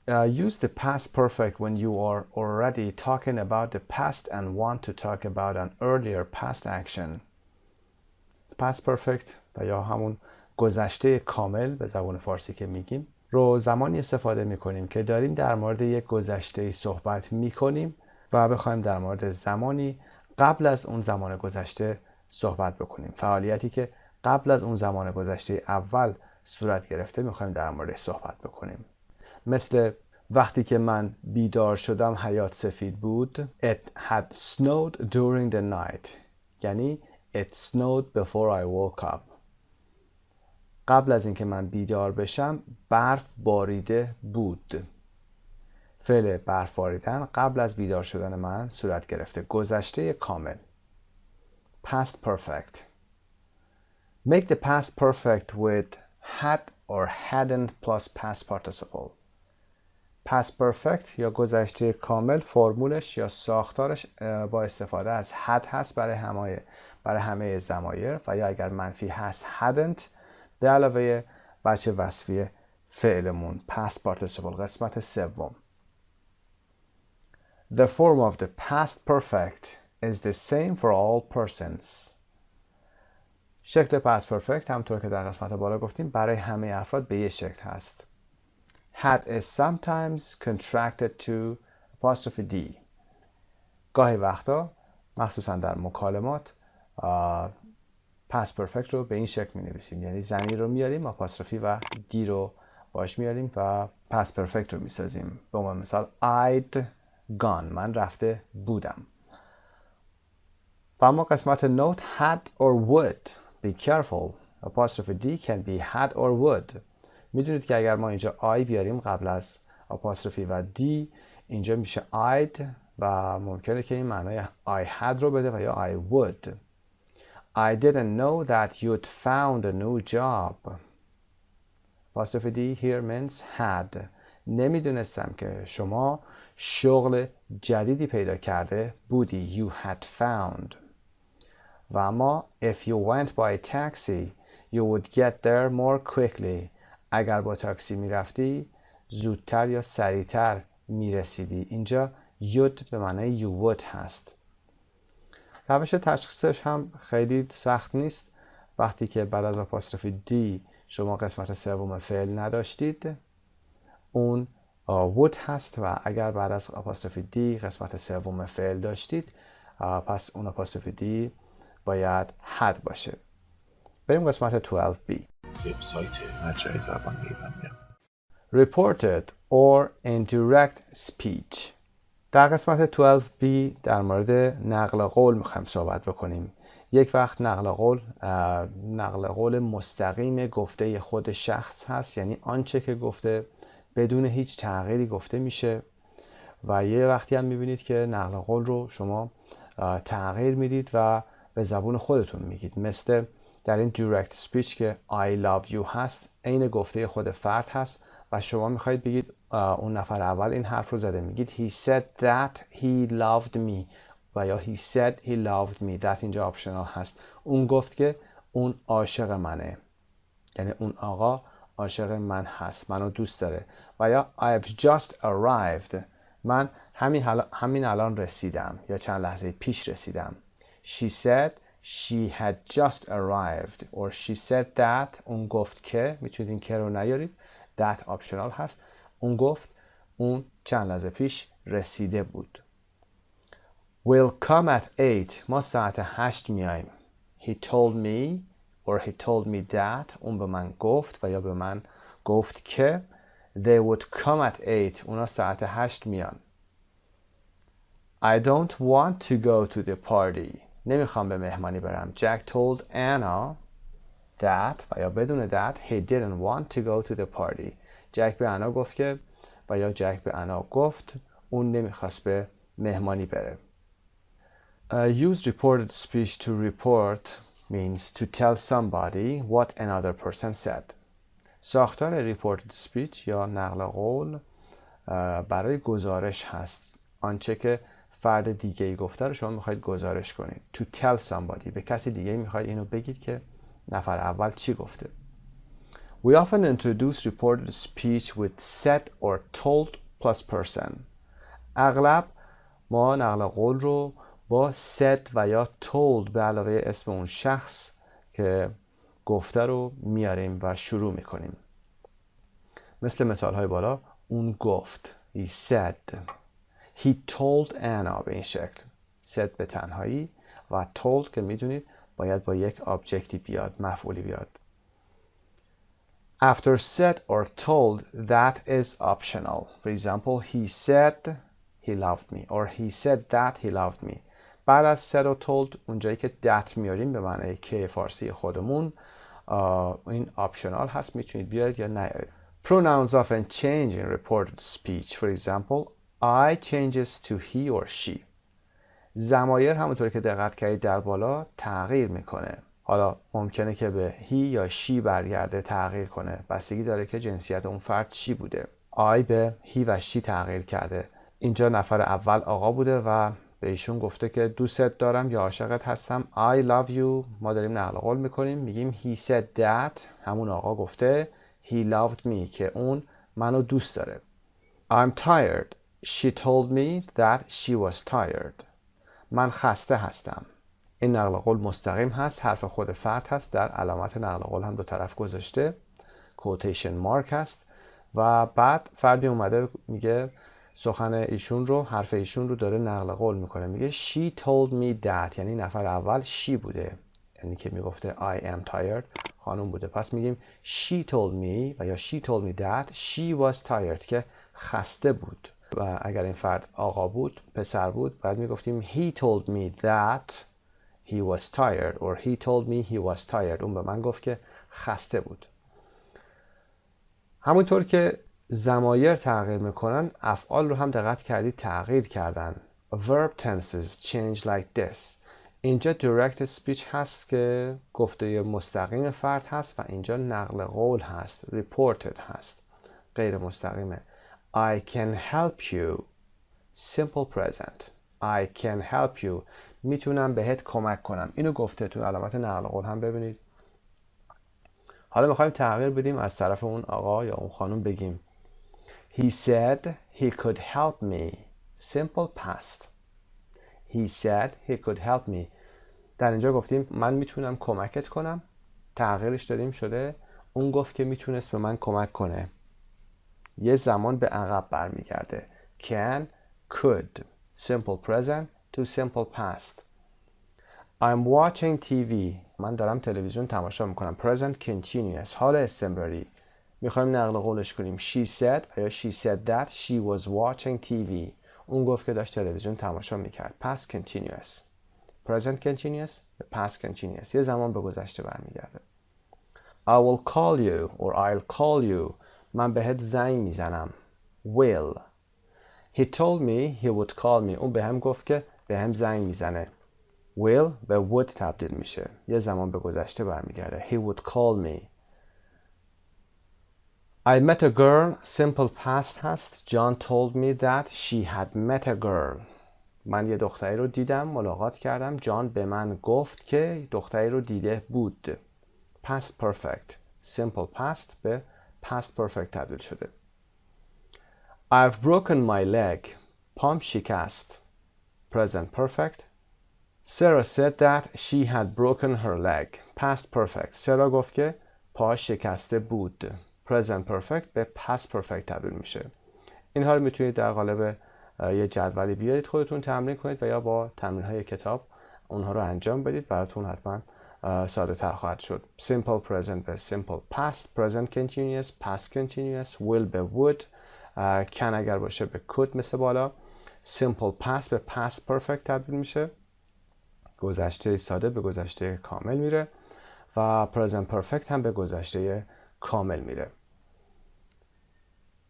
Use the past perfect when you are already talking about the past and want to talk about an earlier past action. Past perfect و یا همون گذشته کامل به زبان فارسی که میگیم رو زمانی استفاده میکنیم که داریم در مورد یک گذشته صحبت میکنیم و بخوایم در مورد زمانی قبل از اون زمان گذشته صحبت بکنیم. فعالیتی که قبل از اون زمان گذشته اول صورت گرفته میخوایم در موردش صحبت بکنیم. مثل وقتی که من بیدار شدم حیاط سفید بود. It had snowed during the night. یعنی it snowed before I woke up. قبل از اینکه من بیدار بشم برف باریده بود. فعل برف باریدن قبل از بیدار شدن من صورت گرفته. گذشته کامل. Past perfect. Make the past perfect with had or hadn't plus past participle. past perfect یا گذشته کامل فرمولش یا ساختارش با استفاده از had هست برای همه ضمایر و یا اگر منفی هست hadn't به علاوه بچه وصفی فعلمون past participle قسمت سوم. The form of the past perfect is the same for all persons. شکل past perfect همطور که در قسمت بالا گفتیم برای همه افراد به یه شکل هست. Had is sometimes contracted to apostrophe D. گاهی وقتا مخصوصا در مکالمات past perfect رو به این شکل می نویسیم، یعنی ضمیر رو میاریم آپاستروفی و دی رو باش میاریم و past perfect رو میسازیم. به عنوان مثال I'd gone، من رفته بودم. و اما قسمت note had or would. Be careful. Apostrophe D can be had or would. میدونید که اگر ما اینجا I بیاریم قبل از apostrophe و D اینجا میشه I'd و ممکنه که این معنای I had رو بده و یا I would. I didn't know that you'd found a new job. Apostrophe D here means had. نمیدونستم که شما شغل جدیدی پیدا کرده بودی. You had found. و اما if you went by taxi you would get there more quickly. اگر با تاکسی میرفتی زودتر یا سریعتر میرسیدی. اینجا you'd به معنای you would هست. روش تشخیصش هم خیلی سخت نیست. وقتی که بعد از آپاستروفی D شما قسمت سوم فعل نداشتید اون would هست و اگر بعد از آپاستروفی D قسمت سوم فعل داشتید پس اون آپاستروفی D باید had باشه. بریم قسمت 12B. وبسایت مجموعه زبان ایرانیان. Reported or indirect speech. در قسمت 12B در مورد نقل قول میخوایم صحبت بکنیم. یک وقت نقل قول مستقیم گفته خود شخص هست، یعنی آنچه که گفته بدون هیچ تغییری گفته میشه و یه وقتی هم میبینید که نقل قول رو شما تغییر میدید و به زبون خودتون میگید. مثل در این direct speech که I love you هست عین گفته خود فرد هست و شما میخواید بگید اون نفر اول این حرف رو زده، میگید he said that he loved me و یا he said he loved me. that اینجا آپشنال هست. اون گفت که اون عاشق منه، یعنی اون آقا عاشق من هست، منو دوست داره. و یا I've just arrived، من همین الان رسیدم یا چند لحظه پیش رسیدم. She said she had just arrived or she said that، اون گفت که، میتونید این که رو نیارید، that آپشنال هست. اون گفت اون چند لحظه پیش رسیده بود. We'll come at 8، ما ساعت 8 میایم. He told me or he told me that، اون به من گفت و یا به من گفت که. They would come at 8، اونا ساعت 8 میان. I don't want to go to the party، نمیخوام به مهمانی برم. Jack told Anna that و یا بدون that he didn't want to go to the party. جک به انا گفت که و یا جک به انا گفت اون نمیخواست به مهمانی بره. Use reported speech to report means to tell somebody what another person said. ساختار reported speech یا نقل قول برای گزارش هست. آنچه که فرد دیگه ای گفته رو شما میخواید گزارش کنید. To tell somebody، به کسی دیگه میخواید اینو بگید که نفر اول چی گفته. We often introduce reported speech with said or told plus person. اغلب ما نقل قول رو با said و یا told به علاوه اسم اون شخص که گفته رو میاریم و شروع میکنیم. مثل مثال های بالا، اون گفت he said. He told Anna به این شکل. said به تنهایی و told که میدونید باید با یک objectی بیاد، مفعولی بیاد. After said or told, that is optional. For example, he said he loved me or he said that he loved me. بعد از said or told اونجایی که that میاریم به معنی که فارسی خودمون این optional هست، میتونید بیارید یا نیارید. Pronouns often change in reported speech. For example, I changes to he or she. ضمایر همونطوری که دقت کردید در بالا تغییر میکنه. حالا ممکنه که به هی یا شی برگرده، تغییر کنه. بستگی داره که جنسیت اون فرد چی بوده. آی به هی و شی تغییر کرده. اینجا نفر اول آقا بوده و به ایشون گفته که دوستت دارم یا عاشقت هستم. I love you. ما داریم نقل قول میکنیم، میگیم he said that. همون آقا گفته he loved me که اون منو دوست داره. I'm tired. She told me that she was tired. من خسته هستم. این نقل قول مستقیم هست، حرف خود فرد هست، در علامت نقل قول هم دو طرف گذاشته، کوتیشن مارک هست و بعد فردی اومده میگه سخن ایشون رو، حرف ایشون رو داره نقل قول میکنه، میگه she told me that، یعنی نفر اول she بوده، یعنی که میگفته I am tired خانم بوده، پس میگیم she told me و یا she told me that she was tired که خسته بود. و اگر این فرد آقا بود، پسر بود، بعد میگفتیم he told me that he was tired or he told me he was tired. اون به من گفت که خسته بود. همونطور که ضمایر تغییر میکنن، افعال رو هم دقت کردید تغییر کردن. Verb tenses change like this. اینجا direct speech هست که گفته مستقیم فرد هست و اینجا نقل قول هست، reported هست، غیر مستقیمه. I can help you. Simple present. I can help you. میتونم بهت کمک کنم. اینو گفته تو علامت نقل قول هم ببینید. حالا میخوایم تغییر بدیم، از طرف اون آقا یا اون خانم بگیم He said he could help me. Simple past. He said he could help me. در اینجا گفتیم من میتونم کمکت کنم. تغییرش دادیم شده اون گفت که میتونست به من کمک کنه. یه زمان به عقب برمیگرده. Can, could. Simple present to simple past. I'm watching TV. من دارم تلویزیون تماشا میکنم. Present continuous. حال استمراری. میخوایم نقل قولش کنیم. She said یا she said that she was watching TV. اون گفت که داشت تلویزیون تماشا میکرد. Past continuous. Present continuous. Past continuous. یه زمان به گذشته برمیگرده. I will call you or I'll call you. من بهت زنگ میزنم. Will. He told me he would call me. اون به هم گفت که به هم زنگ میزنه. Will به would تبدیل میشه. یه زمان به گذشته برمیگرده. He would call me. I met a girl. Simple past هست. John told me that she had met a girl. من یه دختری رو دیدم، ملاقات کردم. جان به من گفت که دختری رو دیده بود. Past perfect. Simple past به past perfect تبدیل شده. I've broken my leg. پام شکست. Present perfect. Sarah said that she had broken her leg. Past perfect. سارا گفت که پا شکسته بود. Present perfect به past perfect تبدیل میشه. اینها رو میتونید در قالب یه جدولی بیارید خودتون تمرین کنید و یا با تمرین‌های کتاب اونها رو انجام بدید. براتون حتما ساده تر خواهد شد. Simple present به simple past. Present continuous. Past continuous. Will به would. can اگر باشه به could مثل بالا. Simple past به past perfect تبدیل میشه. گذشته ساده به گذشته کامل میره و present perfect هم به گذشته کامل میره.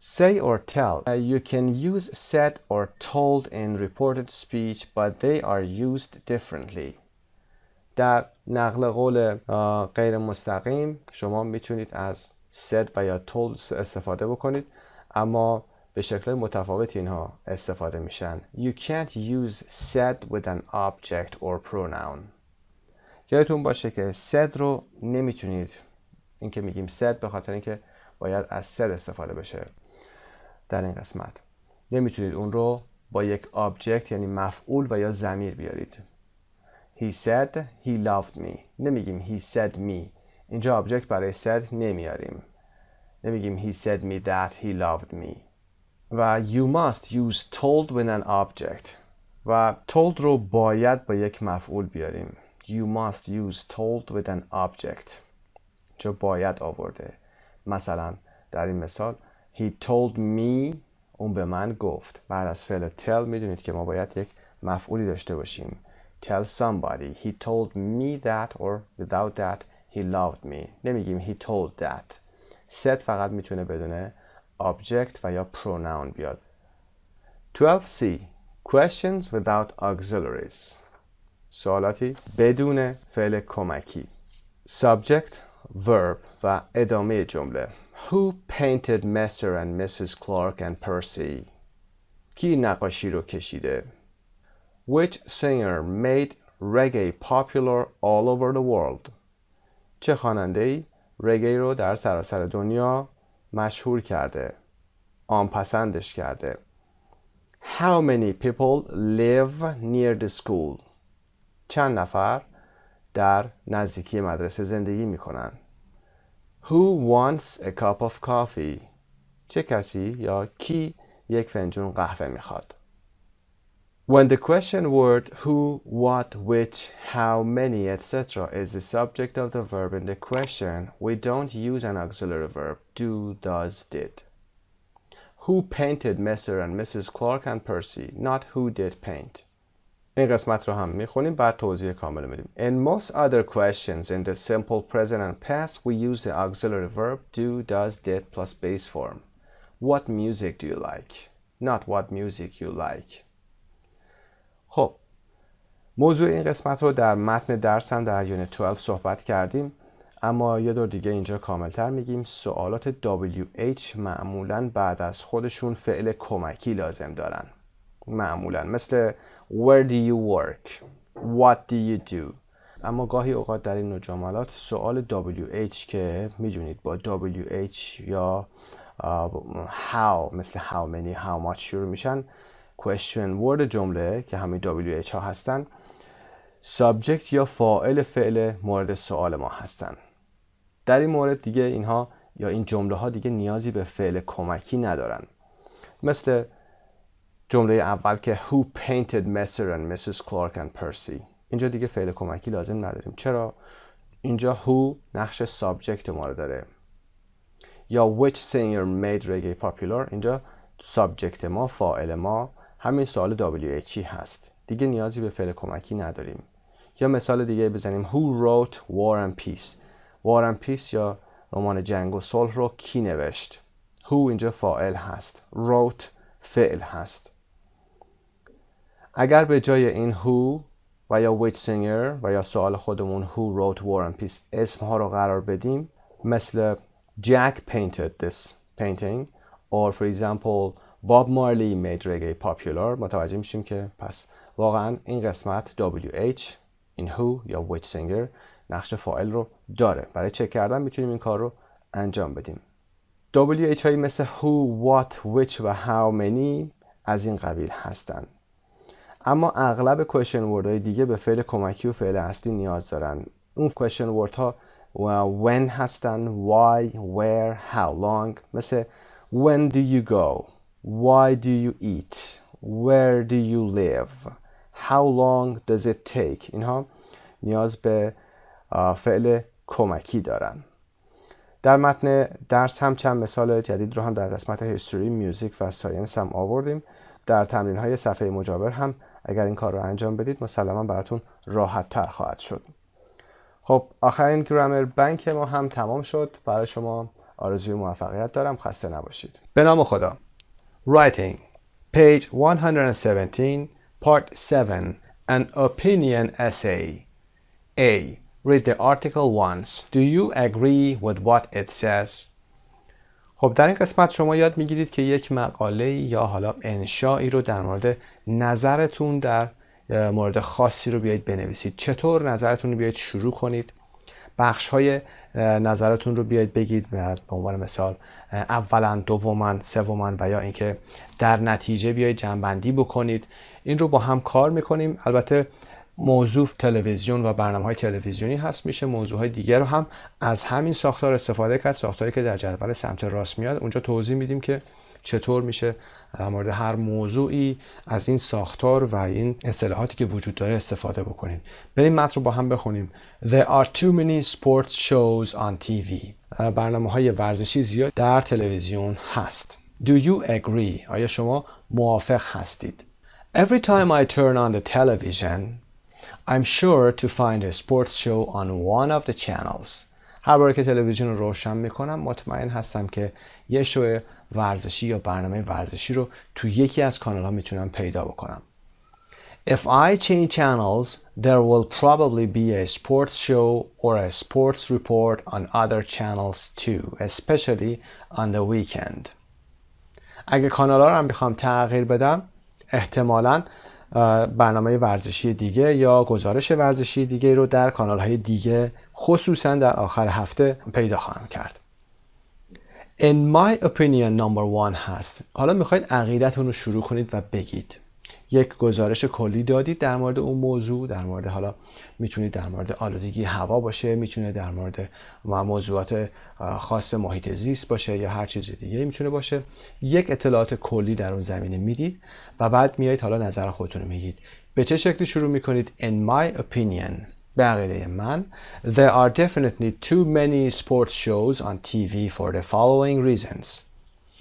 Say or tell. You can use said or told in reported speech, but they are used differently. در نقل قول غیر مستقیم شما میتونید از said و یا told استفاده بکنید، اما به شکل متفاوتی اینها استفاده میشن. You can't use said with an object or pronoun. یادتون باشه که said رو نمیتونید، این که میگیم said به خاطر اینکه باید از said استفاده بشه در این قسمت، نمیتونید اون رو با یک object یعنی مفعول و یا ضمیر بیارید. He said he loved me. نمیگیم he said me. اینجا object برای said نمیاریم. نمیگیم he said me that he loved me. و you must use told with an object. و told رو باید با یک مفعول بیاریم. You must use told with an object. چه باید آورده. مثلا در این مثال he told me. اون به من گفت. بعد از فعل tell میدونید که ما باید یک مفعولی داشته باشیم. Tell somebody. He told me that or without that he loved me. nemiگیم he told that. said فقط میتونه بدون object و یا pronoun بیاد. 12C. Questions without auxiliaries. سوالاتی بدون فعل کمکی. subject verb و ادامه جمله. Who painted Mr. and Mrs. Clark and Percy? کی نقاشی رو کشیده؟ Which singer made reggae popular all over the world? چه خواننده‌ای رگی رو در سراسر دنیا مشهور کرده؟ عام پسندش کرده. How many people live near the school? چند نفر در نزدیکی مدرسه زندگی میکنن؟ Who wants a cup of coffee? چه کسی یا کی یک فنجون قهوه میخواد؟ When the question word who, what, which, how many, etc. is the subject of the verb in the question, we don't use an auxiliary verb, do, does, did. Who painted Mr. and Mrs. Clark and Percy, not who did paint. این قسمت رو هم میخونیم بعد توضیح کامل میدیم. In most other questions in the simple present and past, we use the auxiliary verb do, does, did plus base form. What music do you like? Not what music you like. خب موضوع این قسمت رو در متن درس هم در یونت 12 صحبت کردیم، اما یه دور دیگه اینجا کاملتر میگیم. سوالات WH معمولاً بعد از خودشون فعل کمکی لازم دارن. معمولاً مثل Where do you work? What do you do? اما گاهی اوقات در این نوع جملات سوال WH که میدونید با WH یا how مثل how many, how much شروع میشن، question word جمله که همین WH ها هستن، subject یا فاعل فعل مورد سوال ما هستن. در این مورد دیگه اینها یا این جمله ها دیگه نیازی به فعل کمکی ندارن. مثل جمله اول که Who painted Mr. and Mrs. Clark and Percy. اینجا دیگه فعل کمکی لازم نداریم. چرا؟ اینجا who نقش subject ما رو داره. یا which singer made reggae popular. اینجا subject ما، فاعل ما همین سوال WH هست. دیگه نیازی به فعل کمکی نداریم. یا مثال دیگه بزنیم Who wrote War and Peace. War and Peace یا رمان جنگ و صلح رو کی نوشت؟ Who اینجا فاعل هست. wrote فعل هست. اگر به جای این who و یا which singer و یا سوال خودمون who wrote War and Peace اسم ها رو قرار بدیم، مثل Jack painted this painting or for example Bob Marley made reggae popular، متوجه میشیم که پس واقعا این قسمت WH این who یا which singer نقش فاعل رو داره. برای چک کردن میتونیم این کار رو انجام بدیم. WH هایی مثل who, what, which و how many از این قبیل هستن. اما اغلب question word های دیگه به فعل کمکی و فعل اصلی نیاز دارن. اون question word ها when هستن، why, where, how long. مثل when do you go, why do you eat, where do you live, how long does it take. اینها نیاز به فعل کمکی دارن. در متن درس هم چند مثال جدید رو هم در قسمت هیستوری، میوزیک و ساینس هم آوردیم. در تمرین های صفحه مجاور هم اگر این کار رو انجام بدید مسلما براتون راحت تر خواهد شد. خب آخرین گرامر بانک ما هم تمام شد. برای شما آرزوی موفقیت دارم. خسته نباشید. به نام خدا. Writing Page 117 Part 7 An opinion essay. A. Read the article once. Do you agree with what it says? خب در این قسمت شما یاد میگیرید که یک مقاله یا حالا انشایی رو در مورد نظرتون در مورد خاصی رو بیایید بنویسید. چطور نظرتون رو بیایید شروع کنید. بخش‌های نظرتون رو بیایید بگید، به عنوان مثال اولا، دوما، سوما و یا اینکه در نتیجه بیایید جمع‌بندی بکنید. این رو با هم کار میکنیم. البته موضوع تلویزیون و برنامه‌های تلویزیونی هست. میشه موضوعهای دیگر رو هم از همین ساختار استفاده کرد. ساختاری که در جدول سمت راست میاد اونجا توضیح میدیم که چطور میشه در مورد هر موضوعی از این ساختار و این اصطلاحاتی که وجود داره استفاده بکنید. بریم متن رو با هم بخونیم. There are too many sports shows on TV. برنامه‌های ورزشی زیاد در تلویزیون هست. Do you agree? آیا شما موافق هستید؟ Every time I turn on the television, I'm sure to find a sports show on one of the channels. هر بار که تلویزیون رو روشن میکنم مطمئن هستم که یه شو ورزشی یا برنامه ورزشی رو تو یکی از کانال ها میتونم پیدا بکنم. If I change channels, there will probably be a sports show or a sports report on other channels too, especially on the weekend. اگه کانال‌ها رو هم بخوام تغییر بدم، احتمالاً برنامه ورزشی دیگه یا گزارش ورزشی دیگه رو در کانال‌های دیگه خصوصاً در آخر هفته پیدا خواهم کرد. In my opinion number 1 هست. حالا میخواید عقیدتون رو شروع کنید و بگید. یک گزارش کلی دادید در مورد اون موضوع، در مورد حالا میتونید در مورد آلودگی هوا باشه، میتونه در مورد موضوعات خاص محیط زیست باشه یا هر چیز دیگه میتونه باشه. یک اطلاعات کلی در اون زمینه میدید و بعد میایید حالا نظر خودتون رو میگید. به چه شکلی شروع میکنید؟ In my opinion، به عقیده من، there are definitely too many sports shows on TV for the following reasons.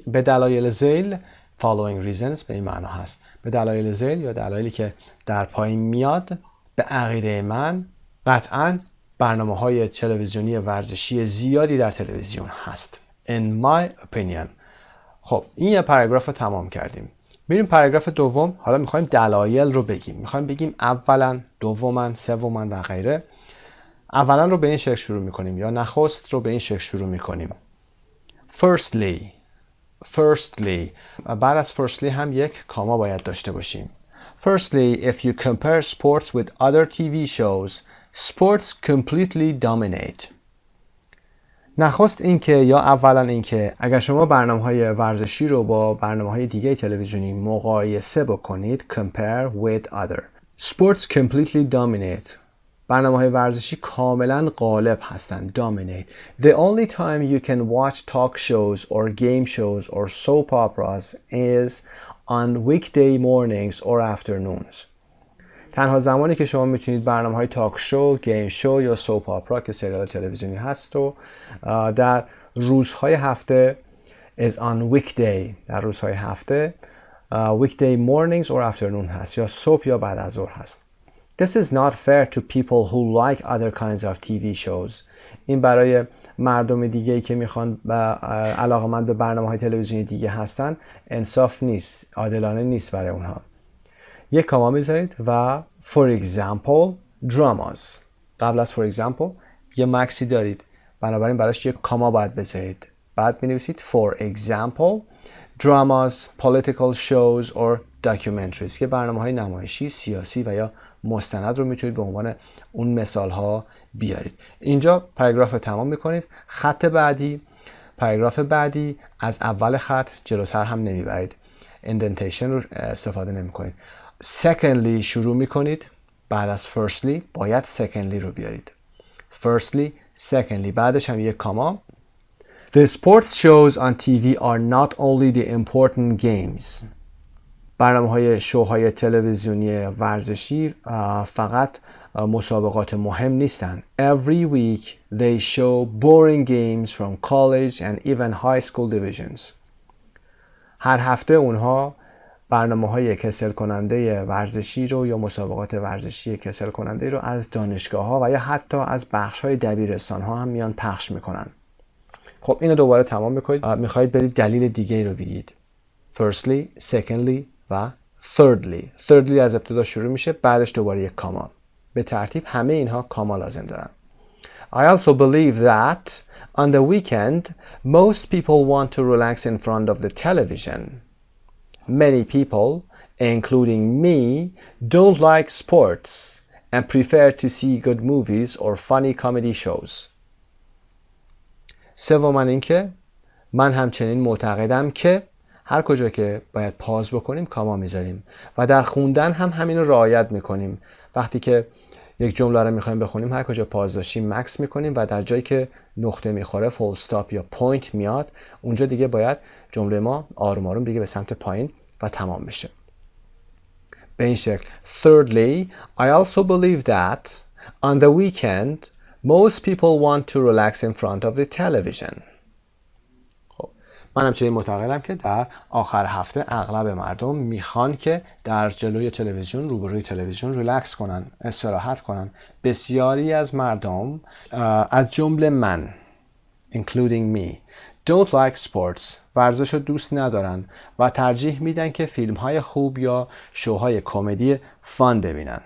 به دلایل ذیل following reasons به این معنا هست. به دلایل ذیل یا دلایلی که در پایین میاد، به عقیده من قطعاً برنامه‌های تلویزیونی ورزشی زیادی در تلویزیون هست. In my opinion. خب این یه پاراگراف رو تمام کردیم. میریم پاراگراف دوم. حالا میخوایم دلایل رو بگیم. میخوایم بگیم اولا، دوما، سوما و غیره. اولا رو به این شکل شروع میکنیم یا نخست رو به این شکل شروع میکنیم. Firstly. بعد از firstly هم یک کاما باید داشته باشیم. Firstly, if you compare sports with other TV shows, sports completely dominate. نخست اینکه یا اولا اینکه اگر شما برنامه‌های ورزشی رو با برنامه‌های دیگه تلویزیونی مقایسه بکنید، compare with other. Sports completely dominate. برنامه‌های ورزشی کاملا غالب هستند. Dominate. The only time you can watch talk shows or game shows or soap operas is on weekday mornings or afternoons. تنها زمانی که شما میتونید برنامه‌های تاک شو، گیم شو یا سوپ آپرا که سریال تلویزیونی هست و در روزهای هفته is on weekday، در روزهای هفته weekday mornings or afternoon هست یا صبح یا بعد از ظهر هست. This is not fair to people who like other kinds of TV shows. این برای مردم دیگه‌ای که میخوان علاقه‌مند به برنامه‌های تلویزیونی دیگه هستن انصاف نیست، عادلانه نیست برای اونها. یک کاما میذارید و for example dramas. قبل از for example یه مکسی دارید، بنابراین براش یک کاما باید بذارید. بعد مینویسید for example dramas, political shows or documentaries که برنامه‌های نمایشی، سیاسی و یا مستند رو میتونید به عنوان اون مثال ها بیارید. اینجا پاراگراف رو تمام میکنید. خط بعدی، پاراگراف بعدی از اول خط جلوتر هم نمیبرید. اندنتیشن رو استفاده نمیکنید. Secondly شروع میکنید. بعد از firstly باید secondly رو بیارید. Firstly, secondly بعدش هم یک کاما. The sports shows on TV are not only the important games. برنامه‌های شوهای تلویزیونی ورزشی فقط مسابقات مهم نیستن. Every week they show boring games from college and even high school divisions. هر هفته اونها برنامه‌های کسل کننده ورزشی رو یا مسابقات ورزشی کسل کننده رو از دانشگاه‌ها و یا حتی از بخش‌های دبیرستان‌ها هم میان پخش میکنن. خب اینو دوباره تمام میکنید. میخواید برید دلیل دیگه رو بگید. Firstly, secondly و thirdly. Thirdly از ابتدا شروع میشه، بعدش دوباره یک کاما. به ترتیب همه اینها کاما لازم دارن. I also believe that on the weekend most people want to relax in front of the television. Many people, including me, don't like sports and prefer to see good movies or funny comedy shows. سوماً اینکه من همچنین معتقدم که هر کجا که باید پاز بکنیم کاما میذاریم و در خوندن هم همین رو رعایت میکنیم. وقتی که یک جمله رو میخوایم بخونیم هر کجا پاز داشتیم مکس میکنیم و در جایی که نقطه میخوره فول استاپ یا پوینت میاد اونجا دیگه باید جمله ما آروم آروم دیگه به سمت پایین و تمام بشه. به این شکل. Thirdly, I also believe that on the weekend most people want to relax in front of the television. من همچنین معتقدم که در آخر هفته اغلب مردم میخوان که در جلوی تلویزیون، روبروی تلویزیون ریلکس کنن، استراحت کنن. بسیاری از مردم از جمله من including me don't like sports. ورزش رو دوست ندارن و ترجیح میدن که فیلم های خوب یا شوهای کمدی فان ببینن.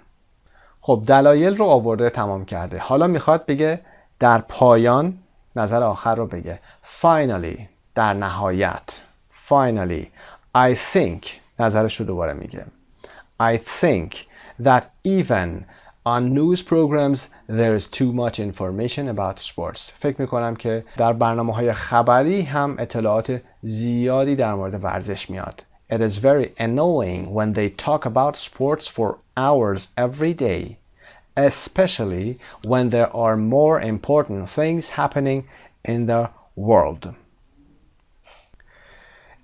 خب دلایل رو آورده تمام کرده. حالا میخواد بگه در پایان نظر آخر رو بگه. Finally در نهایت. Finally I think نظرش رو دوباره میگه. I think that even on news programs there is too much information about sports. فکر میکنم که در برنامه‌های خبری هم اطلاعات زیادی در مورد ورزش میاد. It is very annoying when they talk about sports for hours every day, especially when there are more important things happening in the world.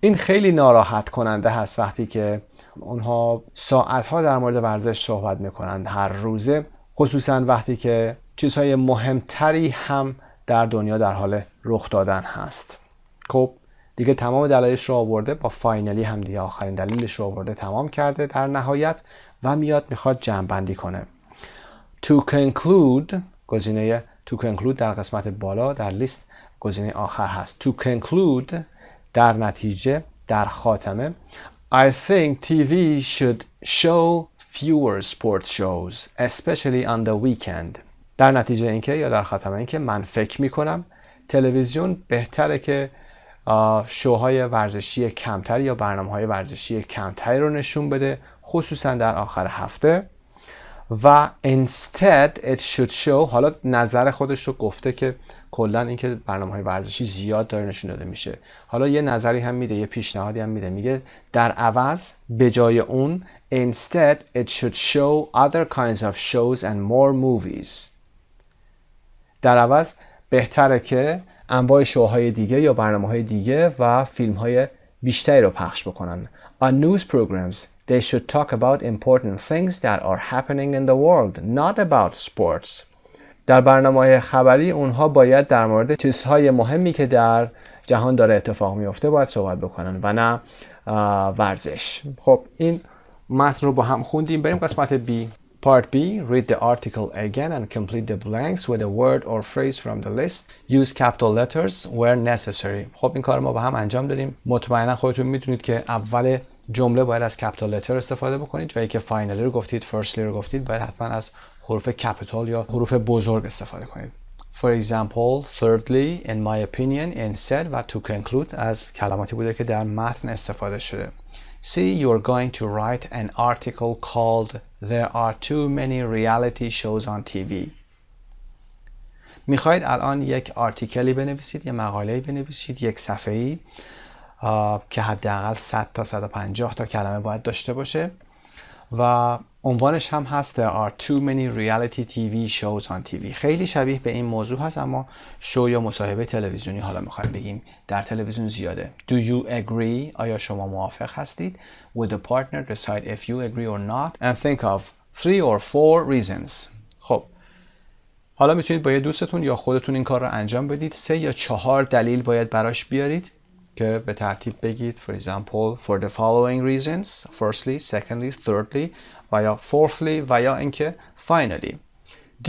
این خیلی ناراحت کننده هست وقتی که اونها ساعتها در مورد ورزش صحبت میکنند هر روزه، خصوصا وقتی که چیزهای مهمتری هم در دنیا در حال رخ دادن هست. خب دیگه تمام دلایلش رو آورده، با فاینالی هم دیگه آخرین دلیلش رو آورده تمام کرده در نهایت و میخواد جمع بندی کنه. To conclude گزینه to conclude در قسمت بالا در لیست گزینه آخر هست. To conclude در نتیجه، در خاتمه I think TV should show fewer sports shows, especially on the weekend. در نتیجه اینکه یا در خاتمه اینکه من فکر میکنم تلویزیون بهتره که شوهای ورزشی کمتری یا برنامه‌های ورزشی کمتری رو نشون بده، خصوصا در آخر هفته. و instead it should show، حالا نظر خودش رو گفته که کلا اینکه برنامه‌های ورزشی زیاد داره نشون داده میشه. حالا یه نظری هم میده، یه پیشنهادی هم میده، میگه در عوض به جای اون instead it should show other kinds of shows and more movies. در عوض بهتره که انواع شوهای دیگه یا برنامه‌های دیگه و فیلم‌های بیشتری رو پخش بکنن. On news programs they should talk about important things that are happening in the world, not about sports. در برنامه‌های خبری اونها باید در مورد چیزهای مهمی که در جهان داره اتفاق میفته باید صحبت بکنن و نه ورزش. خب این متن رو با هم خوندیم. بریم قسمت B. Part B. Read the article again and complete the blanks with a word or phrase from the list. Use capital letters where necessary. خب این کار ما با هم انجام دادیم. مطمئنا خودتون میدونید که اول جمله باید از capital letter استفاده بکنید. جایی که finally رو گفتید، firstly رو گفتید، باید حتما از حروف capital یا حروف بزرگ استفاده کنید. For example, thirdly, in my opinion, instead و to conclude از کلماتی بوده که در متن استفاده شده. See, you're going to write an article called There are too many reality shows on TV. میخواید الان یک آرتیکلی بنویسید، یک مقاله‌ای بنویسید، یک صفحه‌ای که حداقل 100 تا 150 تا کلمه باید داشته باشه و عنوانش هم هست There are too many reality TV shows on TV. خیلی شبیه به این موضوع هست، اما شو یا مصاحبه تلویزیونی حالا میخوایم بگیم در تلویزیون زیاده. Do you agree؟ آیا شما موافق هستید؟ With the partner decide if you agree or not and think of 3 or 4 reasons. خب حالا میتونید با یه دوستتون یا خودتون این کار رو انجام بدید. 3 یا 4 دلیل باید براش بیارید که به ترتیب بگید. For example, for the following reasons, firstly, secondly, thirdly و یا fourthly و یا اینکه finally.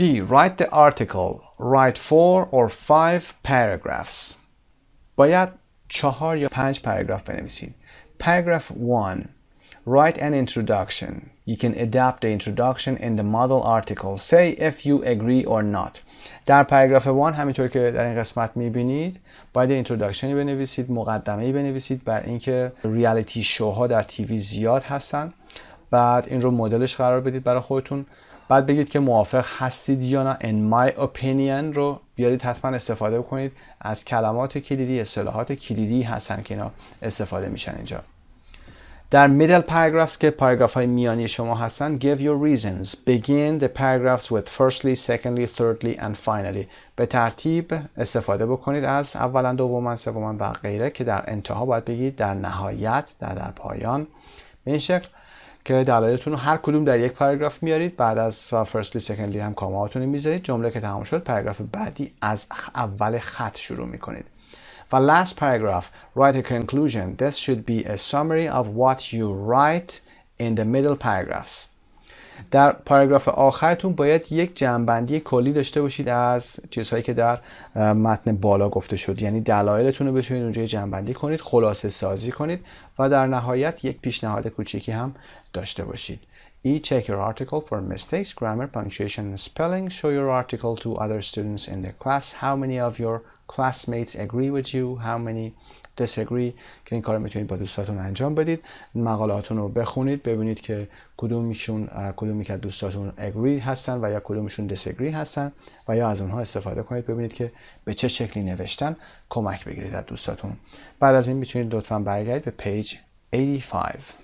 D. Write the article. Write 4 or 5 paragraphs. باید 4 یا 5 پاراگراف بنویسید. Paragraph 1. Write an introduction. You can adapt the introduction in the model article. Say if you agree or not. در پاراگراف 1 همینطور که در این قسمت میبینید باید اینتروداکشنی بنویسید، مقدمه‌ای بنویسید بر اینکه ریالیتی شوها در تیوی زیاد هستن. بعد این رو مدلش قرار بدید برای خودتون. بعد بگید که موافق هستید یا نه. In my opinion رو بیارید حتما استفاده بکنید. از کلمات کلیدی، اصطلاحات کلیدی هستن که اینا استفاده میشن اینجا. در middle paragraphs که پاراگراف های میانی شما هستن give your reasons. Begin the paragraphs with firstly, secondly, thirdly and finally. به ترتیب استفاده بکنید از اولا، دوما، سوما و غیره که در انتها باید بگید در نهایت، در پایان. به این شکل که دلایلتون رو هر کدوم در یک پاراگراف میارید. بعد از firstly, secondly هم کاماتون رو میذارید. جمله که تمام شد پاراگراف بعدی از اول خط شروع میکنید. The last paragraph, write a conclusion. This should be a summary of what you write in the middle paragraphs. در پاراگراف آخرتون باید یک جمع‌بندی کلی داشته باشید از چیزهایی که در متن بالا گفته شد، یعنی دلایلتون رو بتونید اونجا جمع‌بندی کنید، خلاصه سازی کنید و در نهایت یک پیشنهاد کوچیکی هم داشته باشید. check your article for mistakes, grammar, punctuation and spelling. Show your article to other students in the class. How many of your classmates agree with you? How many disagree؟ که این کار میتونید با دوستاتون انجام بدید. مقالاتون رو بخونید ببینید که کدومی که دوستاتون agree هستن و یا کدومشون disagree هستن و یا از اونها استفاده کنید ببینید که به چه شکلی نوشتن، کمک بگیرید از دوستاتون. بعد از این میتونید لطفاً برگردید به page 85.